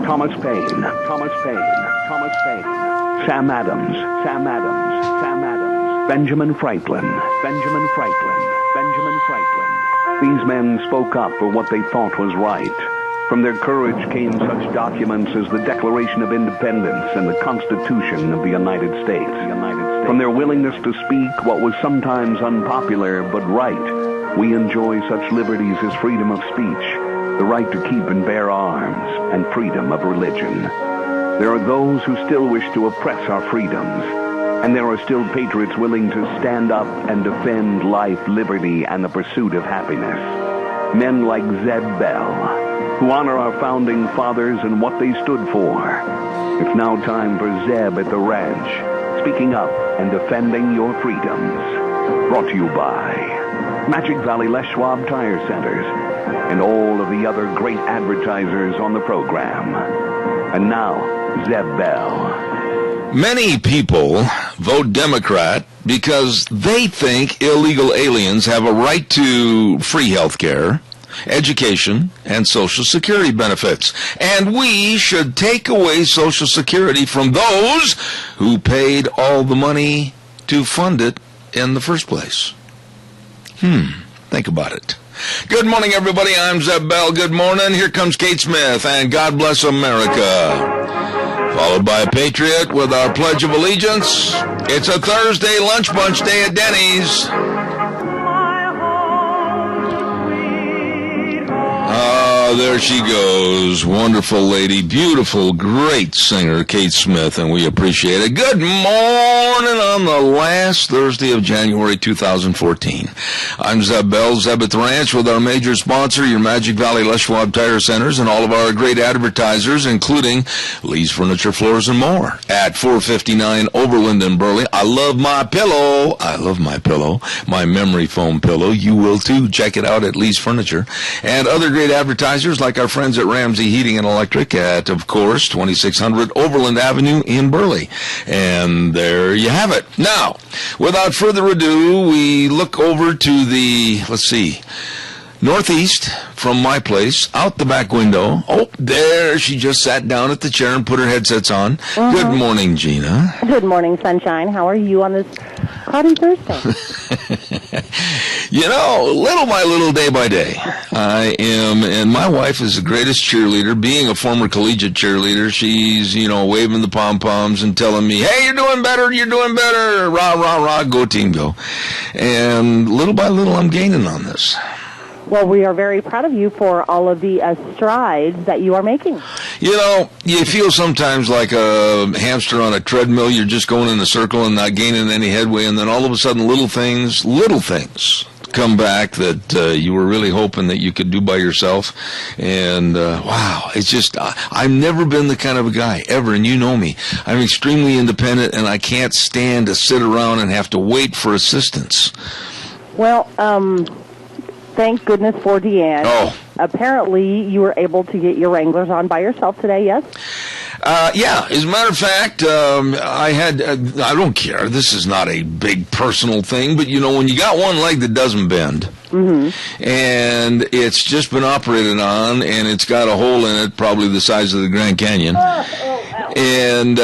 Thomas Paine, Thomas Paine, Thomas Paine, Sam Adams, Sam Adams, Sam Adams, Benjamin Franklin, Benjamin Franklin, Benjamin Franklin. These men spoke up for what they thought was right. From their courage came such documents as the Declaration of Independence and the Constitution of the United States. From their willingness to speak what was sometimes unpopular but right, we enjoy such liberties as freedom of speech, the right to keep and bear arms, and freedom of religion. There are those who still wish to oppress our freedoms, and there are still patriots willing to stand up and defend life, liberty, and the pursuit of happiness. Men like Zeb Bell, who honor our founding fathers and what they stood for. It's now time for Zeb at the Ranch, speaking up and defending your freedoms. Brought to you by Magic Valley Les Schwab Tire Centers and all of the other great advertisers on the program. And now, Zeb Bell. Many people vote Democrat because they think illegal aliens have a right to free health care, education, and Social Security benefits. And we should take away Social Security from those who paid all the money to fund it in the first place. Think about it. Good morning, everybody. I'm Zeb Bell. Good morning. Here comes Kate Smith, and God bless America. Followed by a Patriot with our Pledge of Allegiance. It's a Thursday lunch bunch day at Denny's. There she goes. Wonderful lady, beautiful, great singer, Kate Smith, and we appreciate it. Good morning on the last Thursday of January 2014. I'm Zeb Bell, Zeb at the Ranch, with our major sponsor, your Magic Valley Les Schwab Tire Centers, and all of our great advertisers, including Lee's Furniture, Floors, and More at 459 Overland in Burley. I love my pillow. I love my pillow, my memory foam pillow. You will too. Check it out at Lee's Furniture. And other great advertisers like our friends at Ramsey Heating and Electric at, of course, 2600 Overland Avenue in Burley. And there you have it. Now, without further ado, we look over to the, northeast from my place, out the back window. Oh, there she just sat down at the chair and put her headsets on. Good morning, Gina. Good morning, Sunshine. How are you on this cloudy Thursday? Little by little, day by day, I am, and my wife is the greatest cheerleader. Being a former collegiate cheerleader, she's, waving the pom-poms and telling me, hey, you're doing better, rah, rah, rah, go team, go. And little by little, I'm gaining on this. Well, we are very proud of you for all of the strides that you are making. You feel sometimes like a hamster on a treadmill. You're just going in a circle and not gaining any headway, and then all of a sudden little things come back that you were really hoping that you could do by yourself. And, wow, it's just, I've never been the kind of a guy, ever, and you know me. I'm extremely independent, and I can't stand to sit around and have to wait for assistance. Well, thank goodness for Deanne. Oh. Apparently, you were able to get your Wranglers on by yourself today, yes? Yeah, as a matter of fact, I don't care. This is not a big personal thing, but when you got one leg that doesn't bend, and it's just been operated on, and it's got a hole in it probably the size of the Grand Canyon, and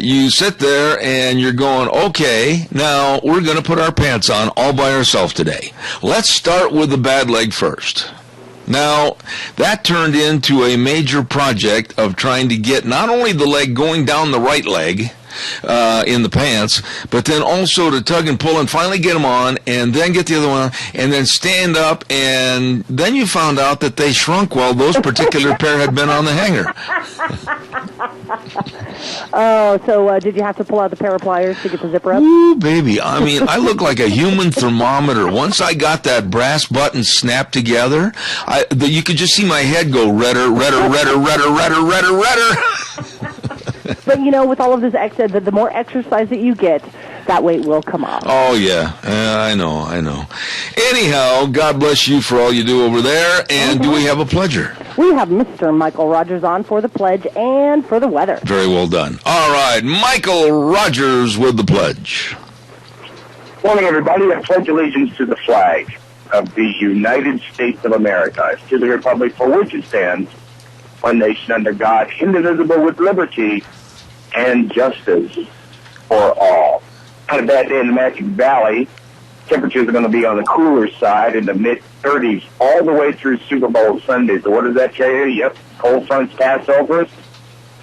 you sit there and you're going, okay, now we're going to put our pants on all by ourselves today. Let's start with the bad leg first. Now, that turned into a major project of trying to get not only the leg going down the right leg in the pants, but then also to tug and pull and finally get them on, and then get the other one on, and then stand up, and then you found out that they shrunk while those particular pair had been on the hanger. Oh, so did you have to pull out the pair of pliers to get the zipper up? Ooh, baby. I mean, I look like a human thermometer. Once I got that brass button snapped together, you could just see my head go redder. But, with all of this exercise, the more exercise that you get, that weight will come off. Oh, yeah. I know. Anyhow, God bless you for all you do over there. And do we have a pledger? We have Mr. Michael Rogers on for the pledge and for the weather. Very well done. All right, Michael Rogers with the pledge. Morning, everybody. I pledge allegiance to the flag of the United States of America, to the republic for which it stands, one nation under God, indivisible with liberty and justice for all. On a bad day in the Magic Valley, temperatures are going to be on the cooler side in the mid-30s all the way through Super Bowl Sunday. So what does that tell you? Yep, cold fronts pass over us.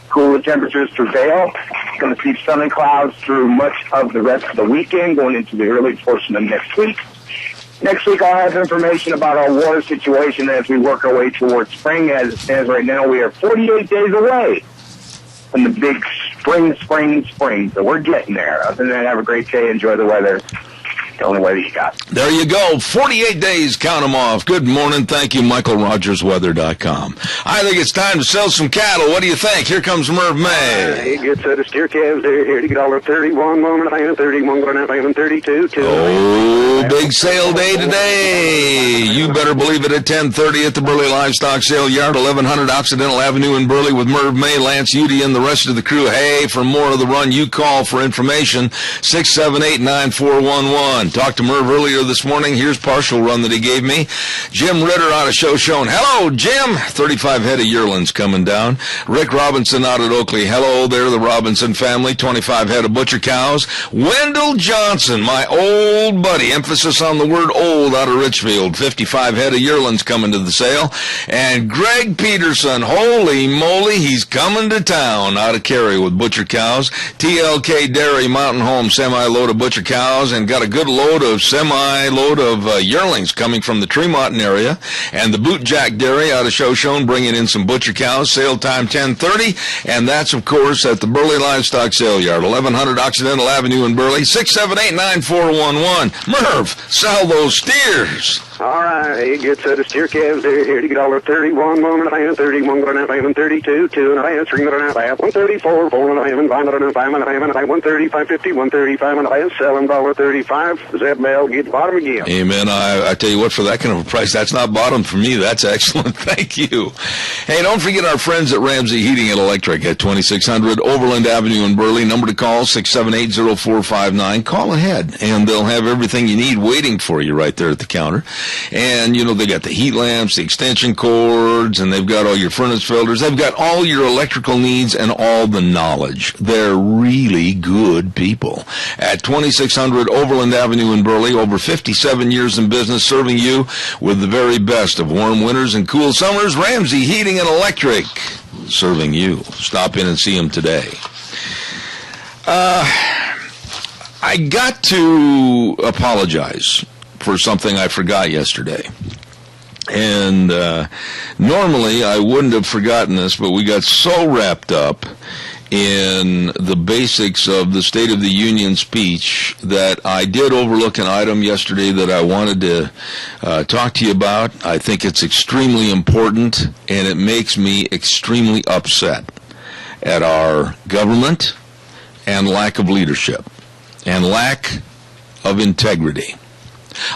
Cooler temperatures prevail. Going to see sun and clouds through much of the rest of the weekend, going into the early portion of next week. Next week, I'll have information about our water situation as we work our way towards spring. As it stands right now, we are 48 days away from the big spring. So we're getting there. Other than that, have a great day. Enjoy the weather. The only weather you got. There you go. 48 days, count them off. Good morning. Thank you, MichaelRogersWeather.com. I think it's time to sell some cattle. What do you think? Here comes Merv May. Hey, good set of steer calves there. Here to get $1.31, $1.31, $31, $32, Oh, big sale day today. You better believe it at 10:30 at the Burley Livestock Sale Yard, 1100 Occidental Avenue in Burley with Merv May, Lance Udy, and the rest of the crew. Hey, for more of the run, you call for information, 678-9411. Talked to Merv earlier this morning. Here's partial run that he gave me. Jim Ritter out of Shoshone. Hello, Jim. 35 head of yearlings coming down. Rick Robinson out at Oakley. Hello there, the Robinson family. 25 head of butcher cows. Wendell Johnson, my old buddy. Emphasis on the word old out of Richfield. 55 head of yearlings coming to the sale. And Greg Peterson. Holy moly, he's coming to town out of Cary with butcher cows. TLK Dairy Mountain Home semi-load of butcher cows and got a good semi-load of yearlings coming from the Tremont area, and the Bootjack Dairy out of Shoshone bringing in some butcher cows. Sale time 10:30, and that's of course at the Burley Livestock Sale Yard, 1100 Occidental Avenue in Burley. 678-9411. Merv, sell those steers. All right, hey, good set of steer calves there. Here to get $1.31, $1.31, $31, $32, $2.5, $3.5, $1.34, $4.5, $5.5, $1.30, $5.50, $1.35, selling $1.35. Zeb Bell, get bottom again. Amen. I tell you what, for that kind of a price, that's not bottom for me. That's excellent. Thank you. Hey, don't forget our friends at Ramsey Heating and Electric at 2600 Overland Avenue in Burley. Number to call, 678-0459. Call ahead, and they'll have everything you need waiting for you right there at the counter. And, you know, they got the heat lamps, the extension cords, and they've got all your furnace filters. They've got all your electrical needs and all the knowledge. They're really good people. At 2600 Overland Avenue in Burley, over 57 years in business, serving you with the very best of warm winters and cool summers. Ramsey Heating and Electric, serving you. Stop in and see them today. I got to apologize for something I forgot yesterday. And normally I wouldn't have forgotten this, but we got so wrapped up in the basics of the State of the Union speech that I did overlook an item yesterday that I wanted to talk to you about. I think it's extremely important, and it makes me extremely upset at our government and lack of leadership and lack of integrity.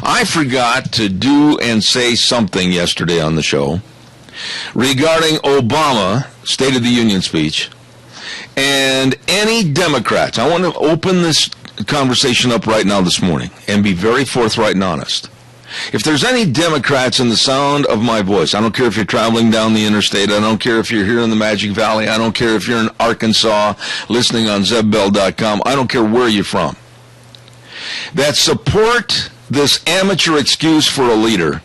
I forgot to do and say something yesterday on the show regarding Obama, State of the Union speech, and any Democrats. I want to open this conversation up right now this morning and be very forthright and honest. If there's any Democrats in the sound of my voice, I don't care if you're traveling down the interstate, I don't care if you're here in the Magic Valley, I don't care if you're in Arkansas listening on ZebBell.com, I don't care where you're from, that support this amateur excuse for a leader,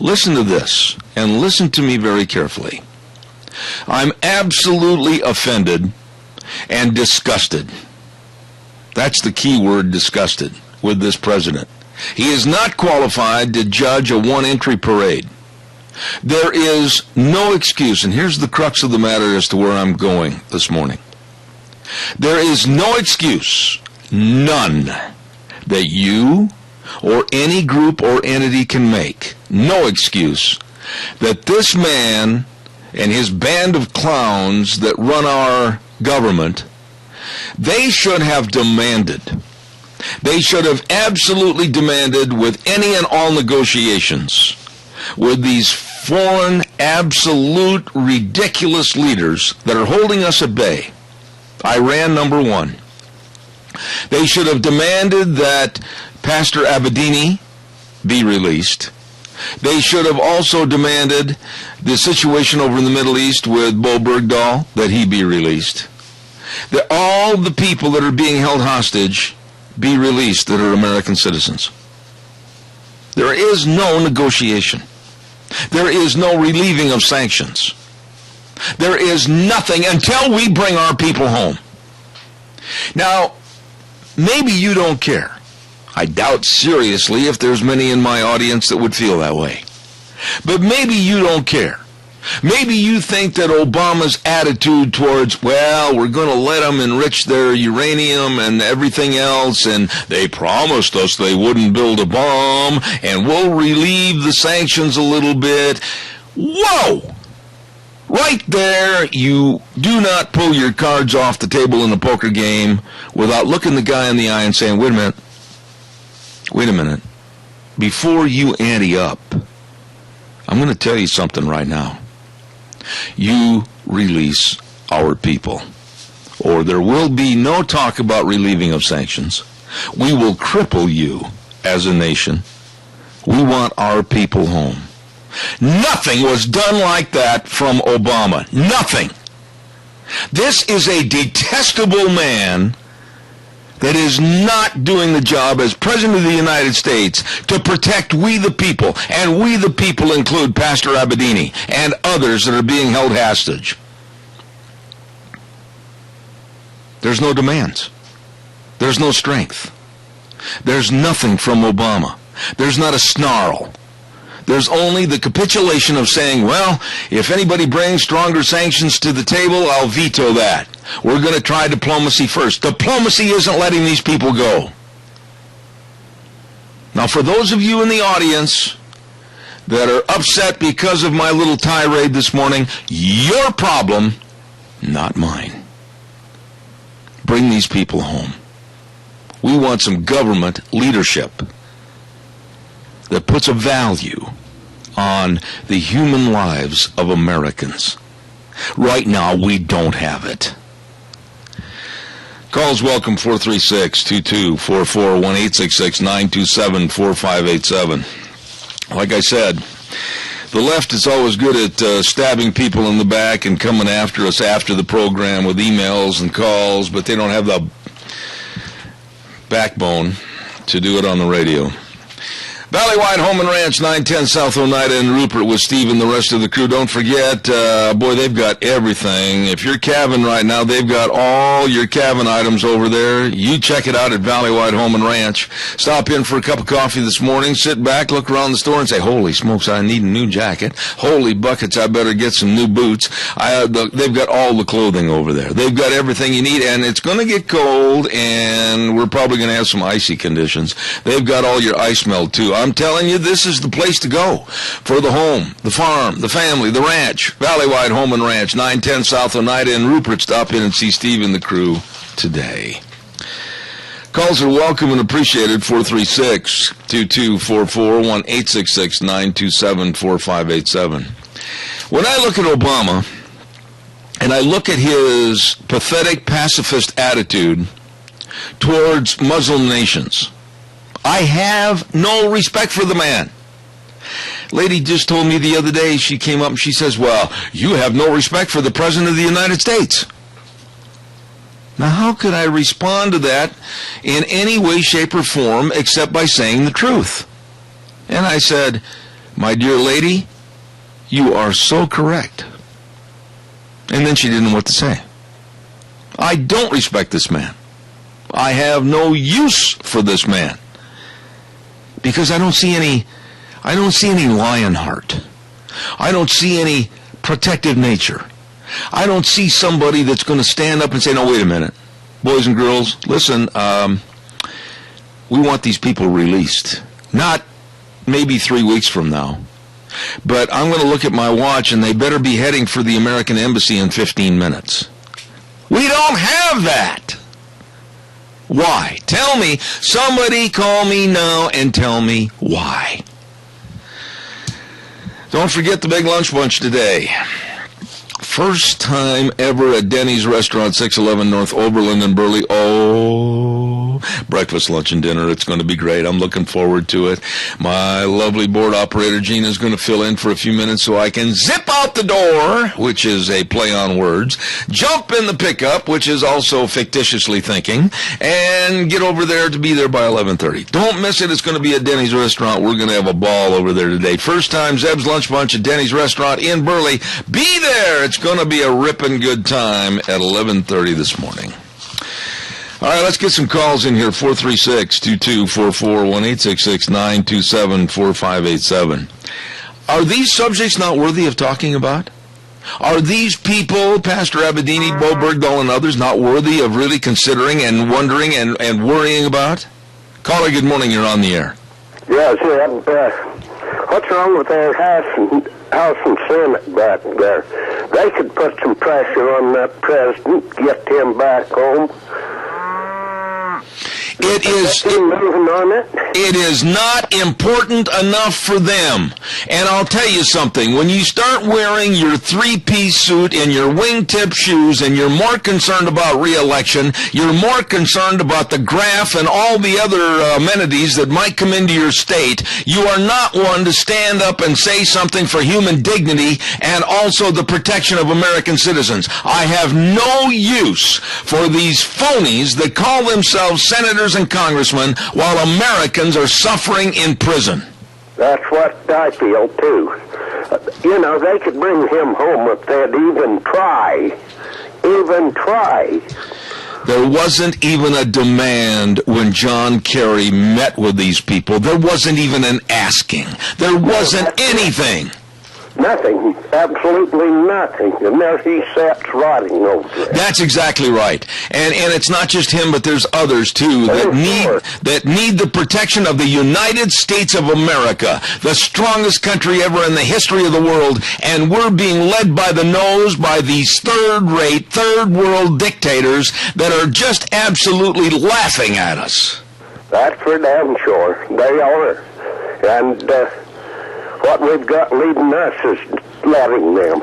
listen to this, and listen to me very carefully. I'm absolutely offended and disgusted. That's the key word, disgusted, with this president. He is not qualified to judge a one-entry parade. There is no excuse, and here's the crux of the matter as to where I'm going this morning. There is no excuse, none, that you or any group or entity can make, no excuse, that this man and his band of clowns that run our government, they should have demanded, they should have absolutely demanded with any and all negotiations with these foreign, absolute, ridiculous leaders that are holding us at bay. Iran, number one. They should have demanded that Pastor Abedini be released. They should have also demanded the situation over in the Middle East with Bo Bergdahl, that he be released. That all the people that are being held hostage be released that are American citizens. There is no negotiation. There is no relieving of sanctions. There is nothing until we bring our people home. Now, maybe you don't care. I doubt seriously if there's many in my audience that would feel that way. But maybe you don't care. Maybe you think that Obama's attitude towards, well, we're going to let them enrich their uranium and everything else, and they promised us they wouldn't build a bomb, and we'll relieve the sanctions a little bit. Whoa! Right there, you do not pull your cards off the table in a poker game without looking the guy in the eye and saying, wait a minute, before you ante up, I'm going to tell you something right now. You release our people, or there will be no talk about relieving of sanctions. We will cripple you as a nation. We want our people home. Nothing was done like that from Obama. Nothing. This is a detestable man that is not doing the job as President of the United States to protect we the people, and we the people include Pastor Abedini and others that are being held hostage. There's no demands. There's no strength. There's nothing from Obama. There's not a snarl. There's only the capitulation of saying, well, if anybody brings stronger sanctions to the table, I'll veto that. We're going to try diplomacy first. Diplomacy isn't letting these people go. Now, for those of you in the audience that are upset because of my little tirade this morning, your problem, not mine. Bring these people home. We want some government leadership that puts a value on the human lives of Americans. Right now, we don't have it. Calls welcome, 436-2244, 1-866-927-4587. Like I said, the left is always good at stabbing people in the back and coming after us after the program with emails and calls, but they don't have the backbone to do it on the radio. Valley-wide Home and Ranch, 910 South Oneida and Rupert with Steve and the rest of the crew. Don't forget, boy, they've got everything. If you're calving right now, they've got all your calving items over there. You check it out at Valley-wide Home and Ranch. Stop in for a cup of coffee this morning, sit back, look around the store and say, holy smokes, I need a new jacket. Holy buckets, I better get some new boots. They've got all the clothing over there. They've got everything you need, and it's going to get cold, and we're probably going to have some icy conditions. They've got all your ice melt, too. I'm telling you, this is the place to go for the home, the farm, the family, the ranch. Valley-wide Home and Ranch, 910 South Oneida and Rupert. Stop in and see Steve and the crew today. Calls are welcome and appreciated, 436-2244, 1-866-927-4587. When I look at Obama, and I look at his pathetic pacifist attitude towards Muslim nations, I have no respect for the man. Lady just told me the other day, she came up and she says, well, you have no respect for the President of the United States. Now, how could I respond to that in any way, shape, or form except by saying the truth? And I said, my dear lady, you are so correct. And then she didn't know what to say. I don't respect this man. I have no use for this man. Because I don't see any lion heart. I don't see any protective nature. I don't see somebody that's going to stand up and say, no, wait a minute. Boys and girls, listen, we want these people released. Not maybe 3 weeks from now. But I'm going to look at my watch and they better be heading for the American Embassy in 15 minutes. We don't have that. Why? Tell me. Somebody call me now and tell me why. Don't forget the big lunch bunch today. First time ever at Denny's Restaurant, 611 North Oberlin in Burley. Oh, breakfast, lunch, and dinner. It's going to be great. I'm looking forward to it. My lovely board operator, Gina, is going to fill in for a few minutes so I can zip out the door, which is a play on words, jump in the pickup, which is also fictitiously thinking, and get over there to be there by 11:30. Don't miss it. It's going to be at Denny's Restaurant. We're going to have a ball over there today. First time Zeb's Lunch Bunch at Denny's Restaurant in Burley. Be there. It's going to be a ripping good time at 11:30 this morning. All right, let's get some calls in here. 436-2244, 1-866-927-4587. Are these subjects not worthy of talking about? Are these people, Pastor Abedini, Bo Bergdahl, and others, not worthy of really considering and wondering and worrying about? Caller, good morning. You're on the air. Yes, what's wrong with their House and Senate back there? They could put some pressure on that president, get him back home. It is not important enough for them. And I'll tell you something. When you start wearing your three-piece suit and your wingtip shoes and you're more concerned about re-election, you're more concerned about the graph and all the other amenities that might come into your state, you are not one to stand up and say something for human dignity and also the protection of American citizens. I have no use for these phonies that call themselves senators and congressmen while Americans are suffering in prison. That's what I feel, too. They could bring him home if they'd even try. There wasn't even a demand when John Kerry met with these people. There wasn't even an asking. There wasn't anything. Nothing. Absolutely nothing. And there he sits rotting over there. That's exactly right. And it's not just him, but there's others, too, that need the protection of the United States of America, the strongest country ever in the history of the world, and we're being led by the nose by these third-rate, third-world dictators that are just absolutely laughing at us. That's for damn sure. They are. And what we've got leading us is letting them.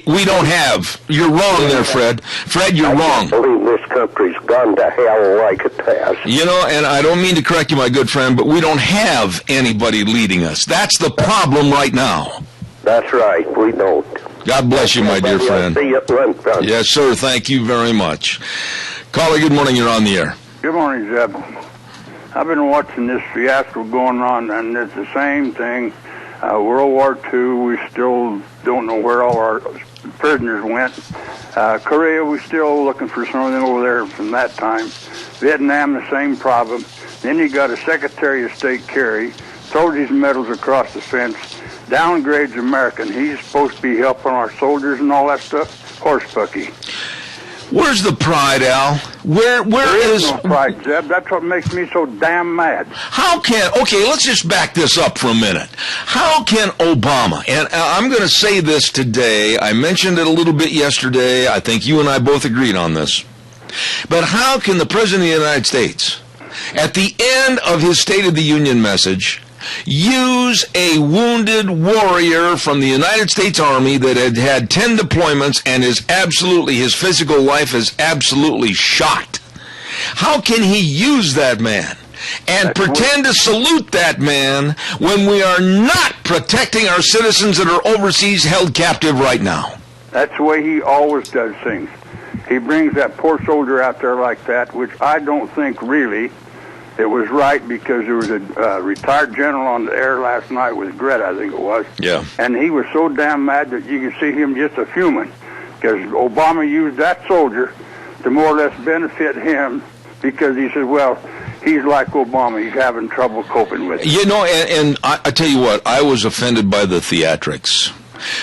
We don't have. You're wrong there, Fred. Fred, you're wrong. I believe this country's gone to hell like it has. And I don't mean to correct you, my good friend, but we don't have anybody leading us. That's the problem right now. That's right. We don't. God bless you, my dear friend. I'll see you at lunch. Yes, sir. Thank you very much. Caller, good morning. You're on the air. Good morning, Zeb. I've been watching this fiasco going on, and it's the same thing. World War II, we still don't know where all our prisoners went. Korea, we're still looking for some of them over there from that time. Vietnam, the same problem. Then you got a Secretary of State, Kerry, throws these medals across the fence, downgrades American. He's supposed to be helping our soldiers and all that stuff. Horse bucky. Where's the pride, Al? Where is no pride, Zeb? That's what makes me so damn mad. Okay, let's just back this up for a minute. How can Obama, and I'm going to say this today, I mentioned it a little bit yesterday, I think you and I both agreed on this, but how can the President of the United States, at the end of his State of the Union message, use a wounded warrior from the United States Army that had 10 deployments and his physical life is absolutely shot? How can he use that man and pretend to salute that man when we are not protecting our citizens that are overseas held captive right now? That's the way he always does things. He brings that poor soldier out there like that, which I don't think really it was right, because there was a retired general on the air last night with Greta, I think it was. Yeah. And he was so damn mad that you could see him just a fuming, because Obama used that soldier to more or less benefit him, because he said, well, he's like Obama. He's having trouble coping with it. And I tell you what, I was offended by the theatrics.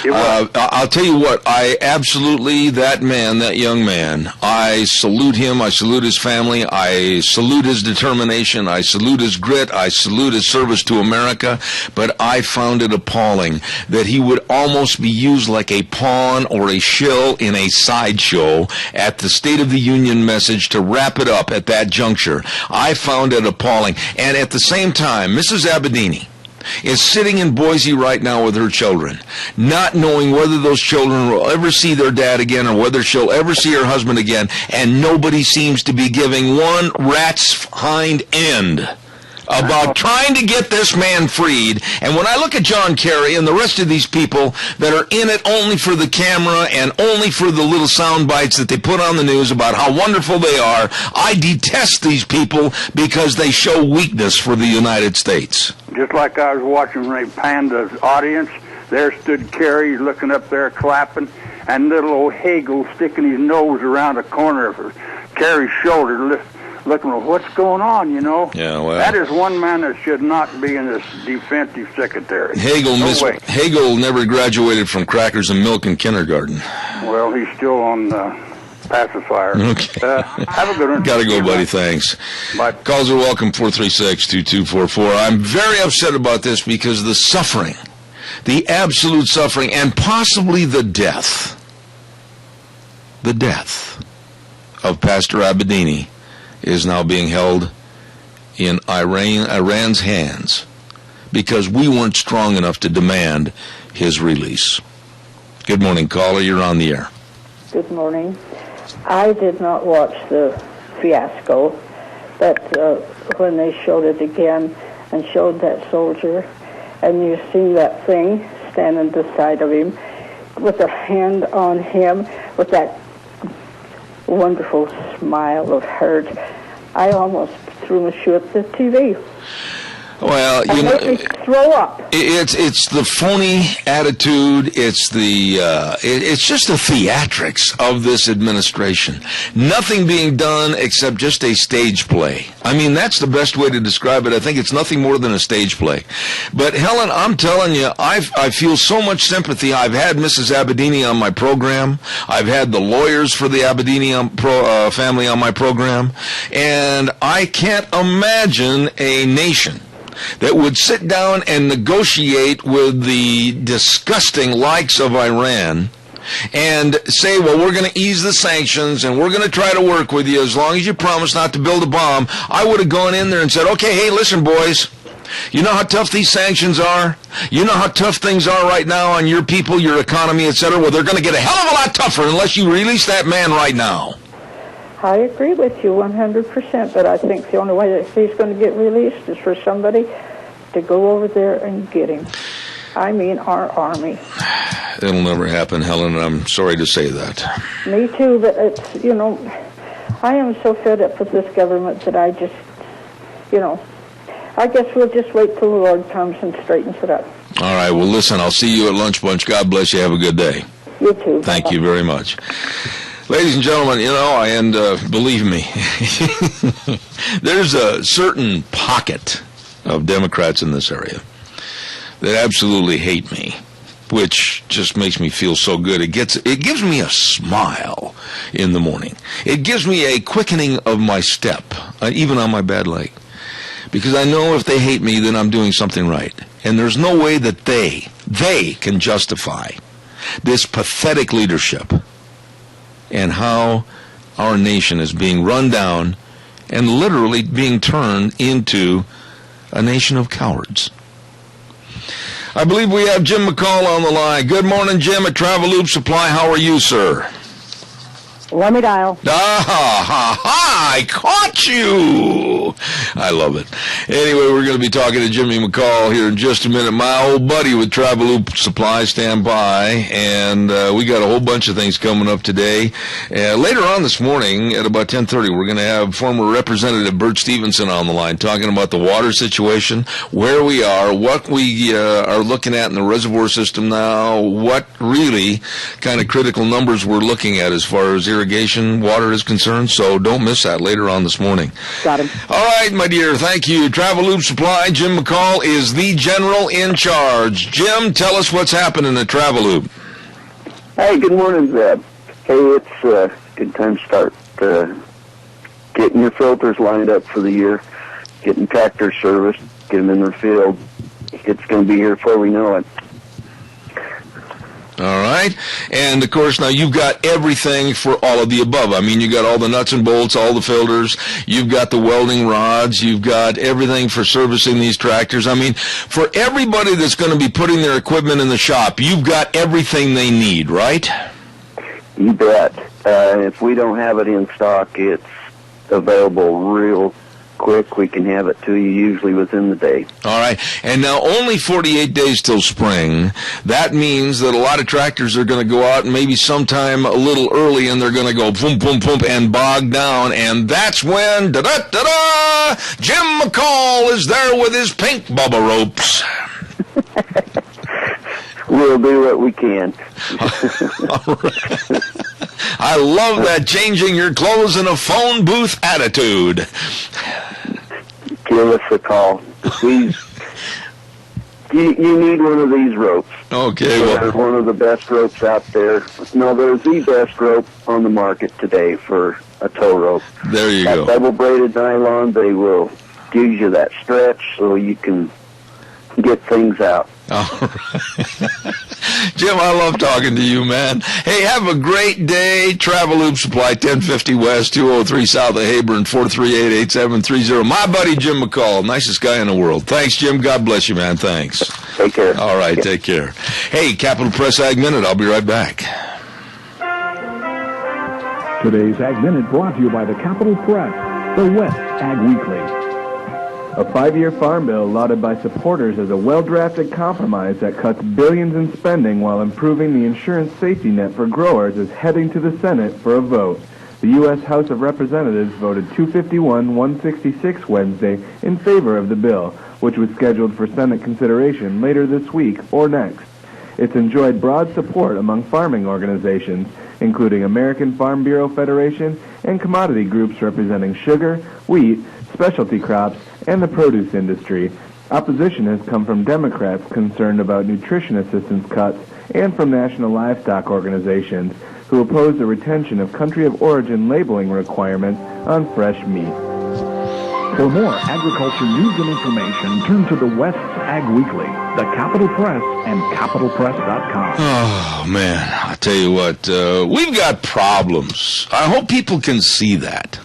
I'll tell you what, I absolutely, that young man, I salute him, I salute his family, I salute his determination, I salute his grit, I salute his service to America, but I found it appalling that he would almost be used like a pawn or a shill in a sideshow at the State of the Union message to wrap it up at that juncture. I found it appalling. And at the same time, Mrs. Abedini, is sitting in Boise right now with her children, not knowing whether those children will ever see their dad again or whether she'll ever see her husband again, and nobody seems to be giving one rat's hind end about trying to get this man freed. And when I look at John Kerry and the rest of these people that are in it only for the camera and only for the little sound bites that they put on the news about how wonderful they are, I detest these people because they show weakness for the United States. Just like I was watching when they panned the audience, there stood Kerry looking up there clapping, and little old Hagel sticking his nose around the corner of Kerry's shoulder, looking at what's going on, you know. Yeah, well, that is one man that should not be in this defensive secretary. Hagel never graduated from crackers and milk in kindergarten. Well, he's still on pacifier. Okay. Have a good one. Gotta go, buddy. Thanks. Bye. Calls are welcome, 436-2244. I'm very upset about this because the suffering, the absolute suffering, and possibly the death of Pastor Abedini is now being held in Iran's hands because we weren't strong enough to demand his release. Good morning, caller. You're on the air. Good morning. I did not watch the fiasco, but when they showed it again and showed that soldier, and you see that thing standing beside of him with a hand on him with that wonderful smile of hers, I almost threw my shoe at the TV. Well, you know, made me throw up. It's the phony attitude. It's just the theatrics of this administration. Nothing being done except just a stage play. I mean, that's the best way to describe it. I think it's nothing more than a stage play. But Helen, I'm telling you, I feel so much sympathy. I've had Mrs. Abedini on my program. I've had the lawyers for the Abedini family on my program, and I can't imagine a nation that would sit down and negotiate with the disgusting likes of Iran and say, well, we're going to ease the sanctions and we're going to try to work with you as long as you promise not to build a bomb. I would have gone in there and said, okay, hey, listen, boys, you know how tough these sanctions are? You know how tough things are right now on your people, your economy, etc.? Well, they're going to get a hell of a lot tougher unless you release that man right now. I agree with you 100%, but I think the only way that he's going to get released is for somebody to go over there and get him. I mean, our army. It'll never happen, Helen, and I'm sorry to say that. Me too, but it's, you know, I am so fed up with this government that I just, you know, I guess we'll just wait till the Lord comes and straightens it up. All right, well, listen, I'll see you at Lunch Bunch. God bless you. Have a good day. You too. Thank you very much. Ladies and gentlemen, you know, and believe me, there's a certain pocket of Democrats in this area that absolutely hate me, which just makes me feel so good. It gives me a smile in the morning. It gives me a quickening of my step, even on my bad leg, because I know if they hate me, then I'm doing something right. And there's no way that they can justify this pathetic leadership and how our nation is being run down and literally being turned into a nation of cowards. I believe we have Jim McCall on the line. Good morning, Jim at Travel Loop Supply. How are you, sir? Let me dial. I caught you. I love it. Anyway, we're going to be talking to Jimmy McCall here in just a minute. My old buddy with Travel Loop Supply, stand by. And we got a whole bunch of things coming up today. Later on this morning at about 10:30, we're going to have former Representative Bert Stevenson on the line talking about the water situation, where we are, what we are looking at in the reservoir system now, what really kind of critical numbers we're looking at as far as irrigation water is concerned. So don't miss that later on this morning. Got him. All right, my dear. Thank you. Travel Loop Supply. Jim McCall is the general in charge. Jim, tell us what's happening at Travel Loop. Hey, good morning, Zeb. Hey, it's a good time to start getting your filters lined up for the year, getting tractors serviced, get them in the field. It's going to be here before we know it. All right. And, of course, now you've got everything for all of the above. I mean, you got all the nuts and bolts, all the filters. You've got the welding rods. You've got everything for servicing these tractors. I mean, for everybody that's going to be putting their equipment in the shop, you've got everything they need, right? You bet. If we don't have it in stock, it's available real quick. We can have it to you usually within the day. All right. And now only 48 days till spring. That means that a lot of tractors are going to go out and maybe sometime a little early, and they're going to go boom, boom, boom, and bog down. And that's when, da-da-da-da, Jim McCall is there with his pink Bubba ropes. We'll do what we can. All right. I love that changing your clothes in a phone booth attitude. Give us a call. Please. You need one of these ropes. Okay. They're one of the best ropes out there. No, they're the best rope on the market today for a tow rope. There you go. Double-braided nylon, they will give you that stretch so you can get things out. All right. Jim, I love talking to you, man. Hey, have a great day. Travel Loop Supply, 1050 West, 203 South of Hayburn, 438-8730. My buddy Jim McCall, nicest guy in the world. Thanks, Jim. God bless you, man. Thanks. Take care. All right, take care. Hey, Capital Press Ag Minute. I'll be right back. Today's Ag Minute brought to you by the Capital Press, the West Ag Weekly. A 5-year farm bill lauded by supporters as a well-drafted compromise that cuts billions in spending while improving the insurance safety net for growers is heading to the Senate for a vote. The U.S. House of Representatives voted 251-166 Wednesday in favor of the bill, which was scheduled for Senate consideration later this week or next. It's enjoyed broad support among farming organizations, including American Farm Bureau Federation and commodity groups representing sugar, wheat, specialty crops, and the produce industry. Opposition has come from Democrats concerned about nutrition assistance cuts and from national livestock organizations who oppose the retention of country of origin labeling requirements on fresh meat. For more agriculture news and information, turn to the West's Ag Weekly, the Capital Press, and capitalpress.com. Oh, man, I tell you what, we've got problems. I hope people can see that.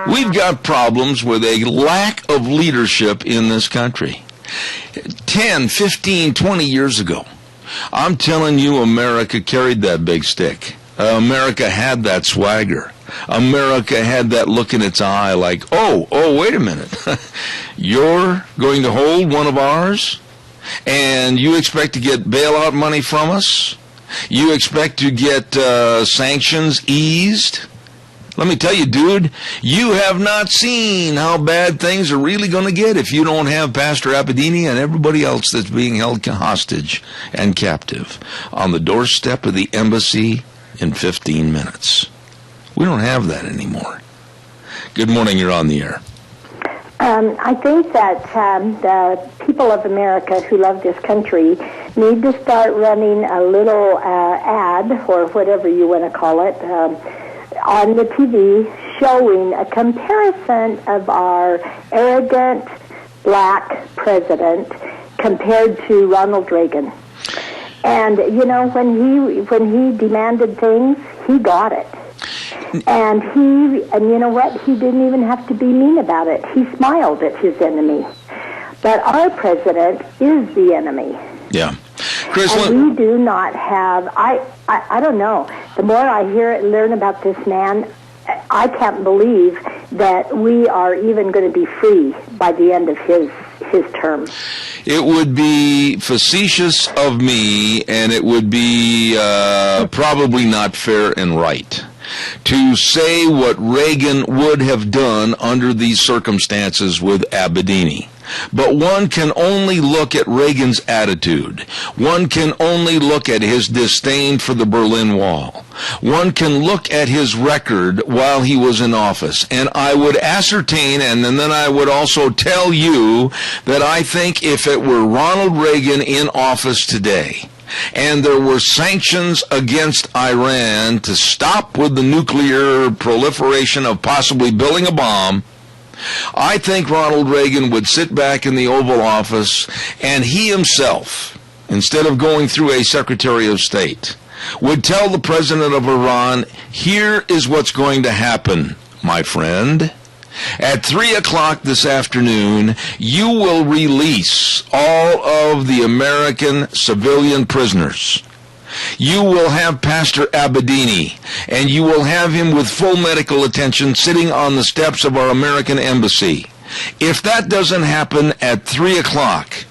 We've got problems with a lack of leadership in this country. 10, 15, 20 years ago, I'm telling you, America carried that big stick. America had that swagger. America had that look in its eye like, oh, wait a minute. You're going to hold one of ours? And you expect to get bailout money from us? You expect to get sanctions eased? Let me tell you, dude, you have not seen how bad things are really going to get if you don't have Pastor Abedini and everybody else that's being held hostage and captive on the doorstep of the embassy in 15 minutes. We don't have that anymore. Good morning, you're on the air. I think that the people of America who love this country need to start running a little ad, or whatever you want to call it, on the TV, showing a comparison of our arrogant black president compared to Ronald Reagan. And you know, when he demanded things, he got it. And you know what? He didn't even have to be mean about it. He smiled at his enemy. But our president is the enemy. Yeah. Chris, and we do not have, I don't know. The more I learn about this man, I can't believe that we are even going to be free by the end of his term. It would be facetious of me, and it would be probably not fair and right to say what Reagan would have done under these circumstances with Abedini. But one can only look at Reagan's attitude. One can only look at his disdain for the Berlin Wall. One can look at his record while he was in office. And I would ascertain, and then I would also tell you, that I think if it were Ronald Reagan in office today, and there were sanctions against Iran to stop with the nuclear proliferation of possibly building a bomb, I think Ronald Reagan would sit back in the Oval Office and he himself instead of going through a Secretary of State, would tell the president of Iran, here is what's going to happen, my friend. At 3 o'clock this afternoon, you will release all of the American civilian prisoners. You will have Pastor Abedini, and you will have him with full medical attention sitting on the steps of our American embassy. If that doesn't happen at 3 o'clock,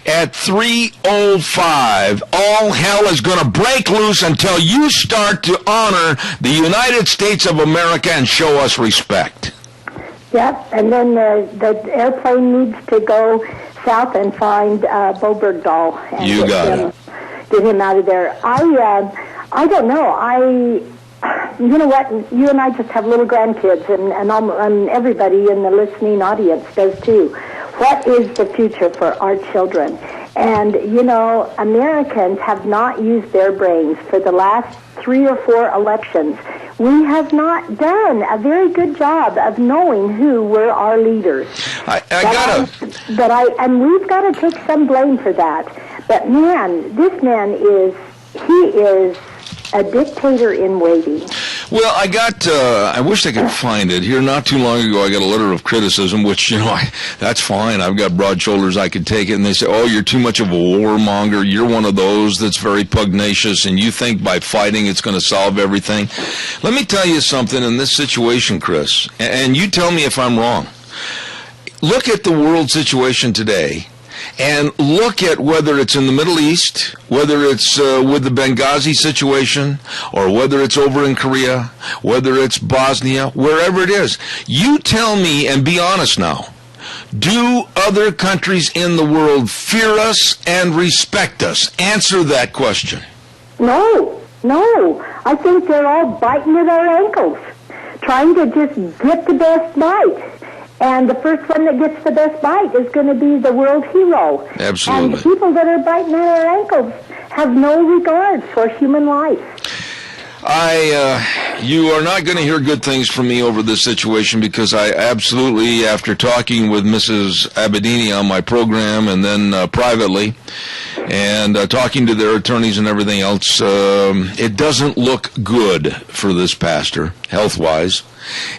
at 3:05, all hell is going to break loose until you start to honor the United States of America and show us respect. Yep, and then the airplane needs to go south and find Bo Bergdahl and get him out of there. I don't know. You know what? You and I just have little grandkids, and everybody in the listening audience does too. What is the future for our children? And, you know, Americans have not used their brains for the last 3 or 4 elections. We have not done a very good job of knowing who were our leaders. And we've got to take some blame for that. But man, this man is a dictator in waiting. Well, I wish I could find it. Here not too long ago, I got a letter of criticism, which, that's fine. I've got broad shoulders. I could take it. And they say, oh, you're too much of a warmonger. You're one of those that's very pugnacious, and you think by fighting it's going to solve everything. Let me tell you something in this situation, Chris, and you tell me if I'm wrong. Look at the world situation today. And look at whether it's in the Middle East, whether it's with the Benghazi situation, or whether it's over in Korea, whether it's Bosnia, wherever it is. You tell me, and be honest now, do other countries in the world fear us and respect us? Answer that question. No. I think they're all biting at our ankles, trying to just get the best bite. And the first one that gets the best bite is going to be the world hero. Absolutely. And people that are biting at our ankles have no regard for human life. You are not going to hear good things from me over this situation, because I absolutely, after talking with Mrs. Abedini on my program and then privately, and talking to their attorneys and everything else, it doesn't look good for this pastor, health-wise.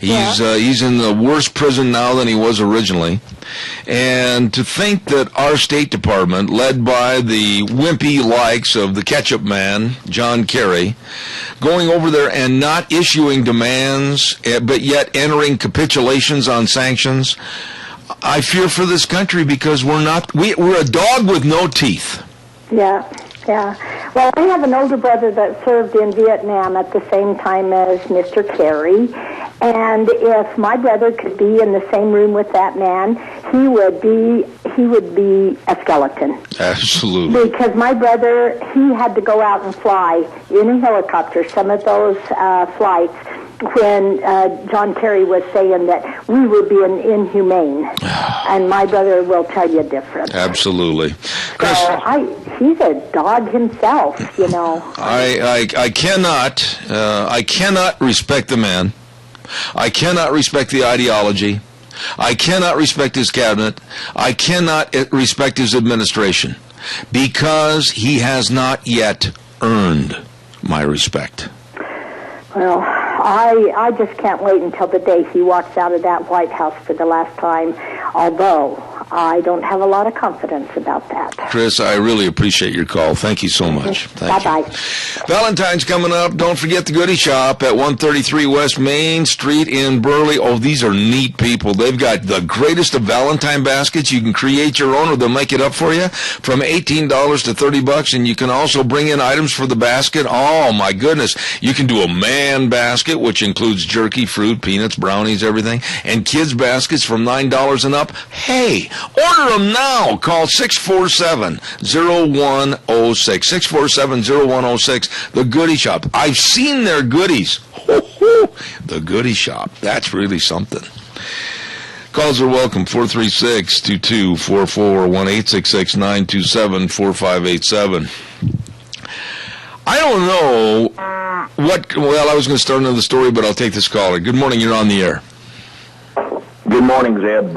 He's in the worse prison now than he was originally. And to think that our State Department, led by the wimpy likes of the ketchup man, John Kerry, going over there and not issuing demands, but yet entering capitulations on sanctions, I fear for this country, because we're a dog with no teeth. Yeah. Well, I have an older brother that served in Vietnam at the same time as Mr. Kerry, and if my brother could be in the same room with that man, he would be a skeleton. Absolutely. Because my brother, he had to go out and fly in a helicopter, some of those flights, when John Kerry was saying that we were being inhumane. And my brother will tell you different. Absolutely. Chris, so he's a dog himself, I cannot respect the man. I cannot respect the ideology. I cannot respect his cabinet. I cannot respect his administration, because he has not yet earned my respect. Well, I just can't wait until the day he walks out of that White House for the last time, although I don't have a lot of confidence about that. Chris, I really appreciate your call. Thank you so much. Bye-bye. Valentine's coming up. Don't forget the Goodie Shop at 133 West Main Street in Burley. Oh, these are neat people. They've got the greatest of Valentine baskets. You can create your own, or they'll make it up for you, from $18 to $30, and you can also bring in items for the basket. Oh, my goodness. You can do a man basket, which includes jerky, fruit, peanuts, brownies, everything, and kids baskets from $9 and up. Hey, order them now. Call 647-0106. 647-0106. The Goodie Shop. I've seen their goodies. The Goodie Shop. That's really something. Calls are welcome. 436-2244, 1-866-927-4587. I don't know I was going to start another story, but I'll take this caller. Good morning. You're on the air. Good morning, Zeb.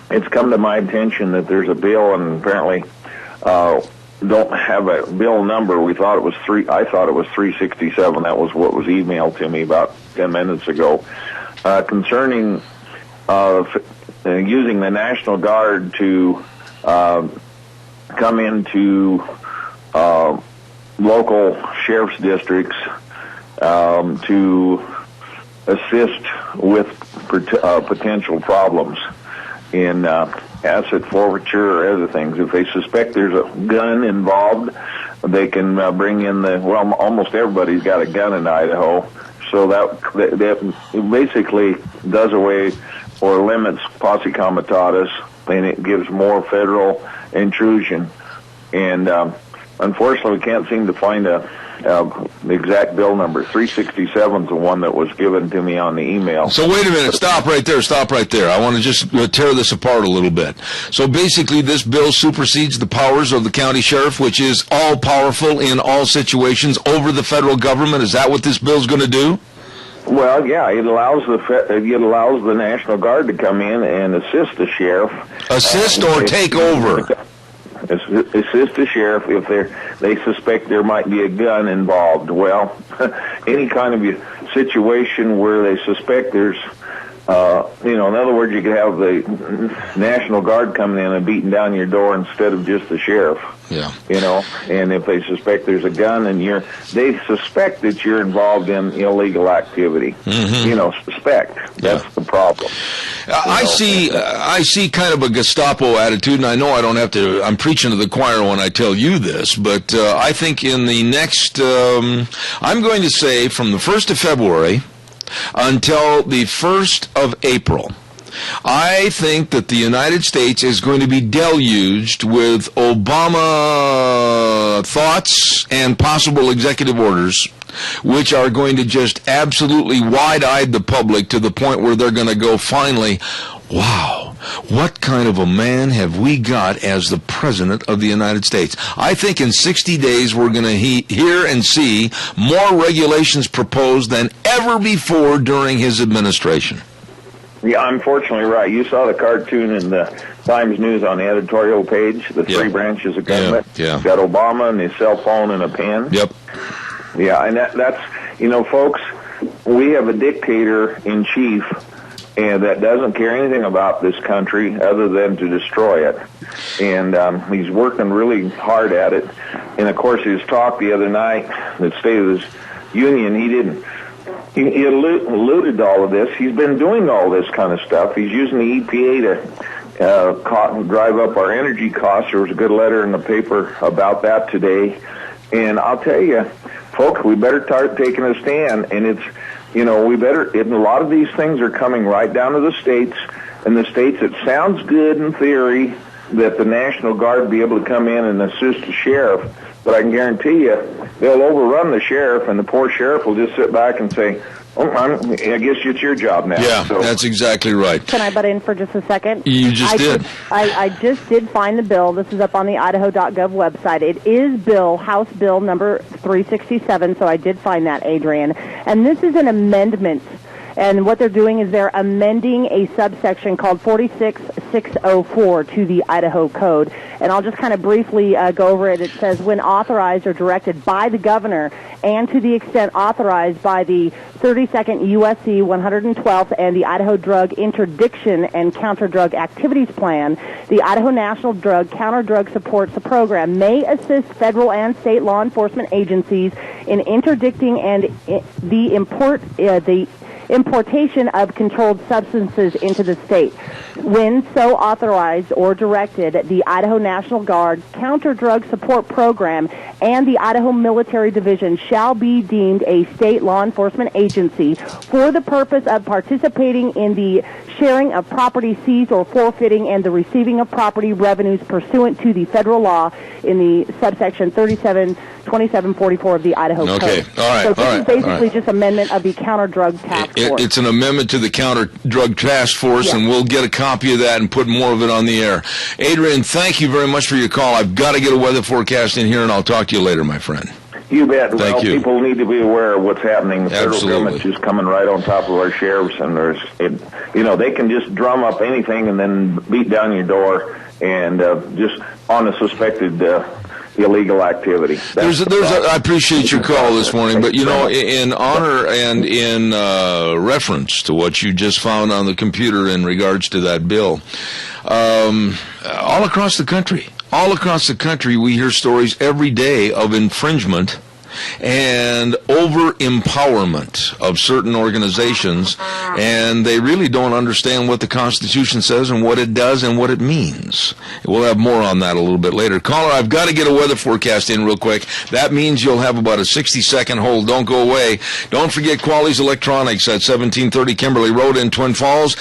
It's come to my attention that there's a bill, and apparently don't have a bill number. I thought it was 367. That was what was emailed to me about 10 minutes ago, concerning using the National Guard to come into local sheriff's districts to assist with potential problems in asset forfeiture or other things. If they suspect there's a gun involved, they can bring in almost everybody's got a gun in Idaho. So that basically does away or limits posse comitatus, and it gives more federal intrusion. And unfortunately, we can't seem to find the exact bill number. 367 is the one that was given to me on the email. So wait a minute. Stop right there. I want to just tear this apart a little bit. So basically, this bill supersedes the powers of the county sheriff, which is all-powerful in all situations over the federal government. Is that what this bill's going to do? Well, yeah, it allows the National Guard to come in and assist the sheriff. Assist or take over? Assist the sheriff if they suspect there might be a gun involved. Well, any kind of a situation where they suspect there's, in other words, you could have the National Guard coming in and beating down your door instead of just the sheriff. Yeah. And if they suspect there's a gun and they suspect that you're involved in illegal activity. Mm-hmm. Suspect. That's the problem. I see kind of a Gestapo attitude, and I know I don't have to, I'm preaching to the choir when I tell you this, but I think in the next, I'm going to say from the 1st of February until the 1st of April, I think that the United States is going to be deluged with Obama thoughts and possible executive orders, which are going to just absolutely wide-eyed the public to the point where they're going to go, finally, wow, what kind of a man have we got as the President of the United States? I think in 60 days we're going to hear and see more regulations proposed than ever before during his administration. Yeah, unfortunately, right. You saw the cartoon in the Times News on the editorial page, the three branches of government. Yeah. Got Obama and his cell phone and a pen. Yep. Yeah, and that's, folks, we have a dictator in chief and that doesn't care anything about this country other than to destroy it. And he's working really hard at it. And, of course, his talk the other night, the State of the Union, he alluded to all of this. He's been doing all this kind of stuff. He's using the EPA to drive up our energy costs. There was a good letter in the paper about that today. And I'll tell you, folks, we better start taking a stand. And it's, a lot of these things are coming right down to the states. And the states, it sounds good in theory that the National Guard be able to come in and assist the sheriff. But I can guarantee you, they'll overrun the sheriff, and the poor sheriff will just sit back and say, I guess it's your job now. Yeah, that's exactly right. Can I butt in for just a second? You just did. I just did find the bill. This is up on the idaho.gov website. It is House Bill number 367, so I did find that, Adrian. And this is an amendment. And what they're doing is they're amending a subsection called 46604 to the Idaho Code. And I'll just kind of briefly go over it. It says, when authorized or directed by the governor and to the extent authorized by the 32nd USC 112th and the Idaho Drug Interdiction and Counter-Drug Activities Plan, the Idaho National Drug Counter-Drug Supports Program may assist federal and state law enforcement agencies in interdicting and the importation of controlled substances into the state. When so authorized or directed, the Idaho National Guard Counter-Drug Support Program and the Idaho Military Division shall be deemed a state law enforcement agency for the purpose of participating in the sharing of property seized or forfeiting and the receiving of property revenues pursuant to the federal law in the subsection 2744 of the Idaho Code. Okay, all right. So this is basically just amendment of the Counter-Drug Task Force. It's an amendment to the Counter-Drug Task Force, and we'll get a copy of that and put more of it on the air. Adrian, thank you very much for your call. I've got to get a weather forecast in here, and I'll talk to you later, my friend. You bet. Thank you. People need to be aware of what's happening. The federal government's just coming right on top of our sheriffs, and they can just drum up anything and then beat down your door, and just on a suspected illegal activity. I appreciate your call this morning, but in honor and in reference to what you just found on the computer in regards to that bill, all across the country, we hear stories every day of infringement and over-empowerment of certain organizations, and they really don't understand what the Constitution says and what it does and what it means. We'll have more on that a little bit later. Caller, I've got to get a weather forecast in real quick. That means you'll have about a 60-second hold. Don't go away. Don't forget Quali's Electronics at 1730 Kimberly Road in Twin Falls.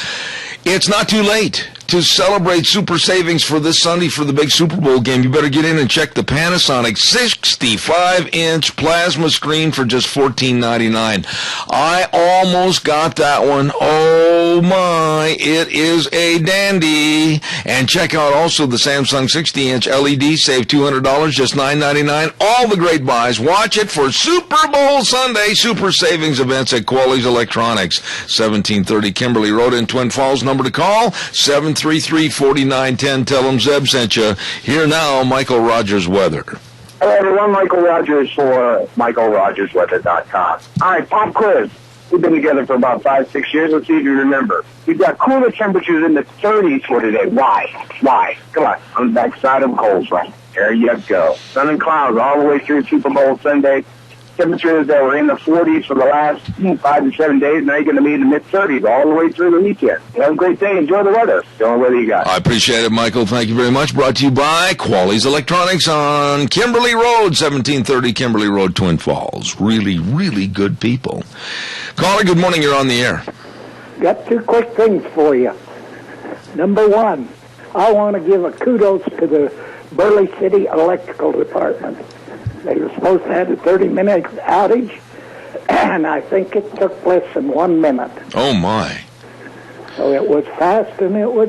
It's not too late to celebrate super savings for this Sunday for the big Super Bowl game. You better get in and check the Panasonic 65-inch plasma screen for just $14.99. I almost got that one. Oh my, it is a dandy. And check out also the Samsung 60-inch LED. Save $200, just $9.99. All the great buys. Watch it for Super Bowl Sunday super savings events at Quali's Electronics, 1730 Kimberly Road in Twin Falls. Number to call, 733-4910. Tell them Zeb sent you. Here now, Michael Rogers Weather. Hello, everyone. Michael Rogers for MichaelRogersWeather.com. All right, pop quiz. We've been together for about 5-6 years. Let's see if you remember. We've got cooler temperatures in the 30s for today. Why? Come on the backside of a cold front. There you go. Sun and clouds all the way through Super Bowl Sunday. Temperatures that were in the 40s for the last 5 to 7 days. Now you're going to be in the mid-30s all the way through the weekend. Have a great day. Enjoy the weather. The only weather you got. I appreciate it, Michael. Thank you very much. Brought to you by Quali's Electronics on Kimberly Road, 1730 Kimberly Road, Twin Falls. Really, really good people. Caller, good morning. You're on the air. Got two quick things for you. Number one, I want to give a kudos to the Burley City Electrical Department. They were supposed to have a 30-minute outage, and I think it took less than 1 minute. Oh, my. So it was fast, and it was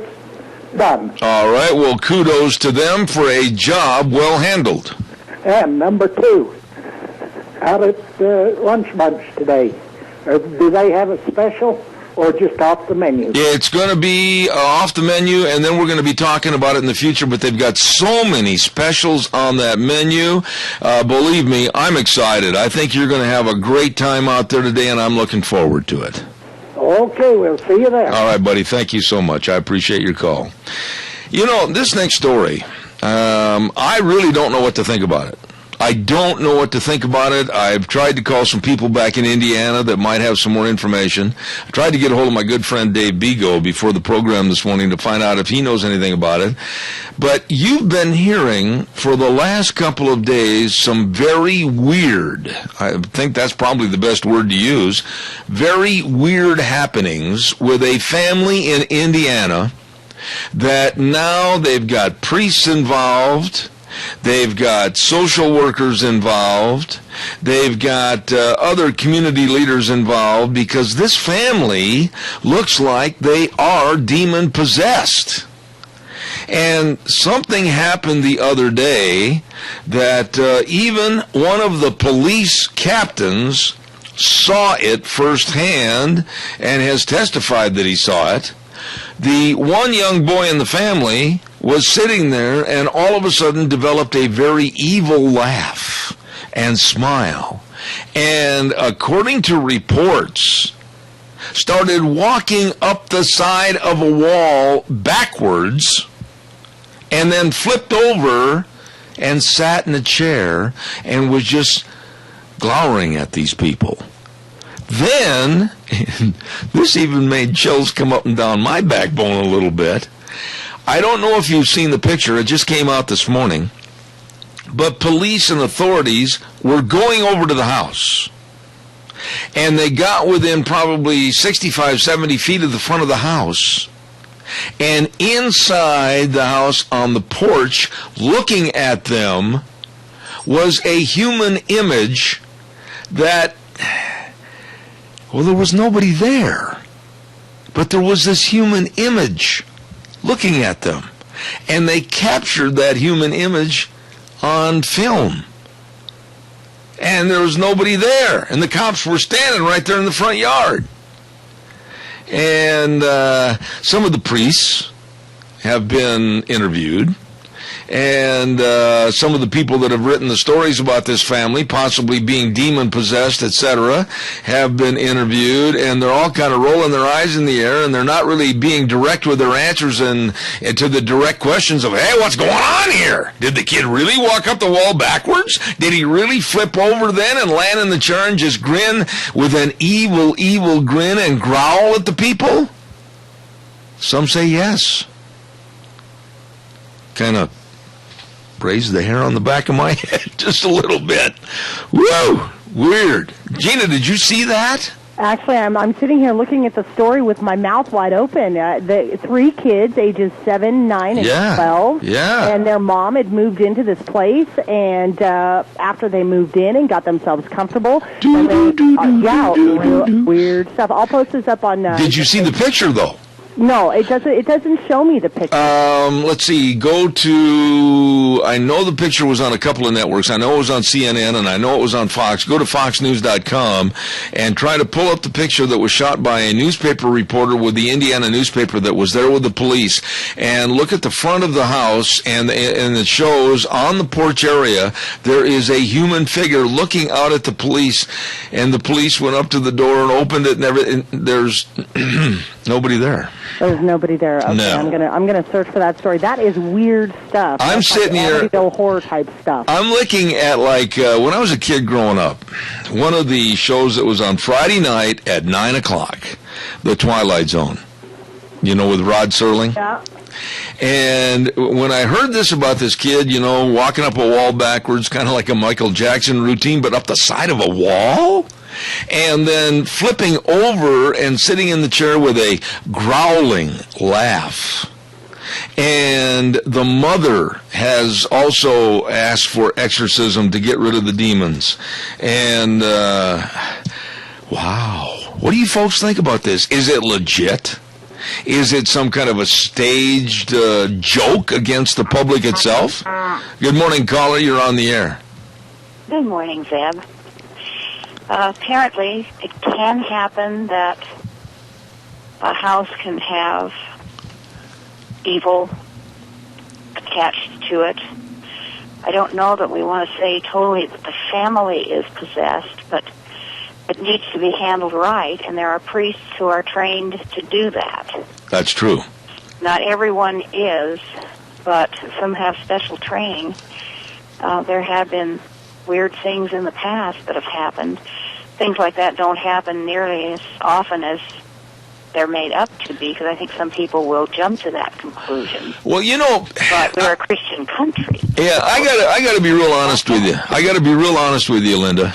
done. All right, well, kudos to them for a job well handled. And number two, out at Lunch Bunch today, do they have a special or just off the menu? It's going to be off the menu, and then we're going to be talking about it in the future, but they've got so many specials on that menu. Believe me, I'm excited. I think you're going to have a great time out there today, and I'm looking forward to it. Okay, we'll see you there. All right, buddy. Thank you so much. I appreciate your call. You know, this next story, I really don't know what to think about it. I don't know what to think about it. I've tried to call some people back in Indiana that might have some more information. I tried to get a hold of my good friend Dave Bego before the program this morning to find out if he knows anything about it. But you've been hearing for the last couple of days some very weird, I think that's probably the best word to use, very weird happenings with a family in Indiana that now they've got priests involved. They've got social workers involved. They've got other community leaders involved because this family looks like they are demon-possessed. And something happened the other day that even one of the police captains saw it firsthand and has testified that he saw it. The one young boy in the family was sitting there and all of a sudden developed a very evil laugh and smile. And according to reports, started walking up the side of a wall backwards and then flipped over and sat in a chair and was just glowering at these people. Then, this even made chills come up and down my backbone a little bit. I don't know if you've seen the picture. It just came out this morning. But police and authorities were going over to the house. And they got within probably 65, 70 feet of the front of the house. And inside the house on the porch, looking at them, was a human image that... well, there was nobody there, but there was this human image looking at them, and they captured that human image on film, and there was nobody there, and the cops were standing right there in the front yard. And some of the priests have been interviewed, And some of the people that have written the stories about this family, possibly being demon-possessed, etc., have been interviewed, and they're all kind of rolling their eyes in the air, and they're not really being direct with their answers and to the direct questions of, hey, what's going on here? Did the kid really walk up the wall backwards? Did he really flip over then and land in the chair and just grin with an evil, evil grin and growl at the people? Some say yes. Kind of raised the hair on the back of my head just a little bit. Woo! Weird. Gina, did you see that? Actually, I'm sitting here looking at the story with my mouth wide open. The 3 kids, ages 7, 9, and 12. Yeah. And their mom had moved into this place, and after they moved in and got themselves comfortable, weird stuff. I'll post this up on... Did you see the picture, though? No, it doesn't show me the picture. Let's see. Go to... I know the picture was on a couple of networks. I know it was on CNN, and I know it was on Fox. Go to foxnews.com and try to pull up the picture that was shot by a newspaper reporter with the Indiana newspaper that was there with the police. And look at the front of the house, and it shows on the porch area there is a human figure looking out at the police. And the police went up to the door and opened it, and everything. There's nobody there. There's nobody there. Okay, no. I'm gonna search for that story. That is weird stuff. I'm sitting here. Amityville horror type stuff. I'm looking at when I was a kid growing up, one of the shows that was on Friday night at 9 o'clock, The Twilight Zone. You know, with Rod Serling. Yeah. And when I heard this about this kid, walking up a wall backwards, kind of like a Michael Jackson routine, but up the side of a wall. And then flipping over and sitting in the chair with a growling laugh. And the mother has also asked for exorcism to get rid of the demons. And, wow. What do you folks think about this? Is it legit? Is it some kind of a staged joke against the public itself? Good morning, caller. You're on the air. Good morning, Zeb. Apparently, it can happen that a house can have evil attached to it. I don't know that we want to say totally that the family is possessed, but it needs to be handled right, and there are priests who are trained to do that. That's true. Not everyone is, but some have special training. There have been weird things in the past that have happened. Things like that don't happen nearly as often as they're made up to be, because I think some people will jump to that conclusion. Well, but we're a Christian country. Yeah, I gotta be real honest with you. Linda.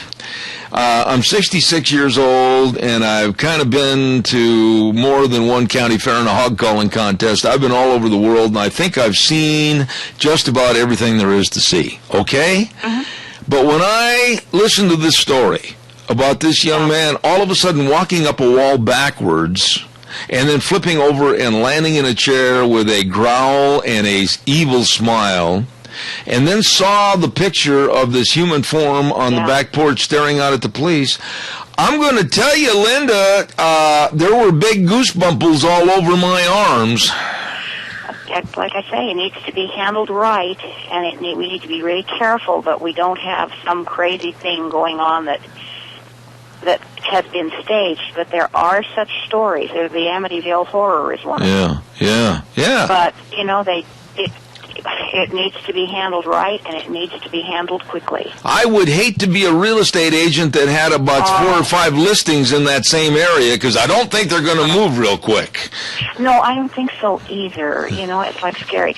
I'm 66 years old, and I've kind of been to more than one county fair and a hog calling contest. I've been all over the world, and I think I've seen just about everything there is to see. Okay? Mm-hmm. But when I listen to this story about this young man all of a sudden walking up a wall backwards and then flipping over and landing in a chair with a growl and a evil smile, and then saw the picture of this human form on the back porch staring out at the police, I'm going to tell you, Linda, there were big goosebumples all over my arms. Like I say, it needs to be handled right, and we need to be really careful that we don't have some crazy thing going on that has been staged. But there are such stories. The Amityville Horror is one of them. Yeah. But, it needs to be handled right, and it needs to be handled quickly. I would hate to be a real estate agent that had about 4 or 5 listings in that same area, because I don't think they're going to move real quick. No, I don't think so either. It's like scary.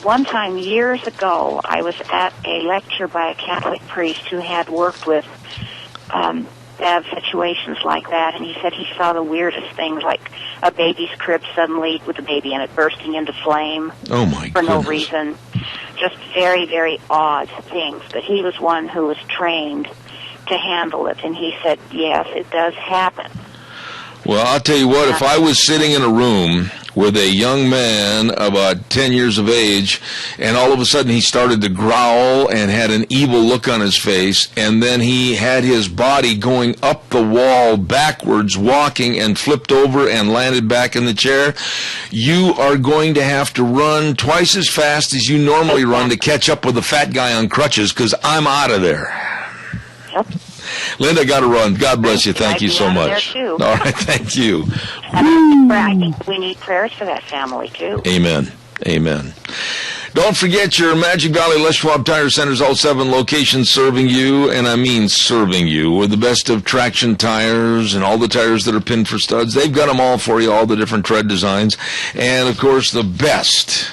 One time, years ago, I was at a lecture by a Catholic priest who had worked with bad situations like that, and he said he saw the weirdest things, like a baby's crib suddenly with a baby in it bursting into flame for no reason. Just very, very odd things. But he was one who was trained to handle it, and he said, yes, it does happen. Well, I'll tell you what, if I was sitting in a room with a young man about 10 years of age, and all of a sudden he started to growl and had an evil look on his face, and then he had his body going up the wall backwards, walking, and flipped over and landed back in the chair. You are going to have to run twice as fast as you normally run to catch up with the fat guy on crutches, because I'm out of there. Yep. Linda, got to run. God bless you. Thank you so much. All right, thank you. I think we need prayers for that family, too. Amen. Amen. Don't forget your Magic Valley Les Schwab Tire Centers, all 7 locations serving you, and I mean serving you, with the best of traction tires and all the tires that are pinned for studs. They've got them all for you, all the different tread designs, and, of course, the best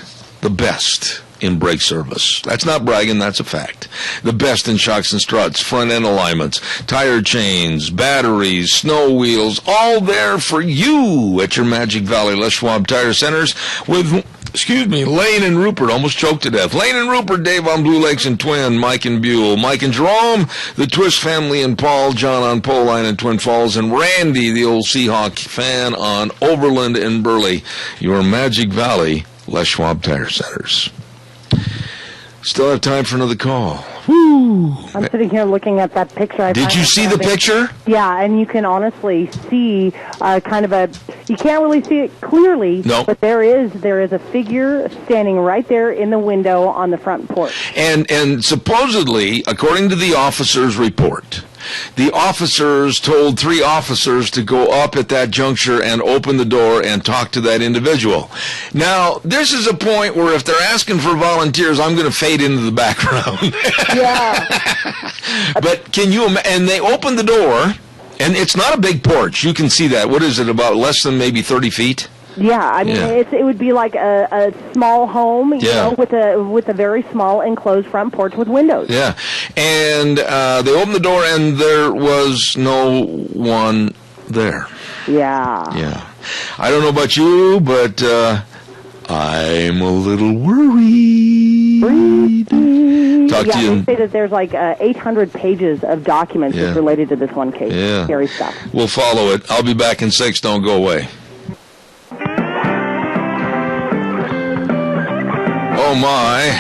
in brake service. That's not bragging, that's a fact. The best in shocks and struts, front end alignments, tire chains, batteries, snow wheels, all there for you at your Magic Valley Les Schwab Tire Centers with, Lane and Rupert, almost choked to death. Lane and Rupert, Dave on Blue Lakes and Twin, Mike and Buell, Mike and Jerome, the Twist family and Paul, John on Pole Line and Twin Falls, and Randy, the old Seahawk fan on Overland and Burley, your Magic Valley Les Schwab Tire Centers. Still have time for another call. Woo! I'm sitting here looking at that picture. Did you see the picture? Yeah, and you can honestly see kind of you can't really see it clearly, no. But there is a figure standing right there in the window on the front porch. And supposedly, according to the officer's report, the officers told 3 officers to go up at that juncture and open the door and talk to that individual. Now, this is a point where if they're asking for volunteers, I'm going to fade into the background. Yeah. But can you and they opened the door, and it's not a big porch. You can see that. What is it, about less than maybe 30 feet? Yeah, I mean, it would be like a small home, you know, with a very small enclosed front porch with windows. Yeah, and they opened the door, and there was no one there. Yeah. Yeah. I don't know about you, but I'm a little worried. Talk to you. They say that there's like 800 pages of documents related to this one case. Yeah. Scary stuff. We'll follow it. I'll be back in 6. Don't go away. Oh, my.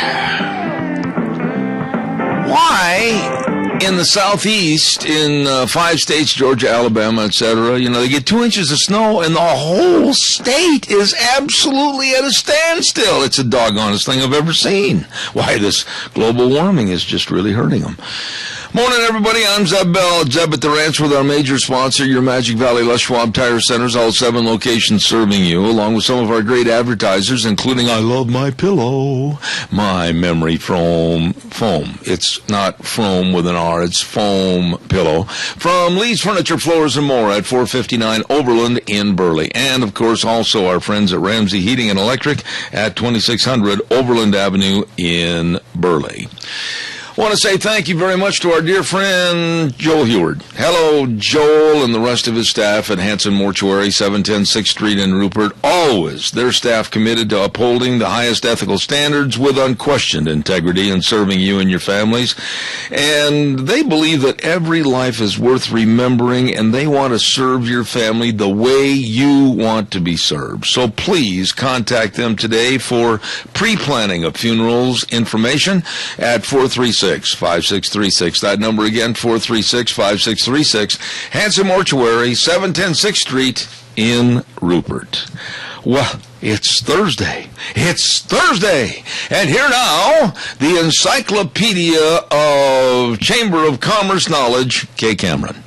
Why in the southeast, in 5 states, Georgia, Alabama, etc., they get 2 inches of snow and the whole state is absolutely at a standstill? It's the doggonest thing I've ever seen. Why, this global warming is just really hurting them. Morning, everybody. I'm Zeb Bell. Zeb at the Ranch with our major sponsor, your Magic Valley Les Schwab Tire Centers, all 7 locations serving you, along with some of our great advertisers, including I Love My Pillow, my memory foam. It's not foam with an R, it's foam pillow. From Lee's Furniture, Floors, and More at 459 Overland in Burley. And, of course, also our friends at Ramsey Heating and Electric at 2600 Overland Avenue in Burley. I want to say thank you very much to our dear friend Joel Heward. Hello, Joel and the rest of his staff at Hanson Mortuary, 710 6th Street in Rupert. Always their staff committed to upholding the highest ethical standards with unquestioned integrity and serving you and your families. And they believe that every life is worth remembering, and they want to serve your family the way you want to be served. So please contact them today for pre-planning of funerals information at 436-5636. That number again, 436-5636. Hanson Mortuary, 710 6th Street in Rupert. Well, it's Thursday. It's Thursday. And here now, the Encyclopedia of Chamber of Commerce Knowledge, Kay Cameron.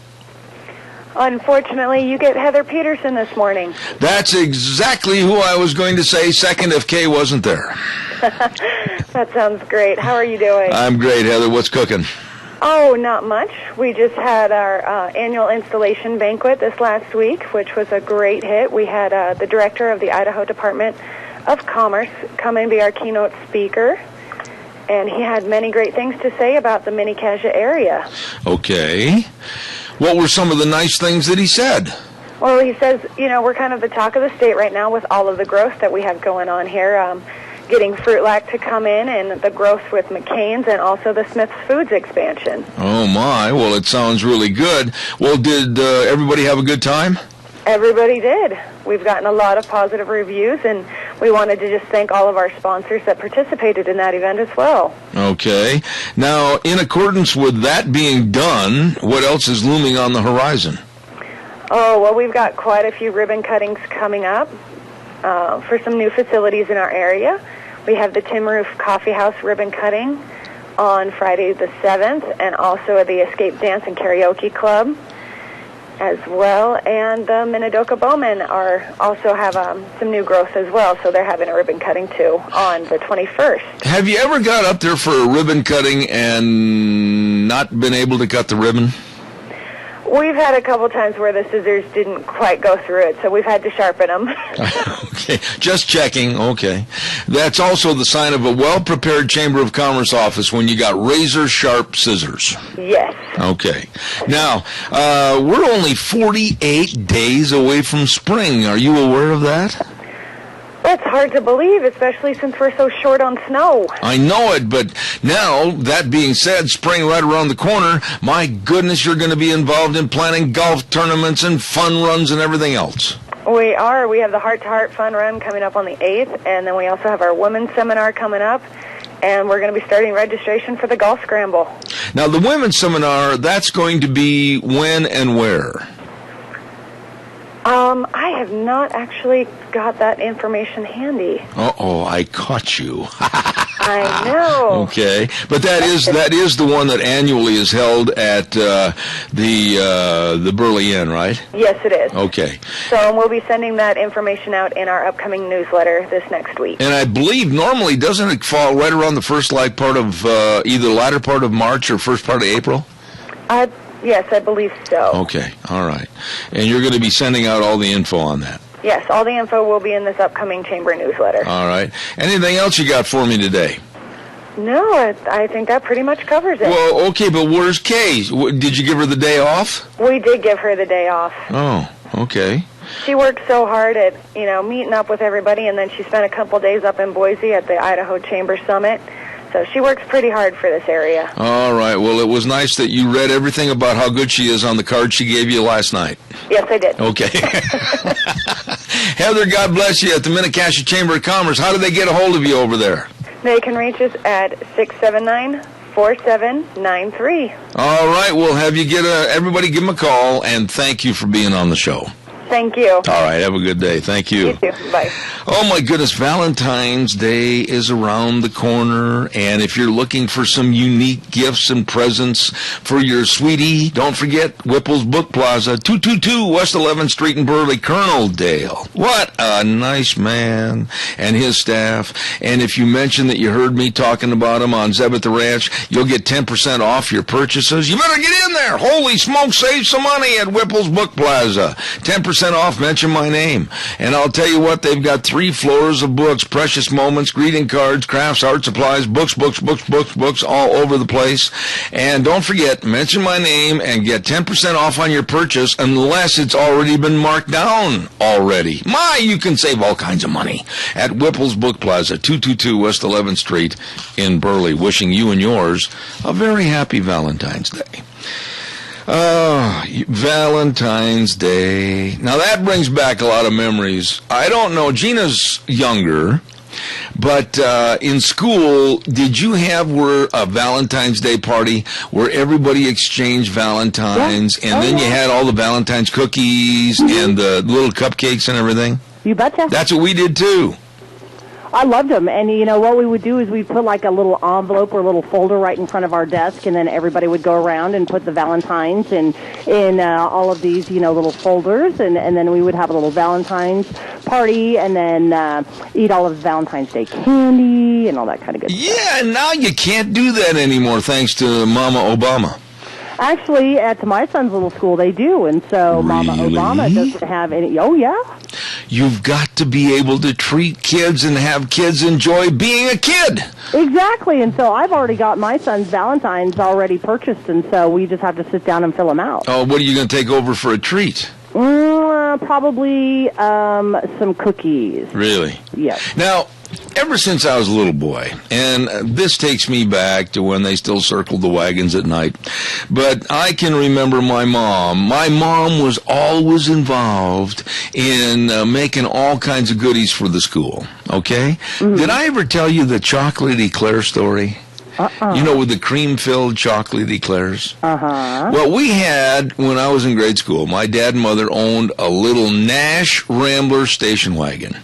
Unfortunately, you get Heather Peterson this morning. That's exactly who I was going to say second if Kay wasn't there. That sounds great. How are you doing? I'm great, Heather. What's cooking? Oh, not much. We just had our annual installation banquet this last week, which was a great hit. We had the director of the Idaho Department of Commerce come and be our keynote speaker, and he had many great things to say about the Mini-Cassia area. Okay. What were some of the nice things that he said? Well, he says, we're kind of the talk of the state right now with all of the growth that we have going on here. Getting Fruit Lac to come in, and the growth with McCain's, and also the Smith's Foods expansion. Oh, my. Well, it sounds really good. Well, did everybody have a good time? Everybody did. We've gotten a lot of positive reviews, and we wanted to just thank all of our sponsors that participated in that event as well. Okay. Now, in accordance with that being done, what else is looming on the horizon? Oh, well, we've got quite a few ribbon cuttings coming up for some new facilities in our area. We have the Tin Roof Coffee House ribbon cutting on Friday the 7th, and also at the Escape Dance and Karaoke Club as well. And the Minidoka Bowmen also have some new growth as well, so they're having a ribbon cutting too on the 21st. Have you ever got up there for a ribbon cutting and not been able to cut the ribbon? We've had a couple times where the scissors didn't quite go through it, so we've had to sharpen them. Okay, just checking. Okay. That's also the sign of a well-prepared Chamber of Commerce office when you got razor-sharp scissors. Yes. Okay. Now, we're only 48 days away from spring. Are you aware of that? That's hard to believe, especially since we're so short on snow. I know it, but now, that being said, spring right around the corner, my goodness, you're going to be involved in planning golf tournaments and fun runs and everything else. We are. We have the Heart to Heart Fun Run coming up on the 8th, and then we also have our Women's Seminar coming up, and we're going to be starting registration for the Golf Scramble. Now, the Women's Seminar, that's going to be when and where? I have not actually got that information handy. Uh-oh, I caught you. I know. Okay, but that is the one that annually is held at the Burley Inn, right? Yes, it is. Okay. So we'll be sending that information out in our upcoming newsletter this next week. And I believe normally, doesn't it fall right around the first part of either latter part of March or first part of April? Yes, I believe so. Okay, all right. And you're going to be sending out all the info on that? Yes, all the info will be in this upcoming Chamber newsletter. All right. Anything else you got for me today? No, I think that pretty much covers it. Well, okay, but where's Kay? Did you give her the day off? We did give her the day off. Oh, okay. She worked so hard at, meeting up with everybody, and then she spent a couple days up in Boise at the Idaho Chamber Summit. So she works pretty hard for this area. All right. Well, it was nice that you read everything about how good she is on the card she gave you last night. Yes, I did. Okay. Heather, God bless you, at the Mini-Cassia Chamber of Commerce. How do they get a hold of you over there? They can reach us at 679-4793. All right. We'll have you everybody give them a call, and thank you for being on the show. Thank you. All right, have a good day. Thank you. You too. Bye. Oh, my goodness, Valentine's Day is around the corner, and if you're looking for some unique gifts and presents for your sweetie, don't forget Whipple's Book Plaza, 222 West 11th Street in Burley, Colonel Dale. What a nice man and his staff. And if you mention that you heard me talking about him on Zeb at the Ranch, you'll get 10% off your purchases. You better get in there. Holy smoke, save some money at Whipple's Book Plaza. 10% off, mention my name. And I'll tell you what, they've got 3 floors of books, precious moments, greeting cards, crafts, art supplies, books, all over the place. And don't forget, mention my name and get 10% off on your purchase unless it's already been marked down already. You can save all kinds of money at Whipple's Book Plaza, 222 West 11th Street in Burley. Wishing you and yours a very happy Valentine's Day. Valentine's Day. Now that brings back a lot of memories. I don't know, Gina's younger, but in school, did you have a Valentine's Day party where everybody exchanged Valentines, and then you had all the Valentine's cookies and the little cupcakes and everything? You betcha. That's what we did too. I loved them, and what we would do is we'd put like a little envelope or a little folder right in front of our desk, and then everybody would go around and put the Valentines in all of these little folders, and then we would have a little Valentine's party, and then eat all of the Valentine's Day candy and all that kind of good stuff. Yeah, and now you can't do that anymore thanks to Mama Obama. Actually, at my son's little school, they do, and so Mama Obama doesn't have any. Oh, yeah. You've got to be able to treat kids and have kids enjoy being a kid. Exactly, and so I've already got my son's Valentines already purchased, and so we just have to sit down and fill them out. Oh, what are you going to take over for a treat? Probably some cookies. Really? Yes. Now, ever since I was a little boy, and this takes me back to when they still circled the wagons at night, but I can remember my mom. My mom was always involved in making all kinds of goodies for the school, okay? Mm-hmm. Did I ever tell you the chocolate eclair story? You know, with the cream-filled chocolate eclairs? Uh-huh. Well, we had, when I was in grade school, my dad and mother owned a little Nash Rambler station wagon.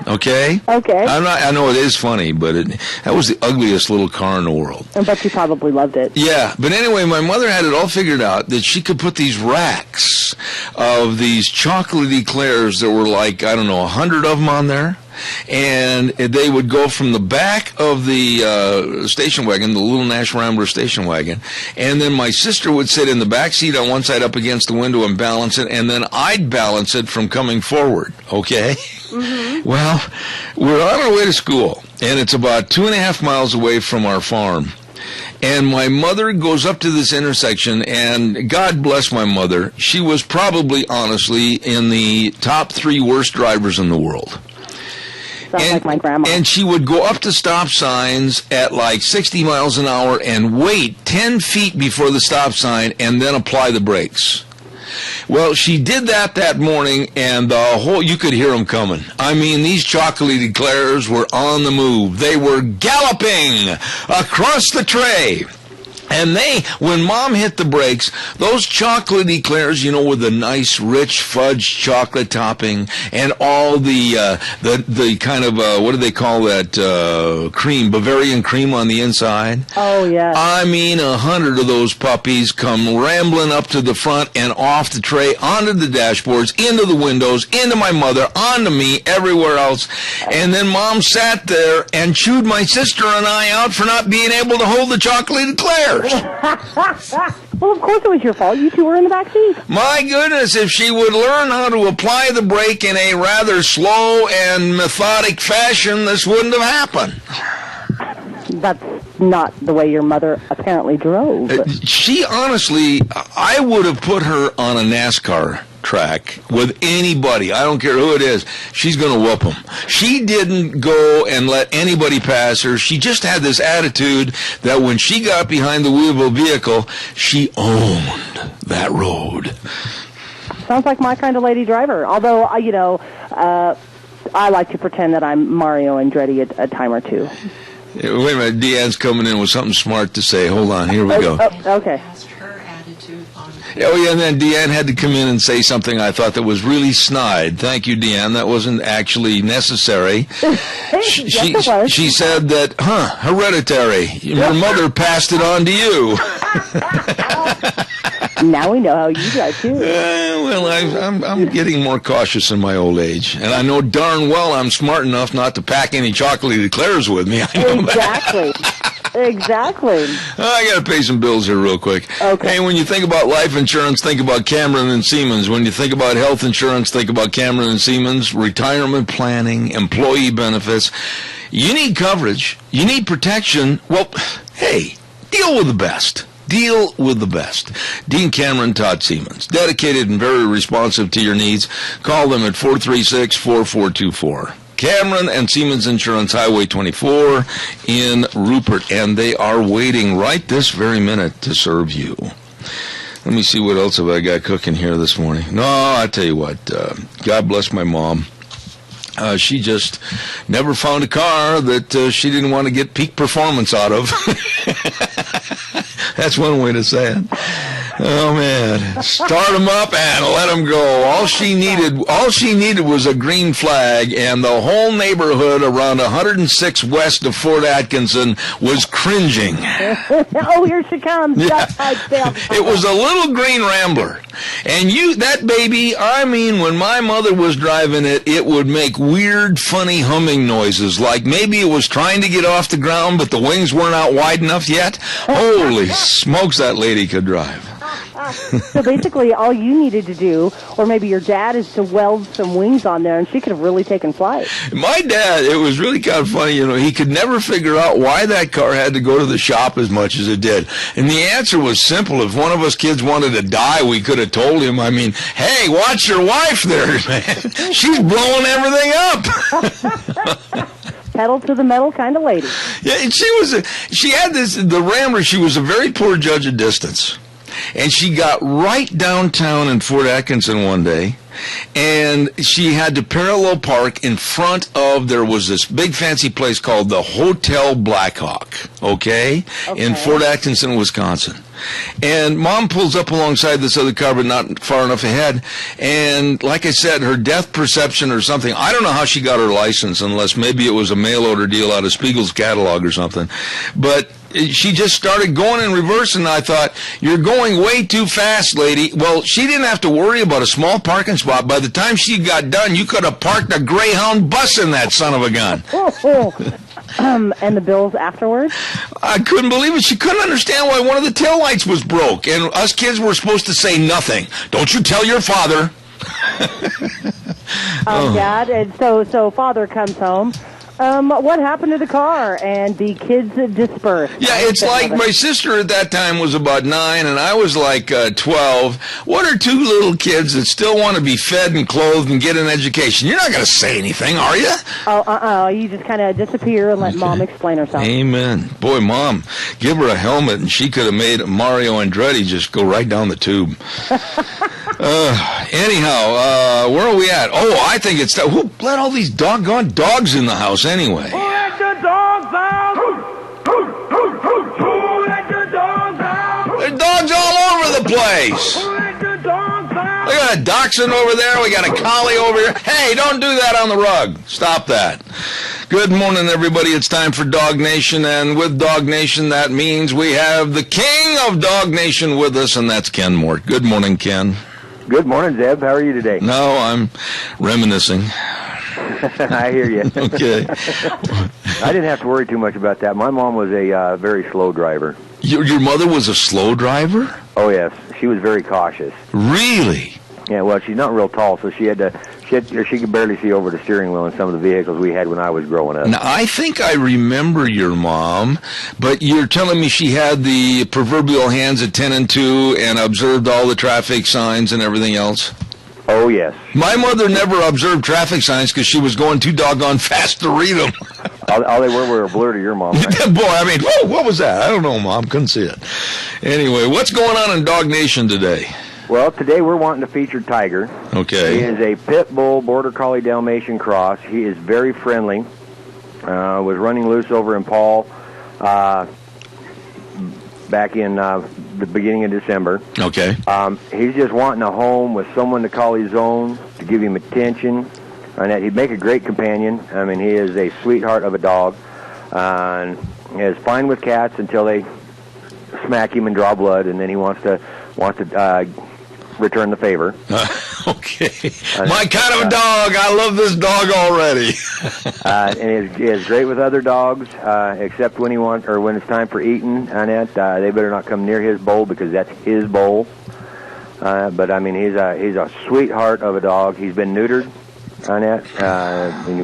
Okay? Okay. I know it is funny, but that was the ugliest little car in the world. I bet you probably loved it. Yeah, but anyway, my mother had it all figured out that she could put these racks of these chocolate eclairs that were like, I don't know, 100 of them on there. And they would go from the back of the station wagon, the little Nash Rambler station wagon, and then my sister would sit in the back seat on one side up against the window and balance it, and then I'd balance it from coming forward, okay? Mm-hmm. Well, we're on our way to school, and it's about 2.5 miles away from our farm. And my mother goes up to this intersection, and God bless my mother, she was probably, honestly, in the top 3 worst drivers in the world. Sounds like my grandma. And she would go up to stop signs at like 60 miles an hour and wait 10 feet before the stop sign and then apply the brakes. Well, she did that morning, and you could hear them coming. I mean, these chocolate eclairs were on the move. They were galloping across the tray. And when Mom hit the brakes, those chocolate eclairs, you know, with the nice, rich fudge chocolate topping and all the kind of, what do they call that, cream, Bavarian cream on the inside? Oh, yeah. I mean, 100 of those puppies come rambling up to the front and off the tray, onto the dashboards, into the windows, into my mother, onto me, everywhere else. And then Mom sat there and chewed my sister and I out for not being able to hold the chocolate eclairs. Well, of course it was your fault. You two were in the back seat. My goodness, if she would learn how to apply the brake in a rather slow and methodic fashion, this wouldn't have happened. That's not the way your mother apparently drove. She honestly, I would have put her on a NASCAR track with anybody. I don't care who it is. She's going to whoop them. She didn't go and let anybody pass her. She just had this attitude that when she got behind the wheel of a vehicle, she owned that road. Sounds like my kind of lady driver. Although, I like to pretend that I'm Mario Andretti a time or two. Wait a minute. Deanne's coming in with something smart to say. Hold on. Here we go. Okay. Oh, yeah, and then Deanne had to come in and say something I thought that was really snide. Thank you, Deanne. That wasn't actually necessary. She said that, hereditary. Your mother passed it on to you. Now we know how you drive, too. Well, I'm getting more cautious in my old age. And I know darn well I'm smart enough not to pack any chocolate eclairs with me. I know exactly. Exactly. I got to pay some bills here real quick. Okay. Hey, when you think about life insurance, think about Cameron and Siemens. When you think about health insurance, think about Cameron and Siemens. Retirement planning, employee benefits. You need coverage. You need protection. Well, hey, deal with the best. Deal with the best. Dean Cameron, Todd Siemens. Dedicated and very responsive to your needs. Call them at 436-4424. Cameron and Siemens Insurance, Highway 24 in Rupert, and they are waiting right this very minute to serve you. Let me see what else have I got cooking here this morning. No, I tell you what, God bless my mom. She just never found a car that she didn't want to get peak performance out of. That's one way to say it. Oh man, start them up and let them go. All she needed was a green flag, and the whole neighborhood around 106 west of Fort Atkinson was cringing. Oh, here she comes. Yeah. It was a little green Rambler, and that baby. I mean, when my mother was driving it, it would make weird, funny humming noises, like maybe it was trying to get off the ground, but the wings weren't out wide enough yet. Holy smokes, that lady could drive. So basically, all you needed to do, or maybe your dad, is to weld some wings on there, and she could have really taken flight. My dad, it was really kind of funny, he could never figure out why that car had to go to the shop as much as it did. And the answer was simple. If one of us kids wanted to die, we could have told him, hey, watch your wife there, man. She's blowing everything up. pedal to the metal kind of lady. Yeah, and she had the Rambler. She was a very poor judge of distance. And she got right downtown in Fort Atkinson one day, and she had to parallel park in front of, there was this big fancy place called the Hotel Blackhawk, okay, in Fort Atkinson, Wisconsin. And Mom pulls up alongside this other car, but not far enough ahead. And like I said, her depth perception or something, I don't know how she got her license, unless maybe it was a mail order deal out of Spiegel's catalog or something. But she just started going in reverse, and I thought, you're going way too fast, lady. Well, she didn't have to worry about a small parking spot. By the time she got done, you could have parked a Greyhound bus in that son of a gun. And the bills afterwards? I couldn't believe it. She couldn't understand why one of the taillights was broke, and us kids were supposed to say nothing. Don't you tell your father. Dad, and so father comes home. What happened to the car? And the kids dispersed. Yeah, it's like my sister at that time was about 9, and I was like 12. What are two little kids that still want to be fed and clothed and get an education? You're not going to say anything, are you? You just kind of disappear and let Mom explain herself. Amen. Boy, Mom, give her a helmet, and she could have made Mario Andretti just go right down the tube. Anyhow, where are we at? Oh, I think it's who let all these doggone dogs in the house anyway? Who let the dogs out? Who let the dogs out? There's dogs all over the place. Who let the dogs out? We got a dachshund over there. We got a collie over here. Hey, don't do that on the rug. Stop that. Good morning, everybody. It's time for Dog Nation, and with Dog Nation, that means we have the king of Dog Nation with us, and that's Ken Mort. Good morning, Ken. Good morning, Zeb. How are you today? No, I'm reminiscing. I hear you. Okay. I didn't have to worry too much about that. My mom was a very slow driver. Your mother was a slow driver? Oh, yes. She was very cautious. Really? Yeah, well, she's not real tall, so she could barely see over the steering wheel in some of the vehicles we had when I was growing up. Now, I think I remember your mom, but you're telling me she had the proverbial hands at 10 and 2 and observed all the traffic signs and everything else? Oh, yes. My mother never observed traffic signs because she was going too doggone fast to read them. all they were a blur to your mom. Right? Boy, I mean, whoa, what was that? I don't know, Mom. Couldn't see it. Anyway, what's going on in Dog Nation today? Well, today we're wanting to feature Tiger. Okay. He is a pit bull border collie Dalmatian cross. He is very friendly. Was running loose over in Paul back in the beginning of December. Okay. He's just wanting a home with someone to call his own, to give him attention, and that he'd make a great companion. I mean, he is a sweetheart of a dog, and is fine with cats until they smack him and draw blood, and then he wants to return the favor. Okay. My kind of a dog. I love this dog already. And he is great with other dogs, except when when it's time for eating. Annette, they better not come near his bowl because that's his bowl. But I mean, he's a sweetheart of a dog. He's been neutered, Annette,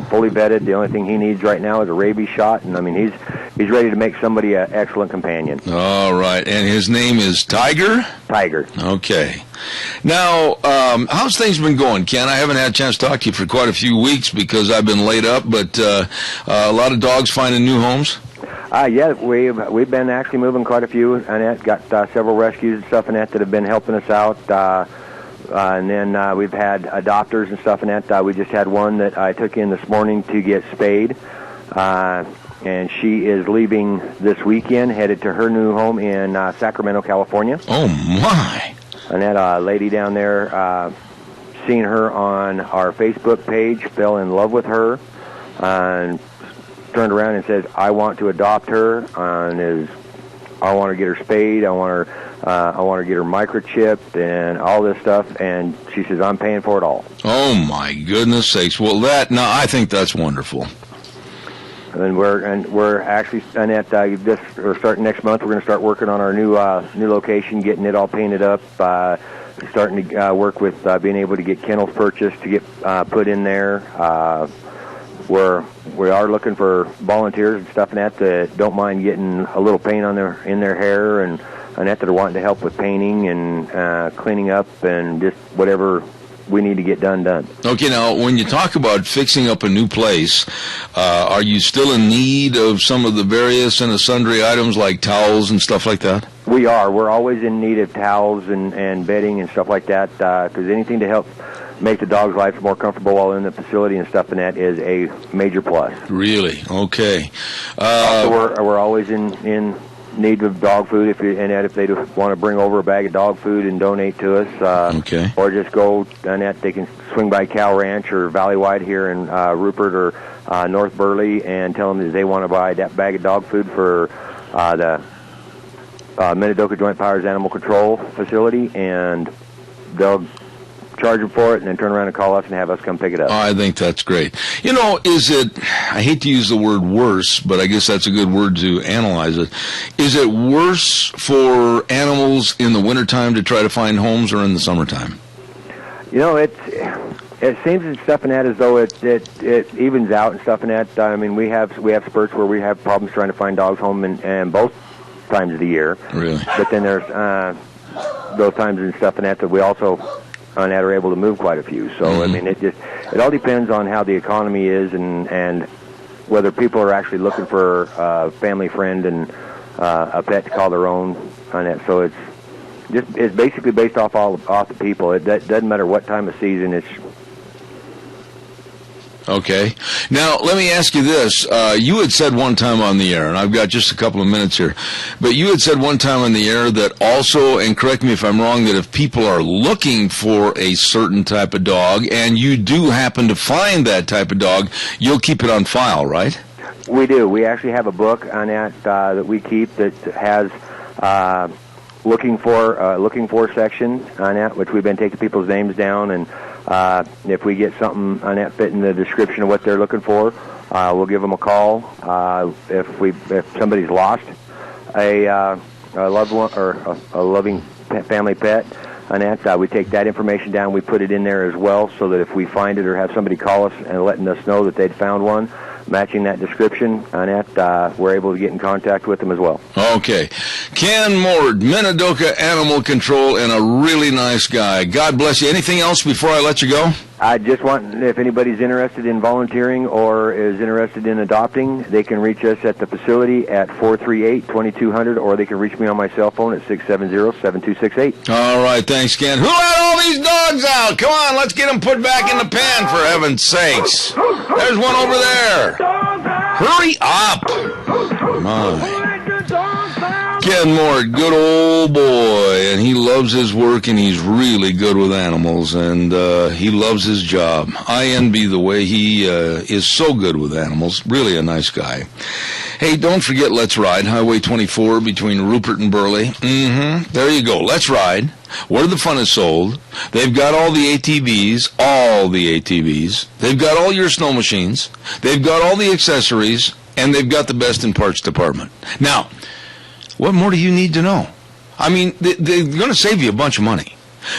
fully vetted. The only thing he needs right now is a rabies shot, and I mean, he's ready to make somebody an excellent companion. All right, and his name is Tiger? Tiger. Okay. Now, how's things been going, Ken? I haven't had a chance to talk to you for quite a few weeks because I've been laid up, but a lot of dogs finding new homes? Yeah, we've been actually moving quite a few, Annette. Got several rescues and stuff, Annette, that have been helping us out. And then we've had adopters and stuff, Annette. We just had one that I took in this morning to get spayed. And she is leaving this weekend, headed to her new home in Sacramento, California. Oh, my. And that lady down there, seen her on our Facebook page, fell in love with her, and turned around and says, I want to adopt her, and I want to get her spayed, I want to get her microchipped and all this stuff, and she says, I'm paying for it all. Oh, my goodness sakes. Well, I think that's wonderful. And we're actually, Annette, we're starting next month. We're going to start working on our new location, getting it all painted up. Starting to work with being able to get kennels purchased to get put in there. We are looking for volunteers and stuff, Annette, that don't mind getting a little paint in their hair, and Annette, that are wanting to help with painting and cleaning up and just whatever we need to get done. Okay, now, when you talk about fixing up a new place, are you still in need of some of the various and sundry items like towels and stuff like that? We are. We're always in need of towels and bedding and stuff like that, because anything to help make the dog's life more comfortable while in the facility and stuff, and that is a major plus. Really? Okay. Also, we're always in need of dog food, if they want to bring over a bag of dog food and donate to us, okay, or just go and that they can swing by Cal Ranch or Valleywide here in Rupert or North Burley and tell them that they want to buy that bag of dog food for the Minidoka Joint Powers Animal Control Facility, and they'll charge them for it and then turn around and call us and have us come pick it up. I think that's great. You know, is it, I hate to use the word worse, but I guess that's a good word to analyze it. Is it worse for animals in the wintertime to try to find homes or in the summertime? You know, it seems and stuff and that as though it evens out and stuff and that. I mean, we have spurts where we have problems trying to find dogs home and both times of the year. Really? But then there's those times and stuff and that we also on that are able to move quite a few. So I mean, it all depends on how the economy is and whether people are actually looking for a family friend and a pet to call their own on that. So it's basically based off the people. It doesn't matter what time of season it's. Okay. Now, let me ask you this. You had said one time on the air, and I've got just a couple of minutes here, but you had said one time on the air that also, and correct me if I'm wrong, that if people are looking for a certain type of dog, and you do happen to find that type of dog, you'll keep it on file, right? We do. We actually have a book on that that we keep that has looking for section on that, which we've been taking people's names down, and if we get something on that fit in the description of what they're looking for, we'll give them a call. If somebody's lost a loved one or a loving family pet on that, we take that information down. We put it in there as well, so that if we find it or have somebody call us and letting us know that they'd found one matching that description on that, we're able to get in contact with them as well. Okay. Ken Mord, Minidoka Animal Control, and a really nice guy. God bless you. Anything else before I let you go? I just want, if anybody's interested in volunteering or is interested in adopting, they can reach us at the facility at 438-2200, or they can reach me on my cell phone at 670-7268. All right, thanks, Ken. Who let all these dogs out? Come on, let's get them put back in the pen, for heaven's sakes. There's one over there. Hurry up. My. Ken Moore, good old boy, and he loves his work, and he's really good with animals, and he loves his job. I envy the way he is so good with animals. Really a nice guy. Hey, don't forget Let's Ride, Highway 24 between Rupert and Burley. There you go, Let's Ride, where the fun is sold. They've got all the ATVs. They've got all your snow machines. They've got all the accessories, and they've got the best in parts department. Now, what more do you need to know? I mean, they're going to save you a bunch of money.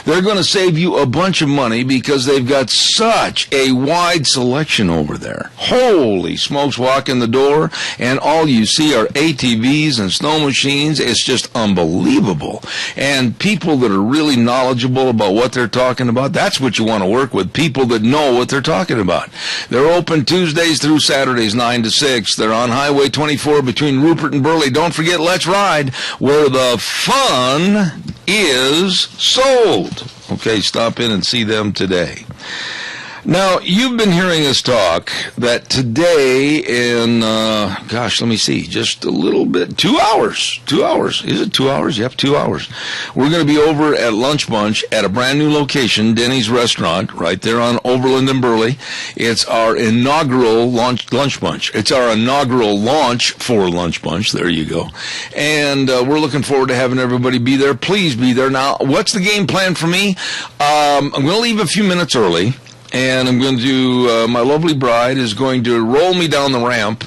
They're going to save you a bunch of money because they've got such a wide selection over there. Holy smokes, walk in the door, and all you see are ATVs and snow machines. It's just unbelievable. And people that are really knowledgeable about what they're talking about, that's what you want to work with, people that know what they're talking about. They're open Tuesdays through Saturdays, 9 to 6. They're on Highway 24 between Rupert and Burley. Don't forget Let's Ride, where the fun is sold. Okay, stop in and see them today. Now, you've been hearing us talk that today in, let me see, just a little bit, 2 hours. 2 hours. Is it 2 hours? Yep, 2 hours. We're going to be over at Lunch Bunch at a brand new location, Denny's Restaurant, right there on Overland and Burley. It's our inaugural Lunch Bunch. It's our inaugural launch for Lunch Bunch. There you go. And we're looking forward to having everybody be there. Please be there. Now, what's the game plan for me? I'm going to leave a few minutes early. And I'm going to my lovely bride is going to roll me down the ramp.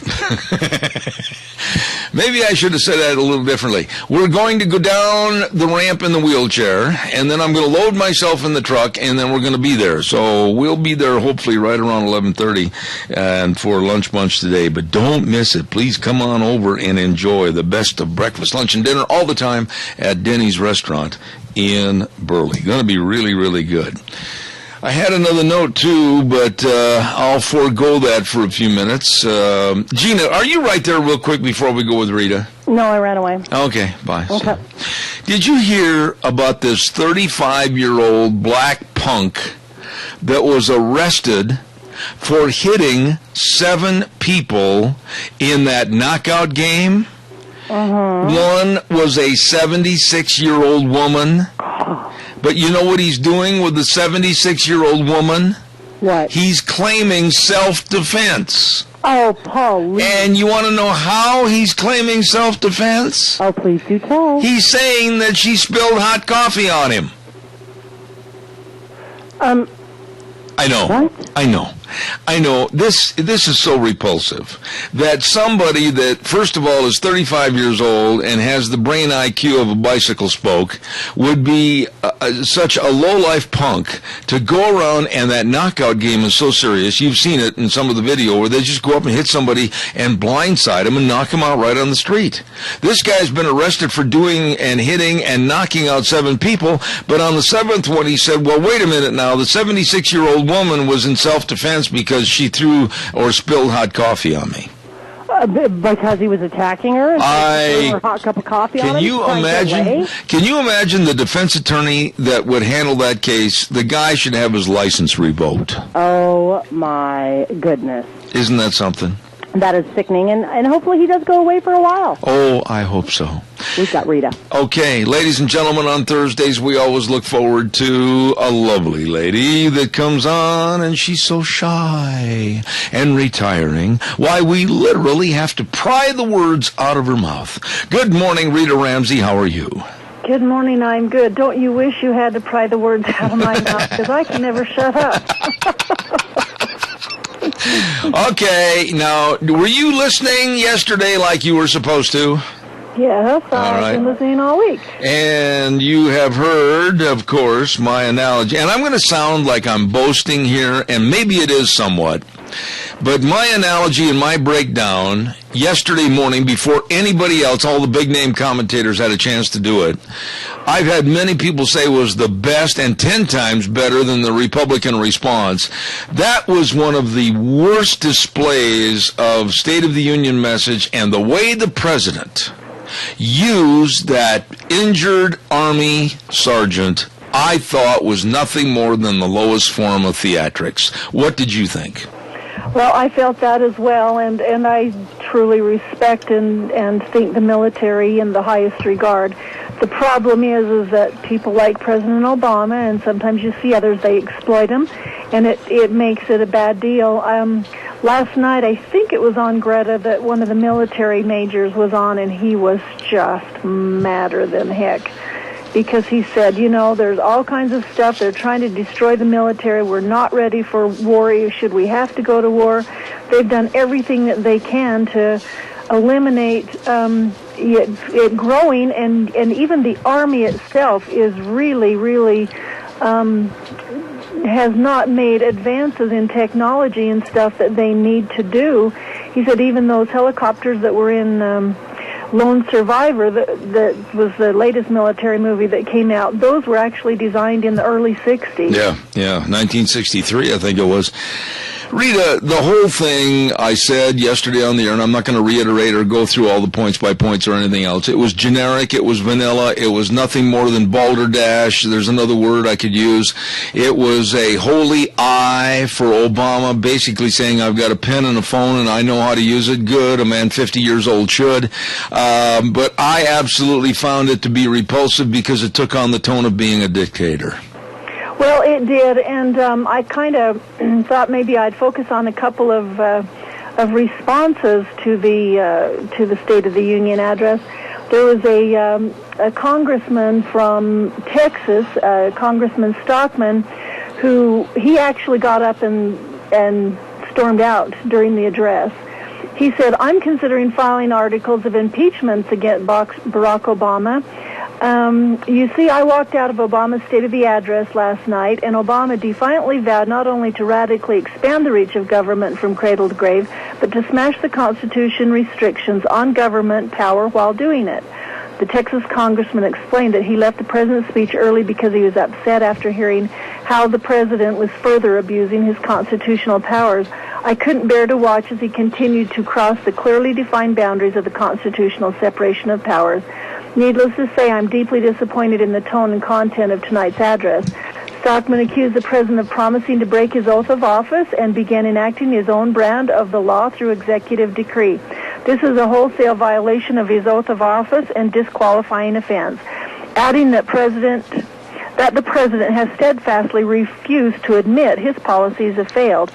Maybe I should have said that a little differently. We're going to go down the ramp in the wheelchair, and then I'm going to load myself in the truck, and then we're going to be there. So we'll be there hopefully right around 11:30 and for Lunch Bunch today. But don't miss it. Please come on over and enjoy the best of breakfast, lunch, and dinner all the time at Denny's Restaurant in Burley. Going to be really, really good. I had another note, too, but I'll forego that for a few minutes. Gina, are you right there real quick before we go with Rita? No, I ran away. Okay, bye. Okay. Did you hear about this 35-year-old black punk that was arrested for hitting 7 people in that knockout game? One was a 76-year-old woman. But you know what he's doing with the 76-year-old woman? What? He's claiming self-defense. Oh, Paul. And you want to know how he's claiming self-defense? Oh, please do tell. He's saying that she spilled hot coffee on him. I know. What? I know. This is so repulsive that somebody that, first of all, is 35 years old and has the brain IQ of a bicycle spoke would be such a low-life punk to go around, and that knockout game is so serious. You've seen it in some of the video where they just go up and hit somebody and blindside them and knock them out right on the street. This guy's been arrested for doing and hitting and knocking out 7 people, but on the 7th one he said, well, wait a minute now, the 76-year-old woman was in self-defense because she threw or spilled hot coffee on me. Because he was attacking her and threw her a hot cup of coffee on him? Can you imagine the defense attorney that would handle that case? The guy should have his license revoked. Oh, my goodness. Isn't that something? That is sickening, and hopefully he does go away for a while. Oh, I hope so. We've got Rita. Okay, ladies and gentlemen, on Thursdays we always look forward to a lovely lady that comes on, and she's so shy and retiring. Why, we literally have to pry the words out of her mouth. Good morning, Rita Ramsey. How are you? Good morning, I'm good. Don't you wish you had to pry the words out of my mouth, because I can never shut up. Okay, now, were you listening yesterday like you were supposed to? Yes, I've been listening all week. And you have heard, of course, my analogy. And I'm going to sound like I'm boasting here, and maybe it is somewhat. But my analogy and my breakdown yesterday morning, before anybody else, all the big-name commentators had a chance to do it, I've had many people say was the best and 10 times better than the Republican response. That was one of the worst displays of State of the Union message, and the way the president used that injured Army sergeant, I thought was nothing more than the lowest form of theatrics. What did you think? Well, I felt that as well, and I truly respect and think the military in the highest regard. The problem is that people like President Obama, and sometimes you see others, they exploit him, and it makes it a bad deal. Last night, I think it was on Greta that one of the military majors was on, and he was just madder than heck. Because he said, you know, there's all kinds of stuff. They're trying to destroy the military. We're not ready for war. Should we have to go to war? They've done everything that they can to eliminate it growing, and even the Army itself is really has not made advances in technology and stuff that they need to do. He said even those helicopters that were in Lone Survivor, that was the latest military movie that came out, those were actually designed in the early 60s. Yeah, 1963, I think it was. Rita, the whole thing I said yesterday on the air, and I'm not going to reiterate or go through all the points by points or anything else. It was generic. It was vanilla. It was nothing more than balderdash. There's another word I could use. It was a holy eye for Obama, basically saying, I've got a pen and a phone and I know how to use it. Good. A man 50 years old should. But I absolutely found it to be repulsive because it took on the tone of being a dictator. Well, it did, and I kind of thought maybe I'd focus on a couple of responses to the State of the Union address. There was a congressman from Texas, Congressman Stockman, who he actually got up and stormed out during the address. He said, I'm considering filing articles of impeachment against Barack Obama. You see, I walked out of Obama's State of the Address last night, and Obama defiantly vowed not only to radically expand the reach of government from cradle to grave, but to smash the Constitution restrictions on government power while doing it. The Texas congressman explained that he left the president's speech early because he was upset after hearing how the president was further abusing his constitutional powers. I couldn't bear to watch as he continued to cross the clearly defined boundaries of the constitutional separation of powers. Needless to say, I'm deeply disappointed in the tone and content of tonight's address. Stockman accused the president of promising to break his oath of office and began enacting his own brand of the law through executive decree. This is a wholesale violation of his oath of office and disqualifying offense, adding that the president has steadfastly refused to admit his policies have failed.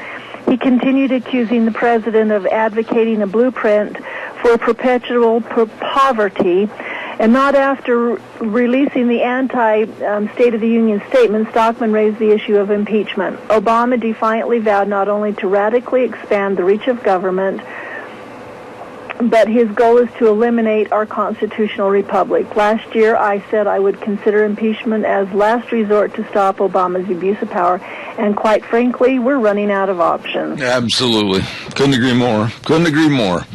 He continued accusing the president of advocating a blueprint for perpetual poverty, and not after releasing the anti-State of the Union statement, Stockman raised the issue of impeachment. Obama defiantly vowed not only to radically expand the reach of government, but his goal is to eliminate our constitutional republic. Last year, I said I would consider impeachment as last resort to stop Obama's abuse of power, and quite frankly, we're running out of options. Absolutely. Couldn't agree more. Couldn't agree more.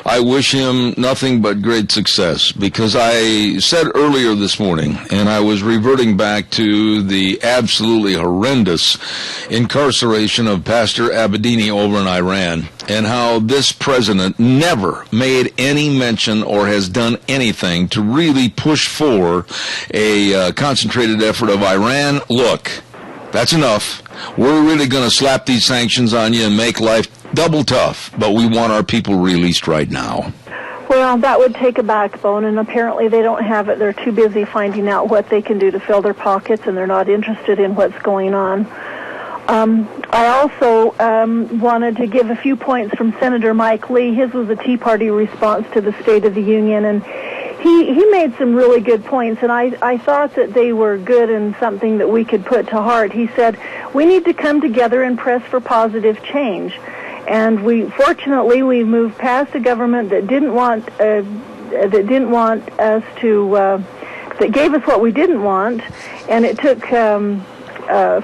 I wish him nothing but great success, because I said earlier this morning, and I was reverting back to the absolutely horrendous incarceration of Pastor Abedini over in Iran, and how this president never made any mention or has done anything to really push for a concentrated effort of Iran. Look, that's enough. We're really going to slap these sanctions on you and make life double tough, but we want our people released right now. Well, that would take a backbone, and apparently they don't have it. They're too busy finding out what they can do to fill their pockets, and they're not interested in what's going on. I also wanted to give a few points from Senator Mike Lee. His was a Tea Party response to the State of the Union, and he made some really good points, and I thought that they were good and something that we could put to heart. He said, we need to come together and press for positive change. And fortunately, we moved past a government that didn't want us to, that gave us what we didn't want, and it took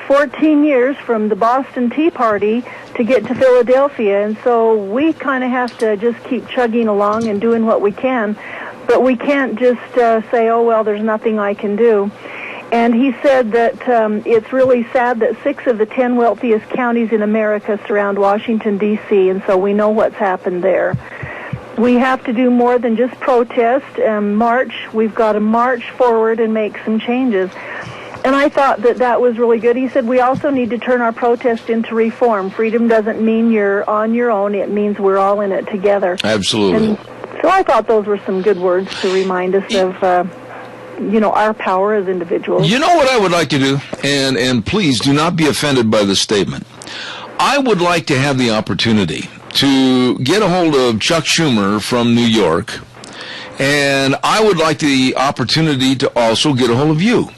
14 years from the Boston Tea Party to get to Philadelphia, and so we kind of have to just keep chugging along and doing what we can, but we can't just say, oh, well, there's nothing I can do. And he said that it's really sad that 6 of the 10 wealthiest counties in America surround Washington, D.C., and so we know what's happened there. We have to do more than just protest and march. We've got to march forward and make some changes. And I thought that was really good. He said we also need to turn our protest into reform. Freedom doesn't mean you're on your own. It means we're all in it together. Absolutely. And so I thought those were some good words to remind us of, our power as individuals. You know what I would like to do? And please do not be offended by this statement. I would like to have the opportunity to get a hold of Chuck Schumer from New York, and I would like the opportunity to also get a hold of you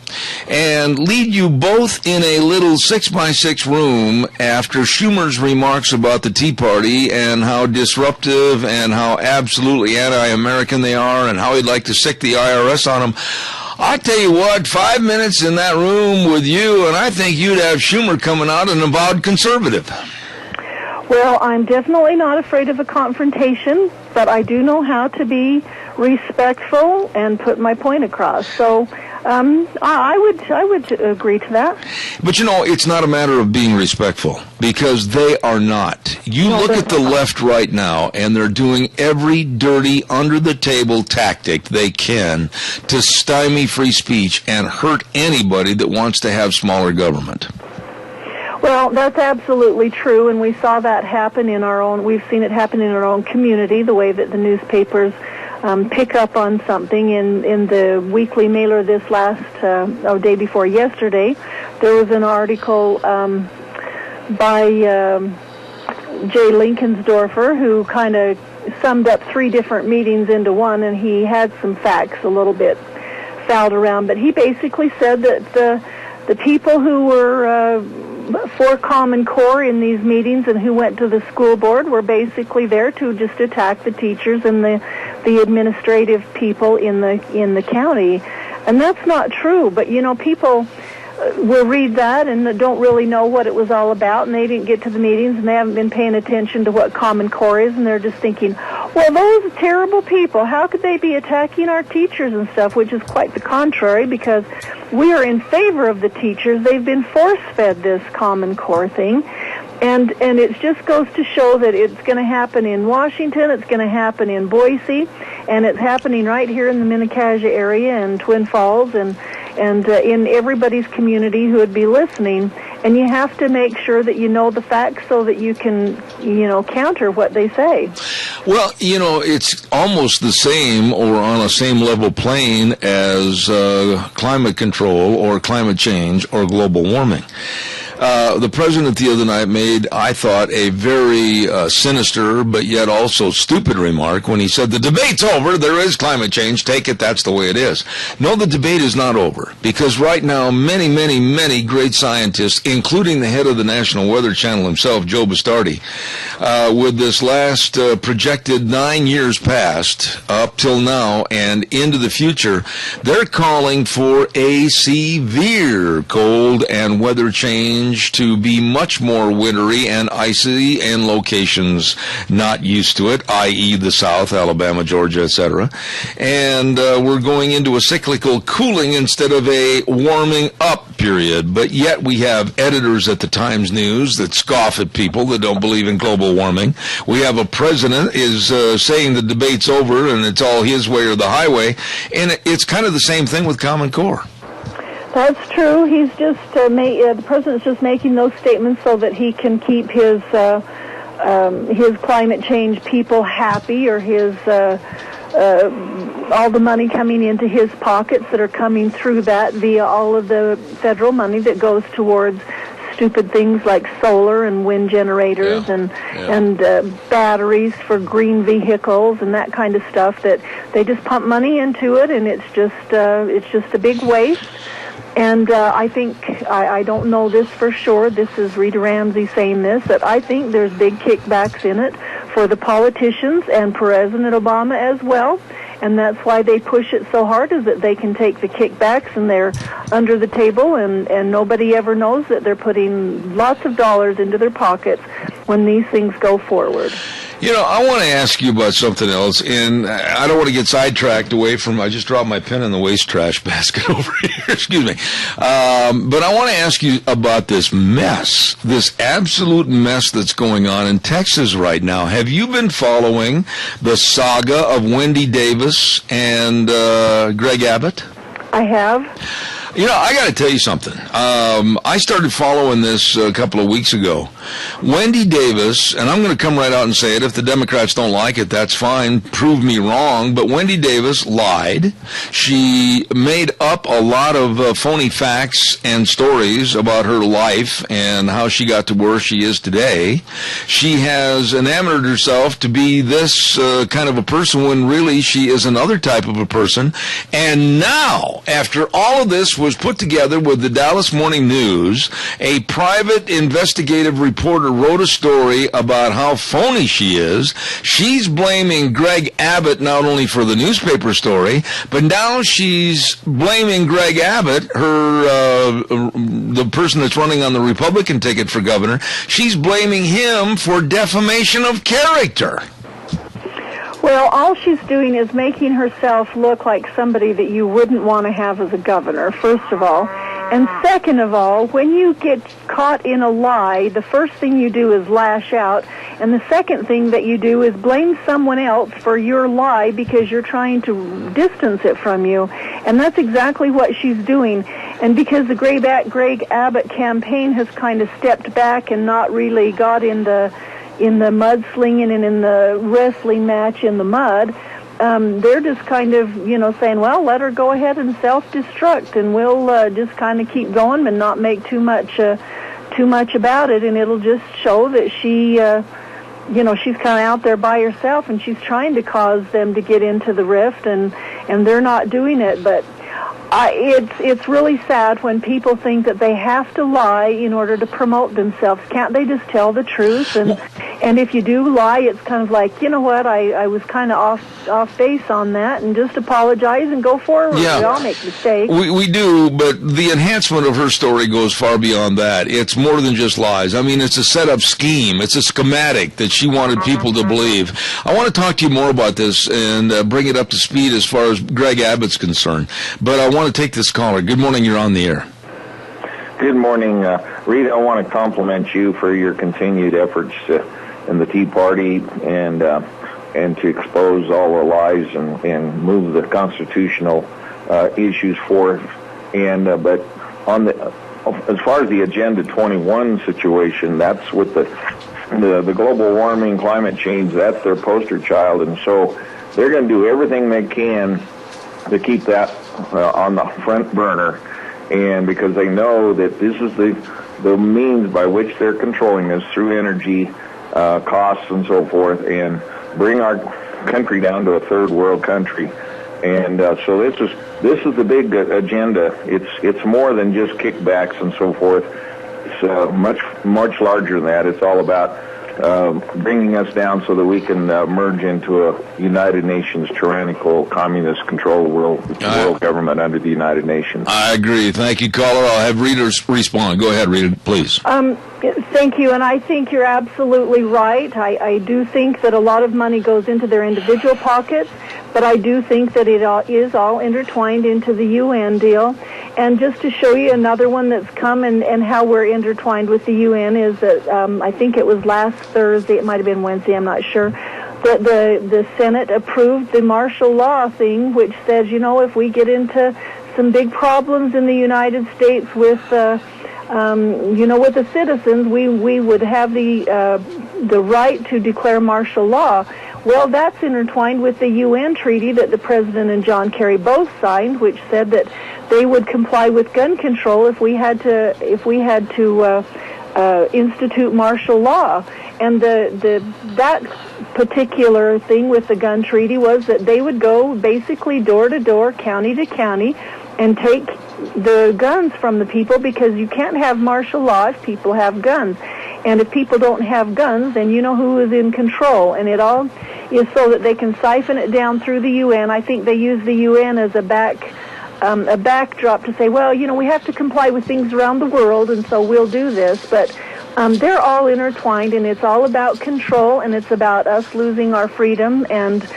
and lead you both in a little 6x6 room after Schumer's remarks about the Tea Party and how disruptive and how absolutely anti-American they are and how he'd like to sick the IRS on them. I tell you what, 5 minutes in that room with you, and I think you'd have Schumer coming out an avowed conservative. Well, I'm definitely not afraid of a confrontation, but I do know how to be respectful and put my point across. So I would agree to that. But it's not a matter of being respectful, because they are not. You look at the left right now, and they're doing every dirty, under-the-table tactic they can to stymie free speech and hurt anybody that wants to have smaller government. Well, that's absolutely true, and we saw that happen we've seen it happen in our own community, the way that the newspapers pick up on something. In the weekly mailer this day before yesterday, there was an article by Jay Lincolnsdorfer, who kind of summed up 3 different meetings into one, and he had some facts a little bit fouled around, but he basically said that the people who were for Common Core in these meetings and who went to the school board were basically there to just attack the teachers and the administrative people in the county, and that's not true. But people will read that and don't really know what it was all about, and they didn't get to the meetings and they haven't been paying attention to what Common Core is, and they're just thinking, Well, those terrible people, how could they be attacking our teachers and stuff, which is quite the contrary, because we are in favor of the teachers. They've been force-fed this Common Core thing, and it just goes to show that it's going to happen in Washington, it's going to happen in Boise, and it's happening right here in the Minnecaja area and Twin Falls and in everybody's community who would be listening. And you have to make sure that you know the facts so that you can, counter what they say. Well, it's almost the same or on a same level plane as climate control or climate change or global warming. The president the other night made, I thought, a very sinister but yet also stupid remark when he said, the debate's over, there is climate change, take it, that's the way it is. No, the debate is not over, because right now many, many, many great scientists, including the head of the National Weather Channel himself, Joe Bastardi, with this last projected 9 years past, up till now and into the future, they're calling for a severe cold and weather change to be much more wintry and icy in locations not used to it, i.e. the South, Alabama, Georgia, etc. And we're going into a cyclical cooling instead of a warming up period. But yet we have editors at the Times News that scoff at people that don't believe in global warming. We have a president is saying the debate's over and it's all his way or the highway. And it's kind of the same thing with Common Core. That's true. He's just the president's just making those statements so that he can keep his climate change people happy, or his all the money coming into his pockets that are coming through that via all of the federal money that goes towards stupid things like solar and wind generators and batteries for green vehicles and that kind of stuff. That they just pump money into it, and it's just a big waste. And I think, I don't know this for sure, this is Rita Ramsey saying this, that I think there's big kickbacks in it for the politicians and President Obama as well. And that's why they push it so hard, is that they can take the kickbacks and they're under the table and nobody ever knows that they're putting lots of dollars into their pockets when these things go forward. I want to ask you about something else, and I don't want to get sidetracked away from, I just dropped my pen in the waste trash basket over here, excuse me. But I want to ask you about this mess, this absolute mess that's going on in Texas right now. Have you been following the saga of Wendy Davis and Greg Abbott? I have. I got to tell you something. I started following this a couple of weeks ago. Wendy Davis, and I'm going to come right out and say it. If the Democrats don't like it, that's fine. Prove me wrong. But Wendy Davis lied. She made up a lot of phony facts and stories about her life and how she got to where she is today. She has enamored herself to be this kind of a person when really she is another type of a person. And now, after all of this was put together with the Dallas Morning News, a private investigative reporter wrote a story about how phony she is. She's blaming Greg Abbott not only for the newspaper story, but now she's blaming Greg Abbott, the person that's running on the Republican ticket for governor. She's blaming him for defamation of character. Well, all she's doing is making herself look like somebody that you wouldn't want to have as a governor, first of all. And second of all, when you get caught in a lie, the first thing you do is lash out. And the second thing that you do is blame someone else for your lie because you're trying to distance it from you. And that's exactly what she's doing. And because the Greg Abbott campaign has kind of stepped back and not really got in the mudslinging and in the wrestling match in the mud, they're just kind of, saying, well, let her go ahead and self-destruct, and we'll just kind of keep going and not make too much about it, and it'll just show that she, she's kind of out there by herself, and she's trying to cause them to get into the rift, and they're not doing it, but it's really sad when people think that they have to lie in order to promote themselves. Can't they just tell the truth? And And if you do lie, it's kind of like, you know what, I was kind of off base on that, and just apologize and go forward. Yeah. We all make mistakes. We do, but the enhancement of her story goes far beyond that. It's more than just lies. I mean, it's a set-up scheme. It's a schematic that she wanted people to believe. I want to talk to you more about this and bring it up to speed as far as Greg Abbott's concerned. But I want to take this caller. Good morning. You're on the air. Good morning, Rita. I want to compliment you for your continued efforts in the Tea Party and to expose all the lies and move the constitutional issues forth. And but on the as far as the Agenda 21 situation, that's with the global warming, climate change. That's their poster child, and so they're going to do everything they can to keep that on the front burner. And because they know that this is the means by which they're controlling us through energy costs and so forth, and bring our country down to a third world country. And so this is the big agenda. It's more than just kickbacks and so forth. It's much larger than that. It's all about bringing us down so that we can merge into a United Nations tyrannical, communist control world government under the United Nations. I agree. Thank you, caller. I'll have Rita respond. Go ahead, Rita, please. Thank you, and I think you're absolutely right. I do think that a lot of money goes into their individual pockets, but I do think that it is all intertwined into the UN deal. And just to show you another one that's come and how we're intertwined with the UN is that I think it was last Thursday, it might have been Wednesday, I'm not sure, that the Senate approved the martial law thing, which says, you know, if we get into some big problems in the United States with with the citizens, we would have the right to declare martial law. Well, that's intertwined with the UN treaty that the President and John Kerry both signed, which said that they would comply with gun control if we had to institute martial law. And that particular thing with the gun treaty was that they would go basically door to door, county to county, and take the guns from the people, because you can't have martial law if people have guns. And if people don't have guns, then you know who is in control. And it all is so that they can siphon it down through the UN. I think they use the UN as a backdrop to say, well, you know, we have to comply with things around the world, and so we'll do this. But they're all intertwined, and it's all about control, and it's about us losing our freedom and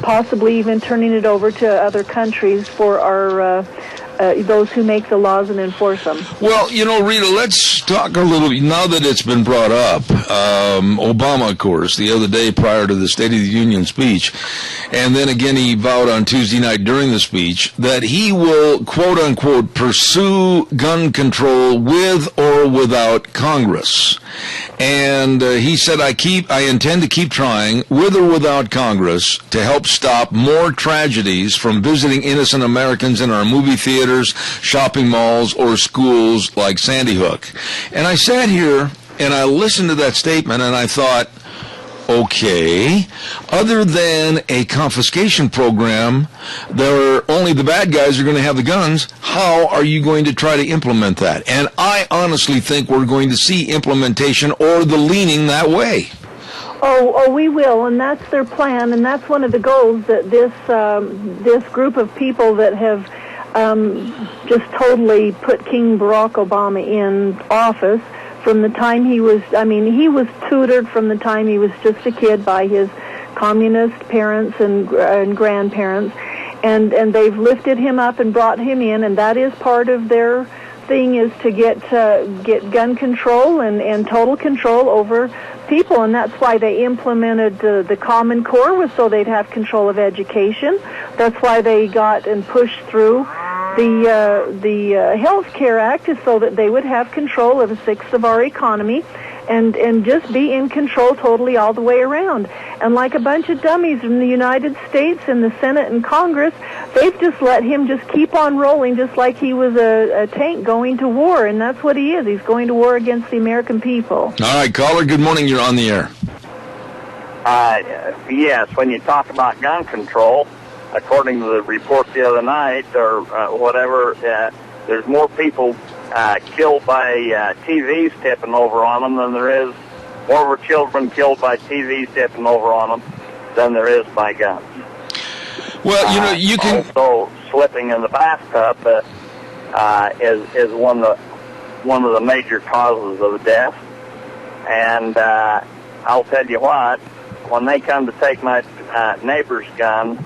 possibly even turning it over to other countries for our those who make the laws and enforce them. Well, you know, Rita, let's talk a little, now that it's been brought up. Obama, of course, the other day prior to the State of the Union speech, and then again he vowed on Tuesday night during the speech that he will, quote unquote, pursue gun control with or without Congress. And he said, I intend to keep trying, with or without Congress, to help stop more tragedies from visiting innocent Americans in our movie theaters, shopping malls, or schools like Sandy Hook. And I sat here and I listened to that statement and I thought, okay, other than a confiscation program where only the bad guys are going to have the guns, how are you going to try to implement that? And I honestly think we're going to see implementation or the leaning that way. Oh, we will, and that's their plan, and that's one of the goals that this group of people that have just totally put King Barack Obama in office from the time he was tutored from the time he was just a kid by his communist parents and grandparents, and they've lifted him up and brought him in, and that is part of their thing, is to get gun control and total control over people, and that's why they implemented the Common Core, was so they'd have control of education. That's why they got and pushed through the Health Care Act, is so that they would have control of a sixth of our economy and just be in control totally all the way around. And like a bunch of dummies in the United States and the Senate and Congress, they've just let him just keep on rolling just like he was a tank going to war, and that's what he is. He's going to war against the American people. All right, caller, good morning. You're on the air. Yes, when you talk about gun control, according to the report the other night or whatever, there's more people killed by TVs tipping over on them than there is more were children killed by TVs tipping over on them than there is by guns. Well, you can also slipping in the bathtub is one of the major causes of death. And I'll tell you what, when they come to take my neighbor's gun,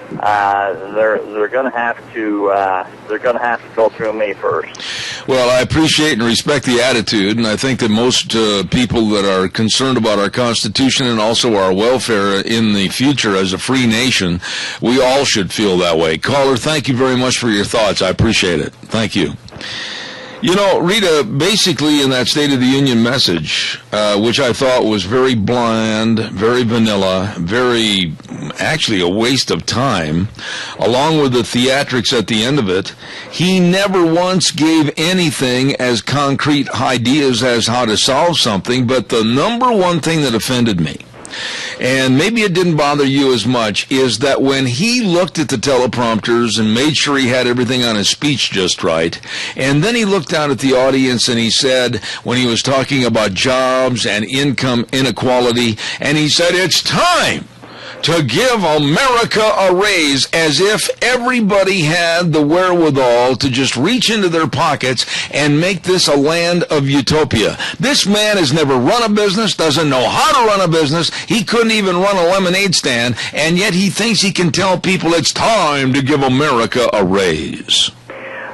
they're going to have to go through me first. Well, I appreciate and respect the attitude, and I think that most people that are concerned about our Constitution and also our welfare in the future as a free nation, we all should feel that way. Caller, thank you very much for your thoughts. I appreciate it. Thank you. You know, Rita, basically in that State of the Union message, which I thought was very bland, very vanilla, very, actually a waste of time, along with the theatrics at the end of it, he never once gave anything as concrete ideas as how to solve something, but the number one thing that offended me, and maybe it didn't bother you as much, is that when he looked at the teleprompters and made sure he had everything on his speech just right, and then he looked out at the audience and he said, when he was talking about jobs and income inequality, and he said, it's time to give America a raise, as if everybody had the wherewithal to just reach into their pockets and make this a land of utopia. This man has never run a business, doesn't know how to run a business, he couldn't even run a lemonade stand, and yet he thinks he can tell people it's time to give America a raise.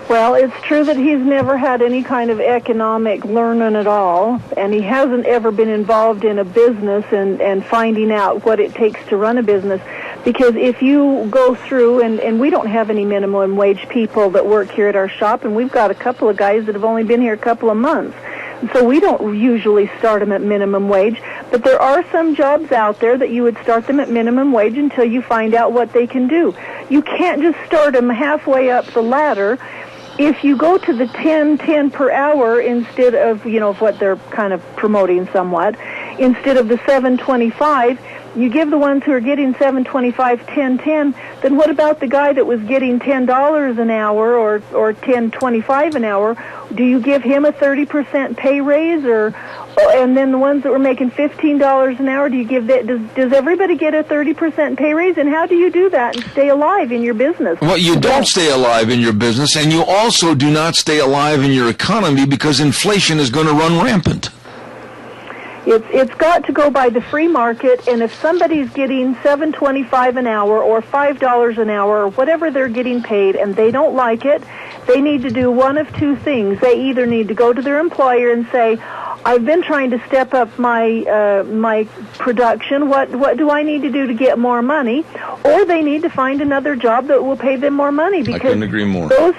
Well, it's true that he's never had any kind of economic learning at all, and he hasn't ever been involved in a business and finding out what it takes to run a business. Because if you go through, and we don't have any minimum wage people that work here at our shop, and we've got a couple of guys that have only been here a couple of months. So we don't usually start them at minimum wage, but there are some jobs out there that you would start them at minimum wage until you find out what they can do. You can't just start them halfway up the ladder. If you go to the 10 per hour instead of, of what they're kind of promoting somewhat, instead of the 7.25, you give the ones who are getting 7.25 10.10, then what about the guy that was getting $10 an hour or 10.25 an hour? Do you give him a 30% pay raise, and then the ones that were making $15 an hour, do you give that? Does everybody get a 30% pay raise? And how do you do that and stay alive in your business? Well, you don't stay alive in your business, and you also do not stay alive in your economy because inflation is going to run rampant. It's got to go by the free market, and if somebody's getting $7.25 an hour or $5 an hour or whatever they're getting paid and they don't like it, they need to do one of two things. They either need to go to their employer and say, I've been trying to step up my production. What do I need to do to get more money? Or they need to find another job that will pay them more money. Because I couldn't agree more. Those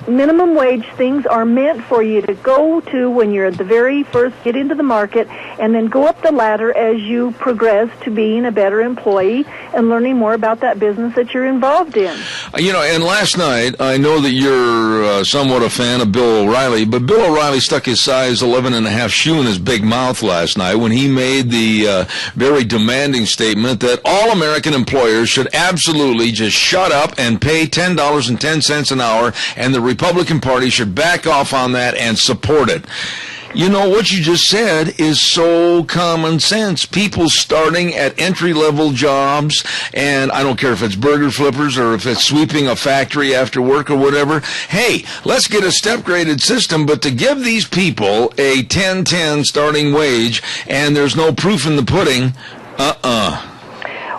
minimum wage things are meant for you to go to when you're at the very first, get into the market, and then go up the ladder as you progress to being a better employee and learning more about that business that you're involved in. And last night, I know that you're somewhat a fan of Bill O'Reilly, but Bill O'Reilly stuck his size 11.5 shoe in his big mouth last night when he made the very demanding statement that all American employers should absolutely just shut up and pay $10.10 an hour, and the Republican Party should back off on that and support it. You know, what you just said is so common sense. People starting at entry-level jobs, and I don't care if it's burger flippers or if it's sweeping a factory after work or whatever. Hey, let's get a step-graded system, but to give these people a 10.10 starting wage and there's no proof in the pudding,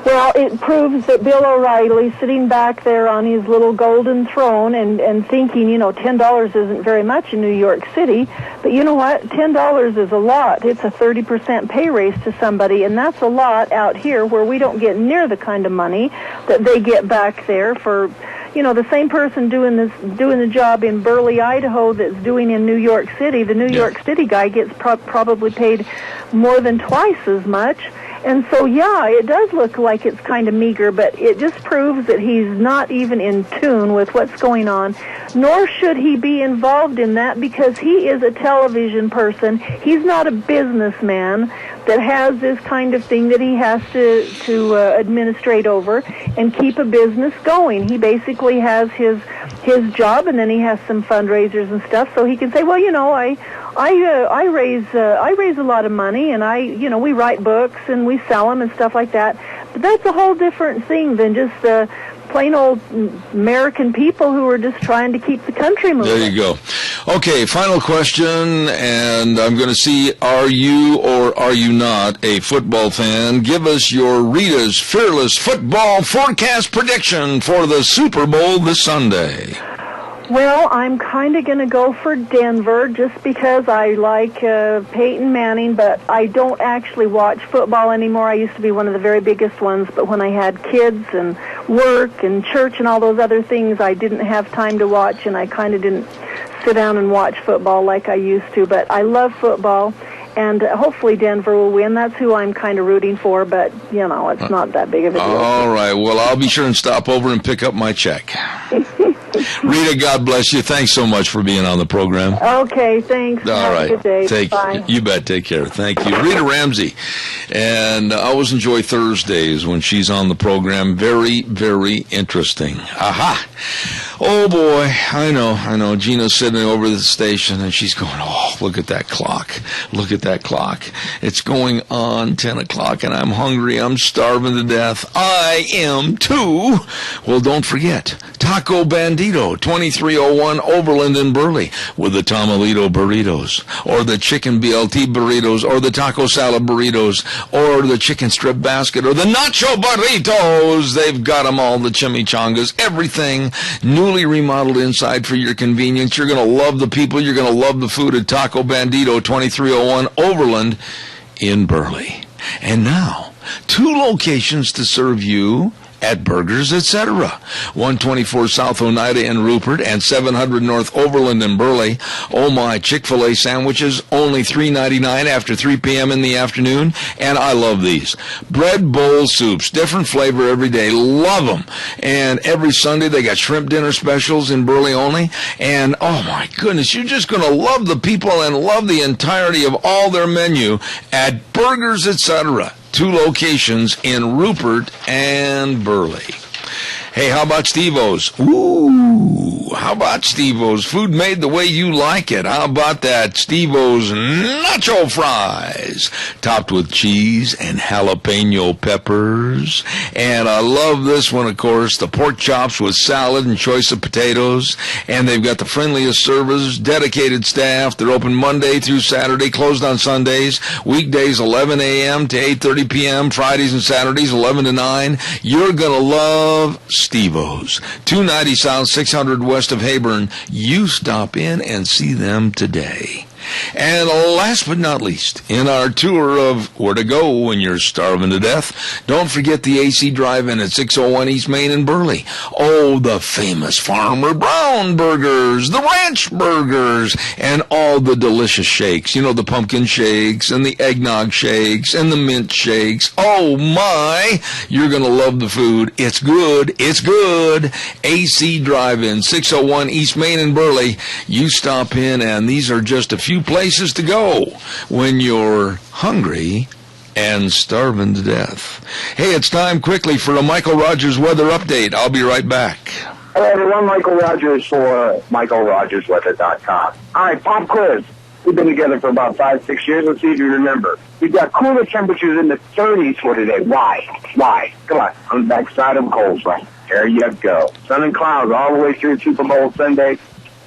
Well, it proves that Bill O'Reilly, sitting back there on his little golden throne and thinking, $10 isn't very much in New York City, but you know what? $10 is a lot. It's a 30% pay raise to somebody, and that's a lot out here where we don't get near the kind of money that they get back there for, the same person doing the job in Burley, Idaho that's doing in New York City. The New York City guy gets probably paid more than twice as much. And so, it does look like it's kind of meager, but it just proves that he's not even in tune with what's going on, nor should he be involved in that because he is a television person. He's not a businessman that has this kind of thing that he has to administrate over and keep a business going. He basically has his job, and then he has some fundraisers and stuff, so he can say, well, I raise a lot of money, and we write books and we sell them and stuff like that. But that's a whole different thing than just plain old American people who are just trying to keep the country moving. There you go. Okay, final question, and I'm going to see, are you or are you not a football fan? Give us your Rita's Fearless Football Forecast prediction for the Super Bowl this Sunday. Well, I'm kind of going to go for Denver just because I like Peyton Manning, but I don't actually watch football anymore. I used to be one of the very biggest ones, but when I had kids and work and church and all those other things, I didn't have time to watch, and I kind of didn't sit down and watch football like I used to. But I love football, and hopefully Denver will win. That's who I'm kind of rooting for, but, it's not that big of a deal. All right. Well, I'll be sure and stop over and pick up my check. Rita, God bless you. Thanks so much for being on the program. Okay, thanks. All Have right. a good day. Bye. You bet. Take care. Thank you. Rita Ramsey. And I always enjoy Thursdays when she's on the program. Very, very interesting. Aha. Oh, boy. I know. Gina's sitting over the station, and she's going, oh, look at that clock. Look at that clock. It's going on 10 o'clock, and I'm hungry. I'm starving to death. I am, too. Well, don't forget, Taco Bandito, 2301 Overland in Burley, with the Tomalito burritos, or the chicken BLT burritos, or the taco salad burritos, or the chicken strip basket, or the nacho burritos. They've got them all, the chimichangas, everything newly remodeled inside for your convenience. You're going to love the people. You're going to love the food at Taco Bandito, 2301 Overland in Burley. And now, 2 locations to serve you at Burgers, etc. 124 South Oneida in Rupert and 700 North Overland in Burley. Oh my, Chick-fil-A sandwiches, only $3.99 after 3 p.m. in the afternoon. And I love these. Bread bowl soups, different flavor every day. Love them. And every Sunday they got shrimp dinner specials in Burley only. And oh my goodness, you're just going to love the people and love the entirety of all their menu at Burgers, etc. 2 locations in Rupert and Burley. Hey, how about Steve-O's? Ooh, how about Steve-O's? Food made the way you like it. How about that Steve-O's nacho fries, topped with cheese and jalapeno peppers? And I love this one, of course, the pork chops with salad and choice of potatoes. And they've got the friendliest service, dedicated staff. They're open Monday through Saturday, closed on Sundays. Weekdays 11 a.m. to 8:30 p.m. Fridays and Saturdays 11 to 9. You're going to love Steve-O's, 290 South, 600 west of Hayburn. You stop in and see them today. And last but not least, in our tour of where to go when you're starving to death, don't forget the AC Drive-In at 601 East Main in Burley. Oh, the famous Farmer Brown burgers, the ranch burgers, and all the delicious shakes. You know, the pumpkin shakes and the eggnog shakes and the mint shakes. Oh, my, you're going to love the food. It's good. It's good. AC Drive-In, 601 East Main in Burley. You stop in, and these are just a few places to go when you're hungry and starving to death. Hey, it's time quickly for a Michael Rogers weather update. I'll be right back. Hello, everyone. Michael Rogers for MichaelRogersWeather.com. All right, pop quiz. We've been together for about 5-6 years. Let's see if you remember. We've got cooler temperatures in the 30s for today. Why? Come on. On the backside of a cold front. There you go. Sun and clouds all the way through Super Bowl Sunday.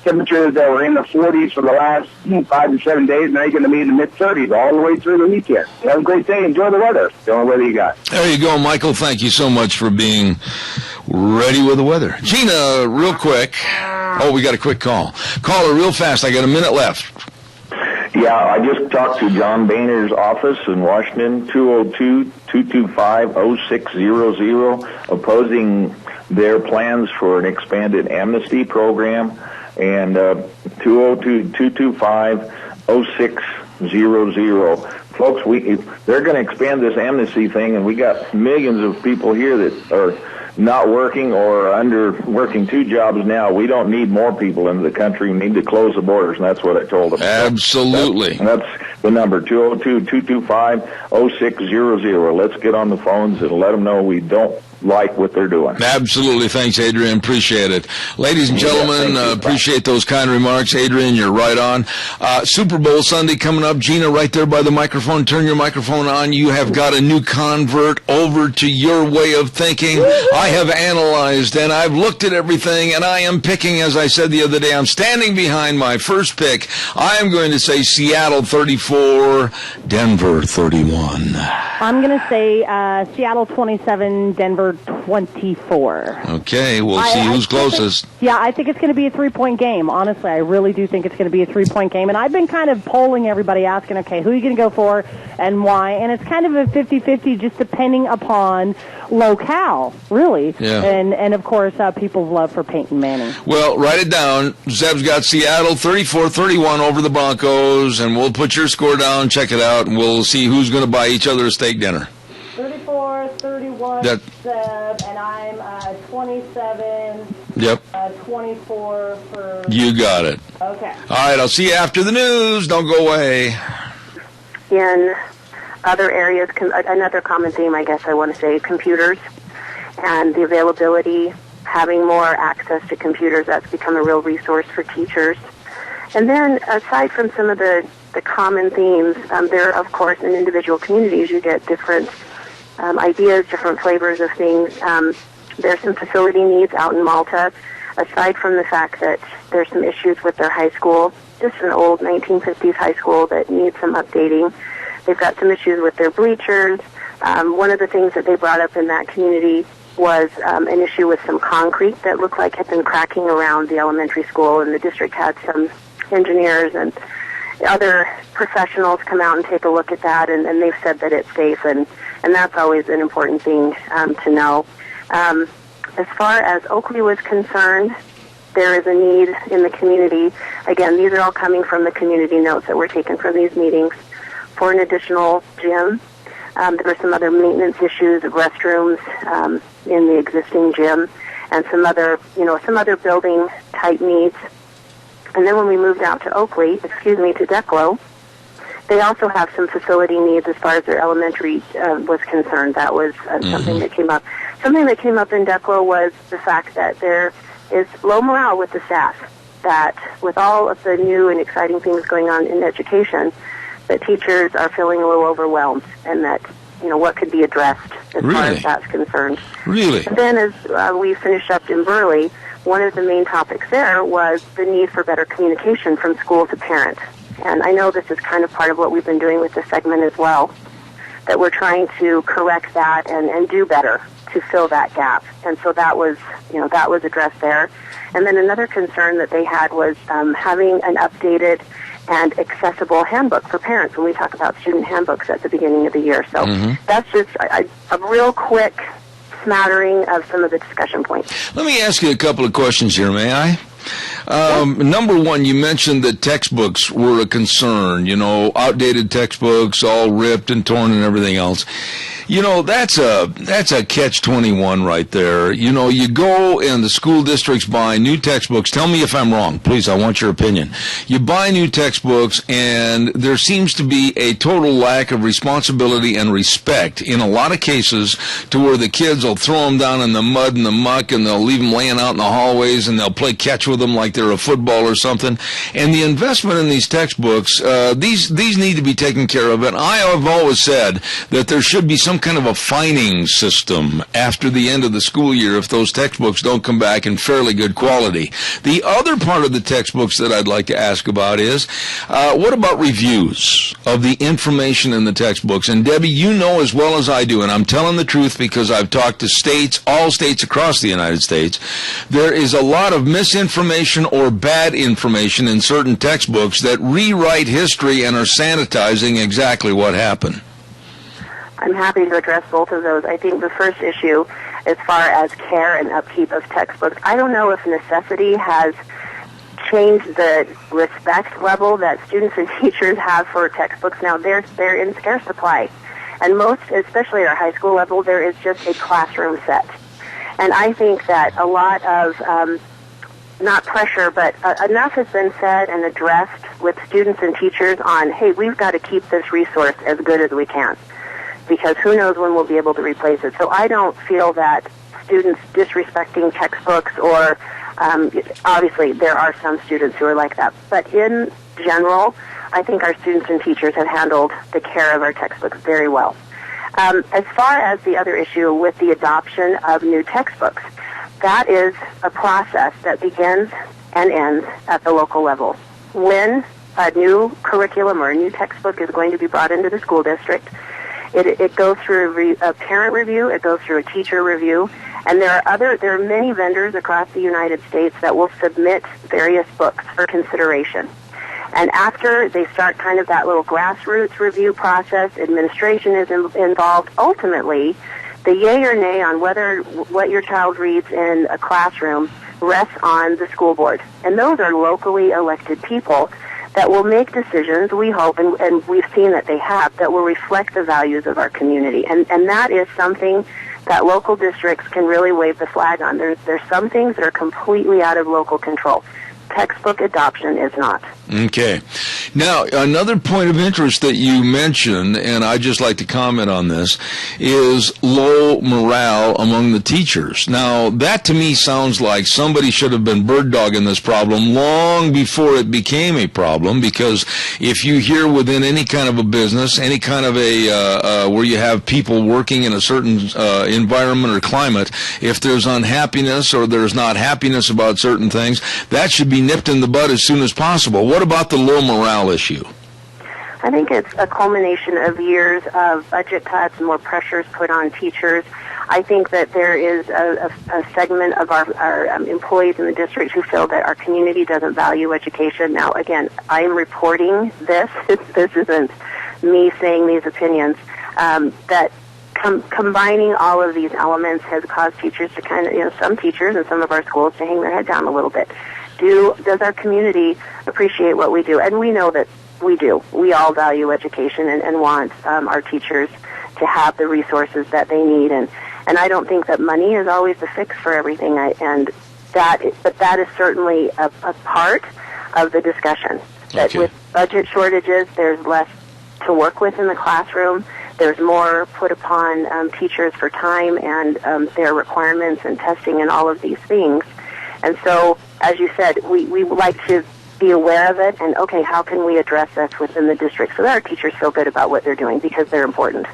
Temperatures that were in the 40s for the last 5 to 7 days, now you're going to be in the mid-30s all the way through the weekend. Have a great day. Enjoy the weather. The only weather you got. There you go, Michael. Thank you so much for being ready with the weather. Gina, real quick. Oh, we got a quick call. Call her real fast. I got a minute left. Yeah, I just talked to John Boehner's office in Washington, 202-225-0600, opposing their plans for an expanded amnesty program. And 202-225-0600. Folks, they're going to expand this amnesty thing, and we got millions of people here that are not working or under working 2 jobs now. We don't need more people into the country. We need to close the borders, and that's what I told them. Absolutely. The number, 202-225-0600. Let's get on the phones and let them know we don't like what they're doing. Absolutely. Thanks, Adrian. Appreciate it. Ladies and gentlemen, appreciate those kind remarks. Adrian, you're right on. Super Bowl Sunday coming up. Gina, right there by the microphone. Turn your microphone on. You have got a new convert over to your way of thinking. I have analyzed and I've looked at everything, and I am picking, as I said the other day, I'm standing behind my first pick. I am going to say Seattle 34, Denver 31. I'm going to say Seattle 27, Denver 24. Okay, we'll see who's closest. I think it's going to be a 3-point game. Honestly, I really do think it's going to be a 3-point game. And I've been kind of polling everybody, asking, okay, who are you going to go for and why? And it's kind of a 50-50 just depending upon locale, really. Yeah. And of course, people's love for Peyton Manning. Well, write it down. Zeb's got Seattle 34-31 over the Broncos, and we'll put your score down, check it out, and we'll see who's going to buy each other a steak dinner. 34-31, Seb, and I'm 27. Yep. 24 for... You got it. Okay. All right, I'll see you after the news. Don't go away. In other areas, another common theme, I guess I want to say, computers and the availability, having more access to computers, that's become a real resource for teachers. And then, aside from some of the common themes, there, of course, in individual communities, you get different ideas, different flavors of things. There's some facility needs out in Malta, aside from the fact that there's some issues with their high school, just an old 1950s high school that needs some updating. They've got some issues with their bleachers. One of the things that they brought up in that community was an issue with some concrete that looked like had been cracking around the elementary school, and the district had some engineers and other professionals come out and take a look at that, and they've said that it's safe, and that's always an important thing to know. As far as Oakley was concerned, there is a need in the community. Again, these are all coming from the community notes that were taken from these meetings for an additional gym. There were some other maintenance issues of restrooms in the existing gym, and some other building type needs. And then when we moved out to to Declo, they also have some facility needs as far as their elementary was concerned. That was something that came up. Something that came up in Declo was the fact that there is low morale with the staff, that with all of the new and exciting things going on in education, that teachers are feeling a little overwhelmed, and that, what could be addressed as far as that's concerned. Really? And then as we finished up in Burley, one of the main topics there was the need for better communication from school to parents. And I know this is kind of part of what we've been doing with this segment as well, that we're trying to correct that and do better to fill that gap. And so that was addressed there. And then another concern that they had was having an updated and accessible handbook for parents when we talk about student handbooks at the beginning of the year. So that's just a real quick smattering of some of the discussion points. Let me ask you a couple of questions here, may I? Number one, you mentioned that textbooks were a concern, outdated textbooks, all ripped and torn and everything else. That's a catch-21 right there. You go and the school districts buy new textbooks. Tell me if I'm wrong. Please, I want your opinion. You buy new textbooks, and there seems to be a total lack of responsibility and respect in a lot of cases, to where the kids will throw them down in the mud and the muck, and they'll leave them laying out in the hallways, and they'll play catch with them like they're a football or something. And the investment in these textbooks, these need to be taken care of. And I have always said that there should be some kind of a fining system after the end of the school year if those textbooks don't come back in fairly good quality. The other part of the textbooks that I'd like to ask about is, what about reviews of the information in the textbooks? And Debbie, you know as well as I do, and I'm telling the truth because I've talked to all states across the United States, there is a lot of misinformation or bad information in certain textbooks that rewrite history and are sanitizing exactly what happened. I'm happy to address both of those. I think the first issue, as far as care and upkeep of textbooks, I don't know if necessity has changed the respect level that students and teachers have for textbooks now. They're in scarce supply. And most, especially at our high school level, there is just a classroom set. And I think that a lot of, not pressure, but enough has been said and addressed with students and teachers on, hey, we've got to keep this resource as good as we can, because who knows when we'll be able to replace it. So I don't feel that students disrespecting textbooks or obviously there are some students who are like that. But in general, I think our students and teachers have handled the care of our textbooks very well. As far as the other issue with the adoption of new textbooks, that is a process that begins and ends at the local level. When a new curriculum or a new textbook is going to be brought into the school district, it goes through a parent review, it goes through a teacher review, and there are many vendors across the United States that will submit various books for consideration. And after they start kind of that little grassroots review process, administration is involved. Ultimately, the yay or nay on whether what your child reads in a classroom rests on the school board. And those are locally elected people that will make decisions, we hope, and we've seen that they have, that will reflect the values of our community. And that is something that local districts can really wave the flag on. There's some things that are completely out of local control. Textbook adoption is not. Okay. Now, another point of interest that you mentioned, and I'd just like to comment on this, is low morale among the teachers. Now, that to me sounds like somebody should have been bird dogging this problem long before it became a problem, because if you hear within any kind of a business, any kind of a, where you have people working in a certain environment or climate, if there's unhappiness or there's not happiness about certain things, that should be nipped in the bud as soon as possible. What about the low morale issue? I think it's a culmination of years of budget cuts and more pressures put on teachers. I think that there is a segment of our employees in the district who feel that our community doesn't value education. Now, again, I'm reporting this. This isn't me saying these opinions. That combining all of these elements has caused teachers to kind of, some teachers in some of our schools to hang their head down a little bit. Does our community appreciate what we do? And we know that we do. We all value education and want our teachers to have the resources that they need. And I don't think that money is always the fix for everything. But that is certainly a part of the discussion. That with budget shortages, there's less to work with in the classroom. There's more put upon teachers for time and their requirements and testing and all of these things. And so, as you said, we like to be aware of it and, okay, how can we address this within the district so that our teachers feel good about what they're doing because they're important.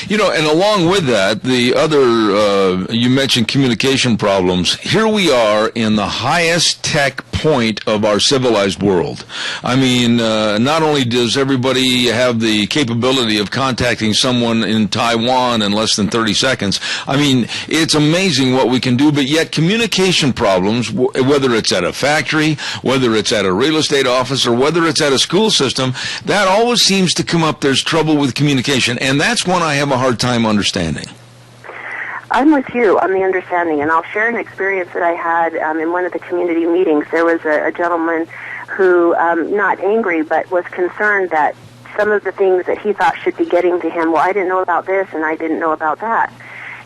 And along with that, the other, you mentioned communication problems. Here we are in the highest tech point of our civilized world. I mean, not only does everybody have the capability of contacting someone in Taiwan in less than 30 seconds, I mean, it's amazing what we can do, but yet communication problems, whether it's at a factory, whether it's at a real estate office, or whether it's at a school system, that always seems to come up. There's trouble with communication, and that's one I have a hard time understanding. I'm with you on the understanding, and I'll share an experience that I had in one of the community meetings. There was a gentleman who, not angry, but was concerned that some of the things that he thought should be getting to him, well, I didn't know about this, and I didn't know about that.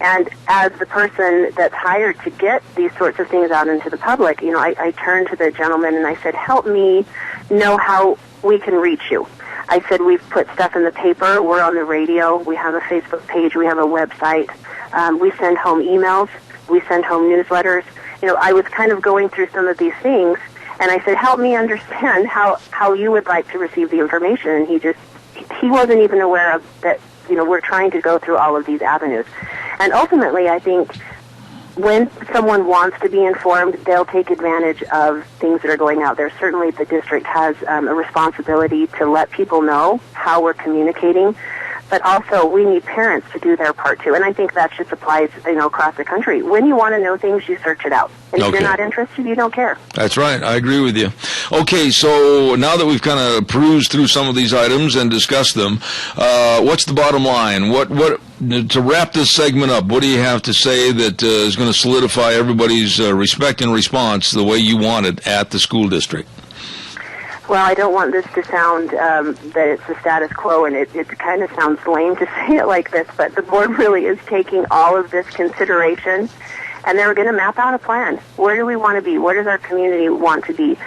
And as the person that's hired to get these sorts of things out into the public, I turned to the gentleman and I said, help me know how we can reach you. I said, we've put stuff in the paper, we're on the radio, we have a Facebook page, we have a website, we send home emails, we send home newsletters. I was kind of going through some of these things, and I said, help me understand how you would like to receive the information. And he wasn't even aware of that, we're trying to go through all of these avenues. And ultimately, I think when someone wants to be informed, they'll take advantage of things that are going out there. Certainly the district has a responsibility to let people know how we're communicating, but also we need parents to do their part too. And I think that just applies, across the country. When you want to know things, you search it out. And if you're not interested, you don't care. That's right. I agree with you. Okay, so now that we've kind of perused through some of these items and discussed them, what's the bottom line? What to wrap this segment up, what do you have to say that is going to solidify everybody's respect and response the way you want it at the school district? Well, I don't want this to sound that it's the status quo, and it kind of sounds lame to say it like this, but the board really is taking all of this consideration, and they're going to map out a plan. Where do we want to be? Where does our community want to be?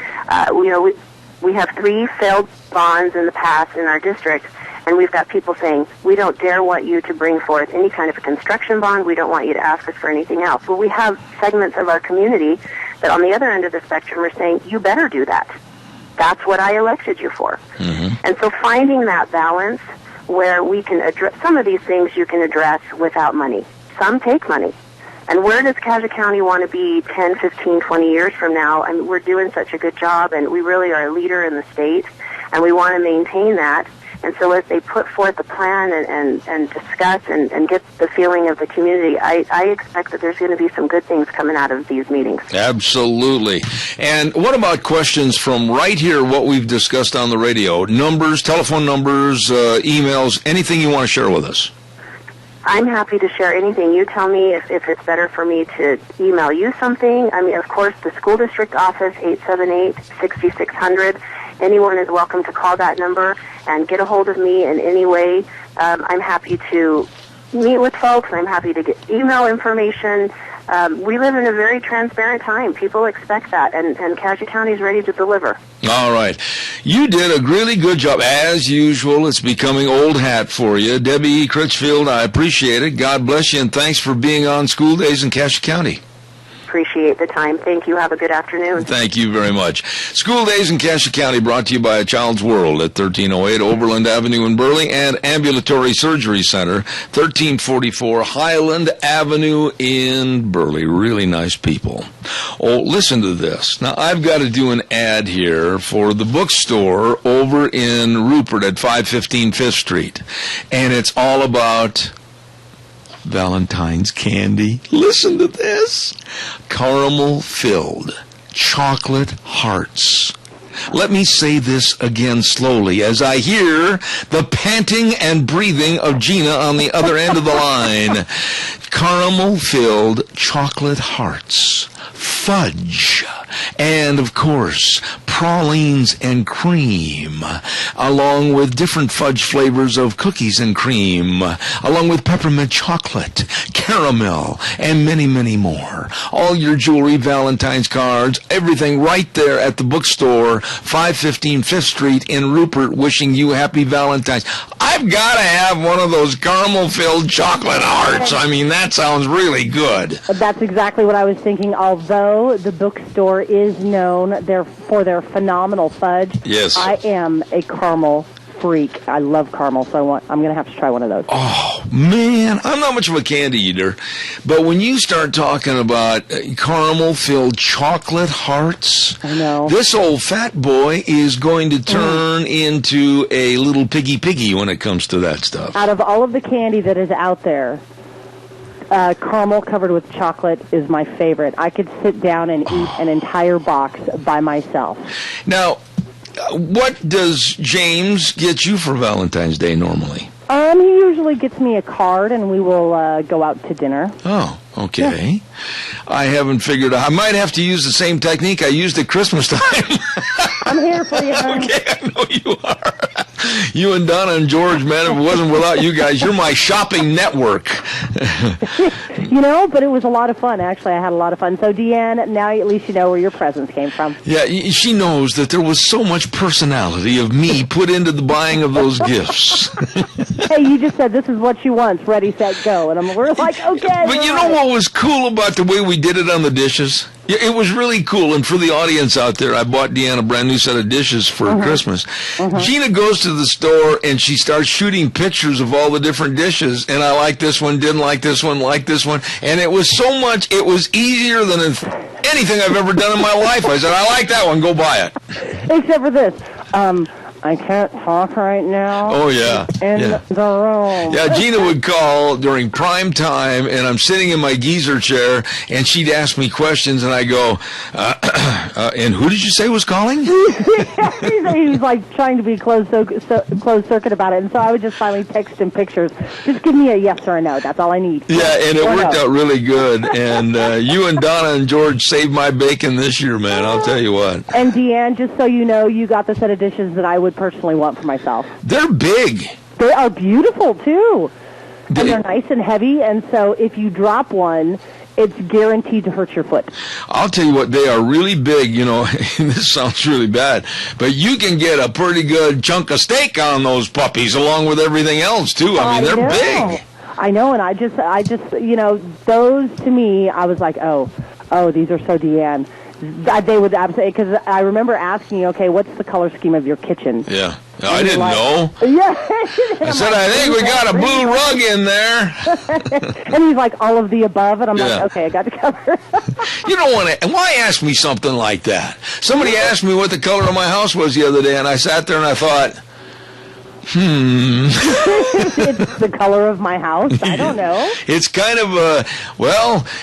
We have 3 failed bonds in the past in our district, and we've got people saying, we don't dare want you to bring forth any kind of a construction bond. We don't want you to ask us for anything else. Well, we have segments of our community that on the other end of the spectrum are saying, you better do that. That's what I elected you for. Mm-hmm. And so finding that balance where we can address some of these things you can address without money. Some take money. And where does Cassia County want to be 10, 15, 20 years from now? I mean, we're doing such a good job, and we really are a leader in the state, and we want to maintain that. And so as they put forth a plan and discuss and get the feeling of the community, I expect that there's going to be some good things coming out of these meetings. Absolutely. And what about questions from right here, what we've discussed on the radio? Numbers, telephone numbers, emails, anything you want to share with us? I'm happy to share anything. You tell me if it's better for me to email you something. I mean, of course, the school district office, 878-6600. Anyone is welcome to call that number and get a hold of me in any way. I'm happy to meet with folks. I'm happy to get email information. We live in a very transparent time. People expect that, and Cassia County is ready to deliver. All right. You did a really good job. As usual, it's becoming old hat for you. Debbie Critchfield, I appreciate it. God bless you, and thanks for being on School Days in Cassia County. Appreciate the time. Thank you. Have a good afternoon. Thank you very much. School Days in Cassia County brought to you by A Child's World at 1308 Overland Avenue in Burley and Ambulatory Surgery Center, 1344 Highland Avenue in Burley. Really nice people. Oh, listen to this. Now, I've got to do an ad here for the bookstore over in Rupert at 515 5th Street. And it's all about Valentine's candy. Listen to this. Caramel-filled chocolate hearts. Let me say this again slowly as I hear the panting and breathing of Gina on the other end of the line. Caramel-filled chocolate hearts. Fudge. And, of course, pralines and cream, along with different fudge flavors of cookies and cream, along with peppermint chocolate, caramel, and many, many more. All your jewelry, Valentine's cards, everything right there at the bookstore, 515 5th Street in Rupert, wishing you happy Valentine's. I've got to have one of those caramel-filled chocolate hearts. I mean, that sounds really good. That's exactly what I was thinking. Although the bookstore is known for their phenomenal fudge, yes, I am a caramel freak. I love caramel, so I'm going to have to try one of those. Oh, man, I'm not much of a candy eater, but when you start talking about caramel-filled chocolate hearts, I know. This old fat boy is going to turn into a little piggy when it comes to that stuff. Out of all of the candy that is out there, caramel covered with chocolate is my favorite. I could sit down and eat an entire box by myself. Now, what does James get you for Valentine's Day normally? He usually gets me a card, and we will go out to dinner. Oh, okay. Yeah. I haven't figured out. I might have to use the same technique I used at Christmas time. I'm here for you, hon. Okay, I know you are. You and Donna and George, man, if it wasn't without you guys, you're my shopping network. But it was a lot of fun. Actually, I had a lot of fun. So, Deanne, now at least you know where your presents came from. Yeah, she knows that there was so much personality of me put into the buying of those gifts. Hey, you just said this is what she wants, ready, set, go. And we're like, okay. But you know what was cool about the way we did it on the dishes? It was really cool, and for the audience out there, I bought Deanna a brand new set of dishes for Christmas. Gina goes to the store, and she starts shooting pictures of all the different dishes, and I like this one, didn't like this one, like this one, and it was so much, it was easier than anything I've ever done in my life. I said, I like that one, go buy it. Except for this. I can't talk right now. Oh, yeah. In the room. Yeah, Gina would call during prime time, and I'm sitting in my geezer chair, and she'd ask me questions, and I go, and who did you say was calling? He was like trying to be closed circuit about it, and so I would just finally text him pictures. Just give me a yes or a no. That's all I need. Yeah, and it worked out really good. And you and Donna and George saved my bacon this year, man. I'll tell you what. And Deanne, just so you know, you got the set of dishes that I would personally want for myself. They're big. They are beautiful, too. And they're nice and heavy, and so if you drop one, it's guaranteed to hurt your foot. I'll tell you what, they are really big, you know. This sounds really bad, but you can get a pretty good chunk of steak on those puppies along with everything else, too. I mean, they're big. I know, and I just, you know, those to me, I was like, oh, these are so Deanne. They would absolutely, because I remember asking you, okay, what's the color scheme of your kitchen? Yeah. I didn't know. Yeah. I said, I think we got a blue rug in there. And he's like, all of the above, and I'm like, okay, I got the cover. You don't want to, why ask me something like that? Somebody asked me what the color of my house was the other day, and I sat there and I thought, It's the color of my house. I don't know. It's kind of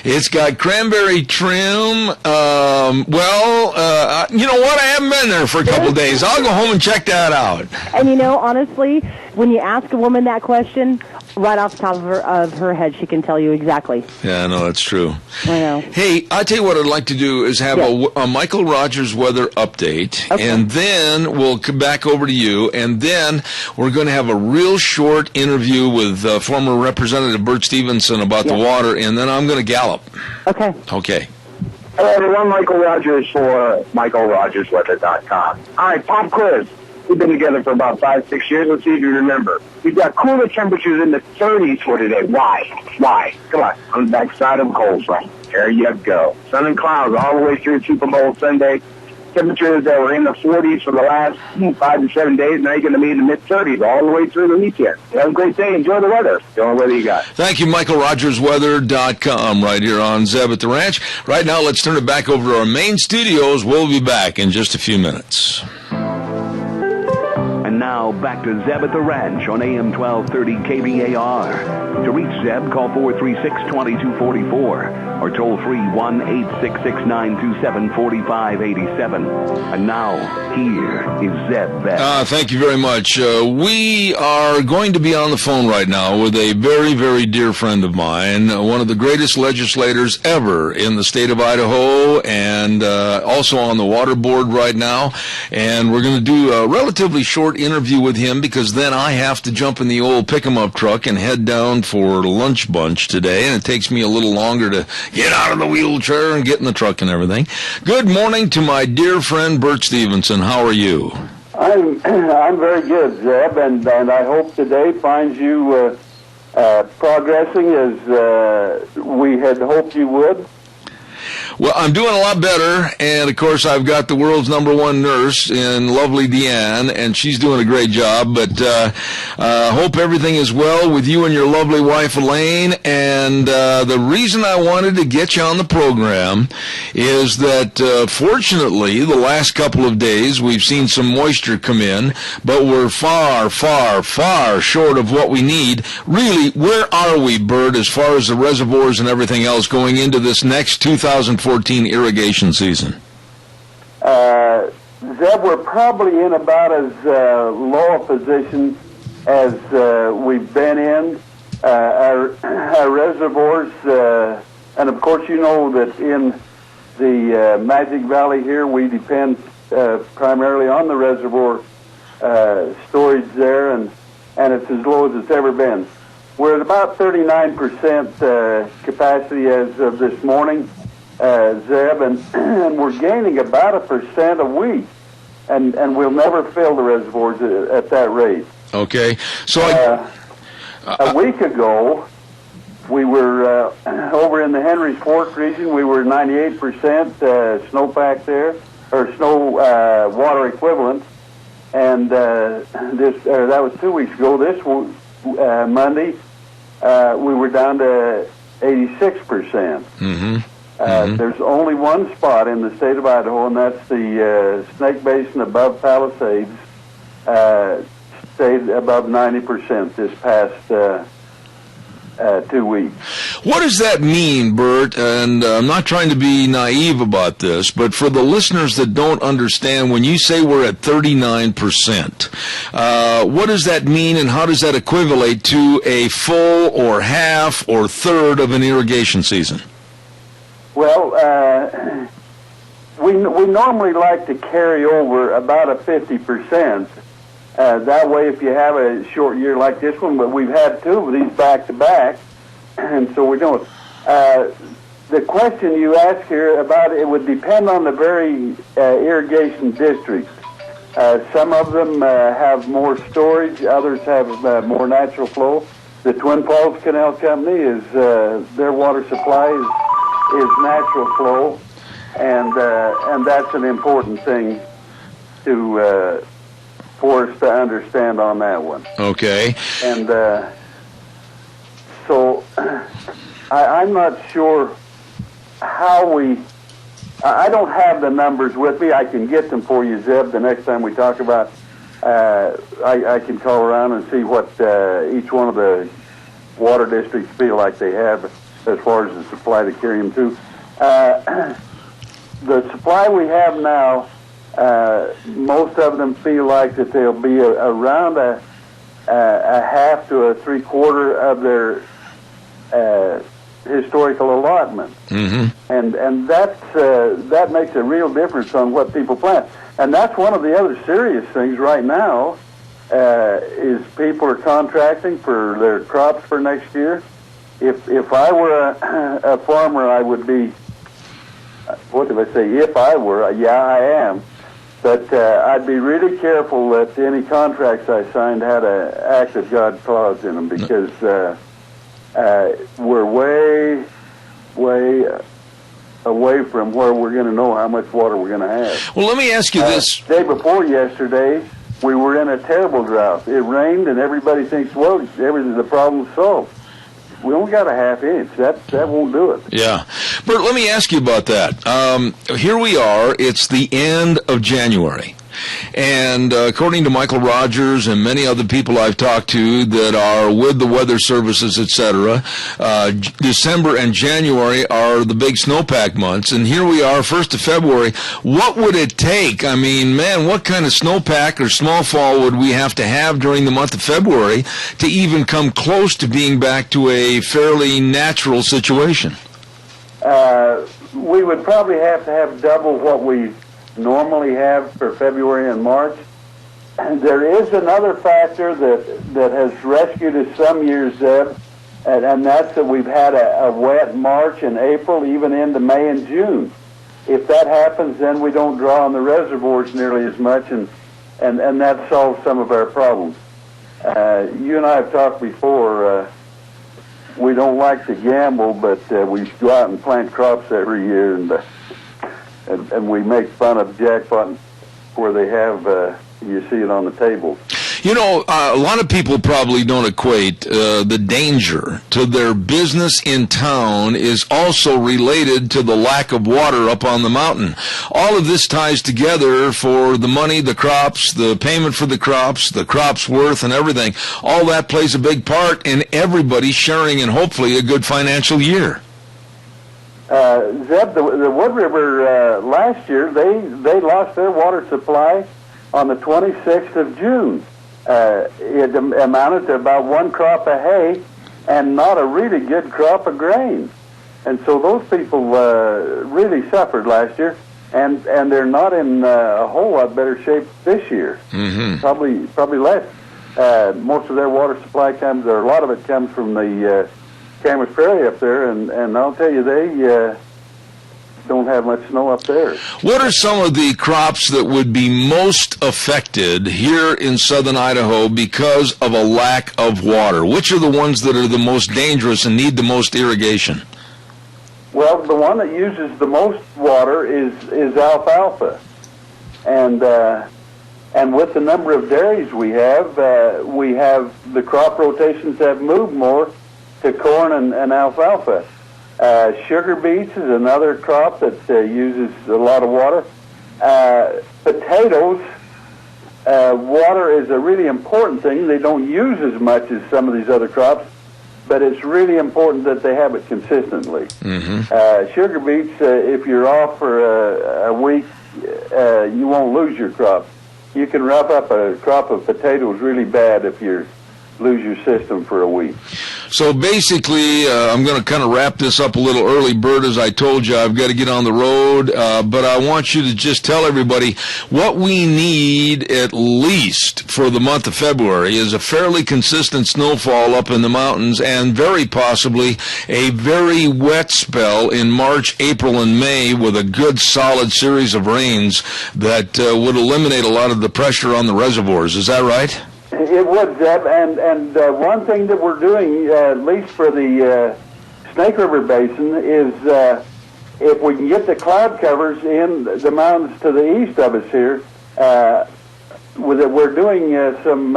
it's got cranberry trim. You know what? I haven't been there for a couple of days. I'll go home and check that out. And you know, honestly, when you ask a woman that question, right off the top of her head, she can tell you exactly. Yeah, no, that's true. I know. Hey, I tell you what I'd like to do is have a Michael Rogers weather update, and then we'll come back over to you, and then we're going to have a real short interview with former Representative Bert Stevenson about the water, and then I'm going to gallop. Okay. Okay. Hello, everyone. Michael Rogers for MichaelRogersWeather.com. All right, pop quiz. We've been together for about 5-6 years. Let's see if you remember. We've got cooler temperatures in the 30s for today. Why? Come on the backside of a cold front. There you go. Sun and clouds all the way through Super Bowl Sunday. Temperatures that were in the 40s for the last 5 to 7 days. Now you're going to be in the mid-30s all the way through the weekend. Have a great day. Enjoy the weather. The only weather you got. Thank you, MichaelRogersWeather.com, right here on Zeb at the Ranch. Right now, let's turn it back over to our main studios. We'll be back in just a few minutes. And now, back to Zeb at the Ranch on AM 1230 KVAR. To reach Zeb, call 436-2244 or toll free 1-866-927-4587. And now, here is Zeb Bell. Thank you very much. We are going to be on the phone right now with a very, very dear friend of mine, one of the greatest legislators ever in the state of Idaho, and also on the water board right now. And we're going to do a relatively short interview with him because then I have to jump in the old pick-em-up truck and head down for lunch bunch today, and it takes me a little longer to get out of the wheelchair and get in the truck and everything. Good morning to my dear friend Bert Stevenson. How are you? I'm very good, Zeb, and I hope today finds you progressing as we had hoped you would. Well, I'm doing a lot better, and of course I've got the world's #1 nurse in lovely Deanne, and she's doing a great job, but hope everything is well with you and your lovely wife Elaine. And the reason I wanted to get you on the program is that fortunately the last couple of days we've seen some moisture come in, but we're far, far, far short of what we need. Really, where are we, Bert, as far as the reservoirs and everything else going into this next 2014 irrigation season? Zeb, we're probably in about as low a position as we've been in. Our reservoirs, and of course you know that in the Magic Valley here we depend primarily on the reservoir storage there, and it's as low as it's ever been. We're at about 39% capacity as of this morning. Zeb, and we're gaining about 1% a week, and we'll never fill the reservoirs at that rate. Okay, so a week ago, we were over in the Henry's Fork region. We were 98% snowpack there, or snow water equivalent, and that was 2 weeks ago. This Monday, we were down to 86%. Mm-hmm. There's only one spot in the state of Idaho, and that's the Snake Basin above Palisades, stayed above 90% this past 2 weeks. What does that mean, Bert? And I'm not trying to be naive about this, but for the listeners that don't understand, when you say we're at 39%, what does that mean, and how does that equivalent to a full or half or third of an irrigation season? Well, we normally like to carry over about 50%. That way, if you have a short year like this one, but we've had 2 of these back to back, and so we're doing. the question you asked here about it would depend on the very irrigation districts. Some of them have more storage, others have more natural flow. The Twin Falls Canal Company is their water supply is natural flow, and that's an important thing to for us to understand on that one. Okay. And so I'm not sure how I don't have the numbers with me. I can get them for you, Zeb, the next time we talk about. I can call around and see what each one of the water districts feel like they have as far as the supply to carry them to. The supply we have now, most of them feel like that they'll be around a half to a three-quarter of their historical allotment. Mm-hmm. And that makes a real difference on what people plant. And that's one of the other serious things right now, is people are contracting for their crops for next year. If I were a farmer, I would be, what did I say, if I were, yeah, I am, but I'd be really careful that any contracts I signed had an act of God clause in them, because we're way away from where we're going to know how much water we're going to have. Well, let me ask you this. Day before yesterday, we were in a terrible drought. It rained, and everybody thinks, well, the problem's solved. We only got a half inch. That won't do it. Yeah. Bert, let me ask you about that. Here we are. It's the end of January. And according to Michael Rogers and many other people I've talked to that are with the weather services, etc., December and January are the big snowpack months. And here we are, 1st of February. What would it take? I mean, man, what kind of snowpack or snowfall would we have to have during the month of February to even come close to being back to a fairly natural situation? We would probably have to have double what we normally have for February and March. And there is another factor that has rescued us some years, Zeb, and that's that we've had a wet March and April, even into May and June. If that happens, then we don't draw on the reservoirs nearly as much, and that solves some of our problems. You and I have talked before. We don't like to gamble, but we go out and plant crops every year, and we make fun of jackpot where they have, you see it on the table. You know, a lot of people probably don't equate the danger to their business in town is also related to the lack of water up on the mountain. All of this ties together for the money, the crops, the payment for the crops worth and everything. All that plays a big part in everybody sharing in hopefully a good financial year. Zeb, the Wood River last year, they lost their water supply on the 26th of June. It amounted to about one crop of hay and not a really good crop of grain. And so those people really suffered last year, and they're not in a whole lot better shape this year. Mm-hmm. Probably less. Most of their water supply comes, or a lot of it comes from the Camas Prairie up there, and I'll tell you, they don't have much snow up there. What are some of the crops that would be most affected here in southern Idaho because of a lack of water? Which are the ones that are the most dangerous and need the most irrigation? Well, the one that uses the most water is alfalfa, and with the number of dairies we have the crop rotations have moved more to corn and alfalfa. Sugar beets is another crop that uses a lot of water. Potatoes, water is a really important thing. They don't use as much as some of these other crops, but it's really important that they have it consistently. Mm-hmm. Sugar beets, if you're off for a week, you won't lose your crop. You can rough up a crop of potatoes really bad if you're lose your system for a week. So basically, I'm going to kind of wrap this up a little early, Bert. As I told you, I've got to get on the road, but I want you to just tell everybody what we need at least for the month of February is a fairly consistent snowfall up in the mountains and very possibly a very wet spell in March, April, and May with a good solid series of rains that would eliminate a lot of the pressure on the reservoirs. Is that right? It would, Zeb, and one thing that we're doing, at least for the Snake River Basin, is if we can get the cloud covers in the mountains to the east of us here, we're doing some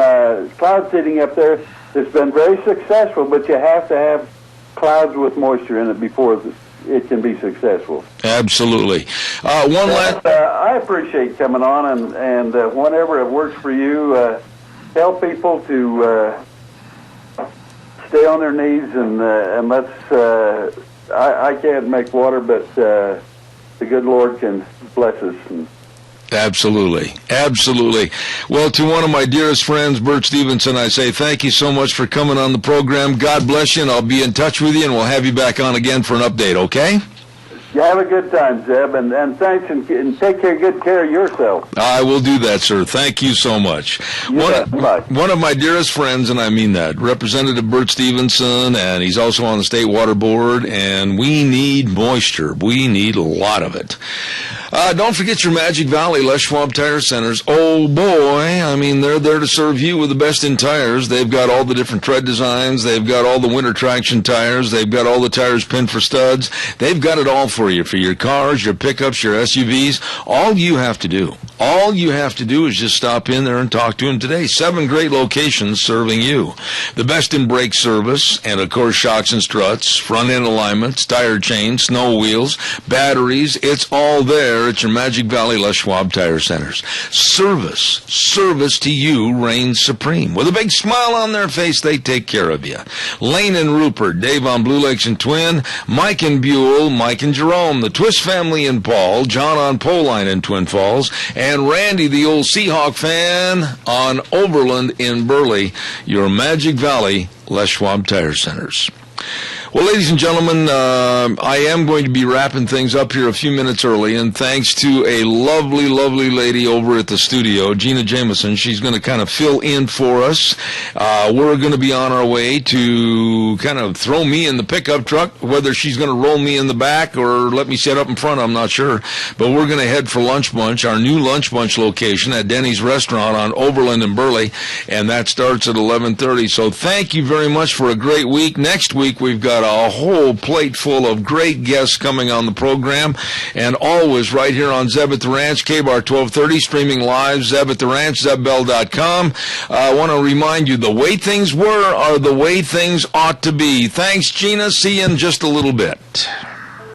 cloud seeding up there that's been very successful, but you have to have clouds with moisture in it before it can be successful. Absolutely. One last... I appreciate coming on, and whenever it works for you, tell people to stay on their knees and let's. I can't make water, but the good Lord can bless us. Absolutely. Absolutely. Well, to one of my dearest friends, Bert Stevenson, I say thank you so much for coming on the program. God bless you, and I'll be in touch with you, and we'll have you back on again for an update, okay? You have a good time, Zeb, and thanks, and take good care of yourself. I will do that, sir. Thank you so much. One of my dearest friends, and I mean that, Representative Bert Stevenson, and he's also on the State Water Board, and we need moisture. We need a lot of it. Don't forget your Magic Valley Les Schwab Tire Centers. Oh, boy, I mean, they're there to serve you with the best in tires. They've got all the different tread designs. They've got all the winter traction tires. They've got all the tires pinned for studs. They've got it all for you, for your cars, your pickups, your SUVs. All you have to do is just stop in there and talk to them today. 7 great locations serving you. The best in brake service, and, of course, shocks and struts, front-end alignments, tire chains, snow wheels, batteries. It's all there at your Magic Valley Les Schwab Tire Centers. Service to you reigns supreme. With a big smile on their face, they take care of you. Lane and Rupert, Dave on Blue Lakes and Twin, Mike and Buell, Mike and Jerome, the Twist family in Paul, John on Poline in Twin Falls, and Randy, the old Seahawk fan, on Overland in Burley, your Magic Valley Les Schwab Tire Centers. Well, ladies and gentlemen, I am going to be wrapping things up here a few minutes early, and thanks to a lovely, lovely lady over at the studio, Gina Jameson. She's going to kind of fill in for us. We're going to be on our way to kind of throw me in the pickup truck. Whether she's going to roll me in the back or let me sit up in front, I'm not sure. But we're going to head for Lunch Bunch, our new Lunch Bunch location at Denny's Restaurant on Overland and Burley, and that starts at 11:30. So thank you very much for a great week. Next week, we've got a whole plate full of great guests coming on the program, and always right here on Zeb at the Ranch, KBAR 1230, streaming live, Zeb at the Ranch, ZebBell.com. I want to remind you, the way things were are the way things ought to be. Thanks, Gina. See you in just a little bit.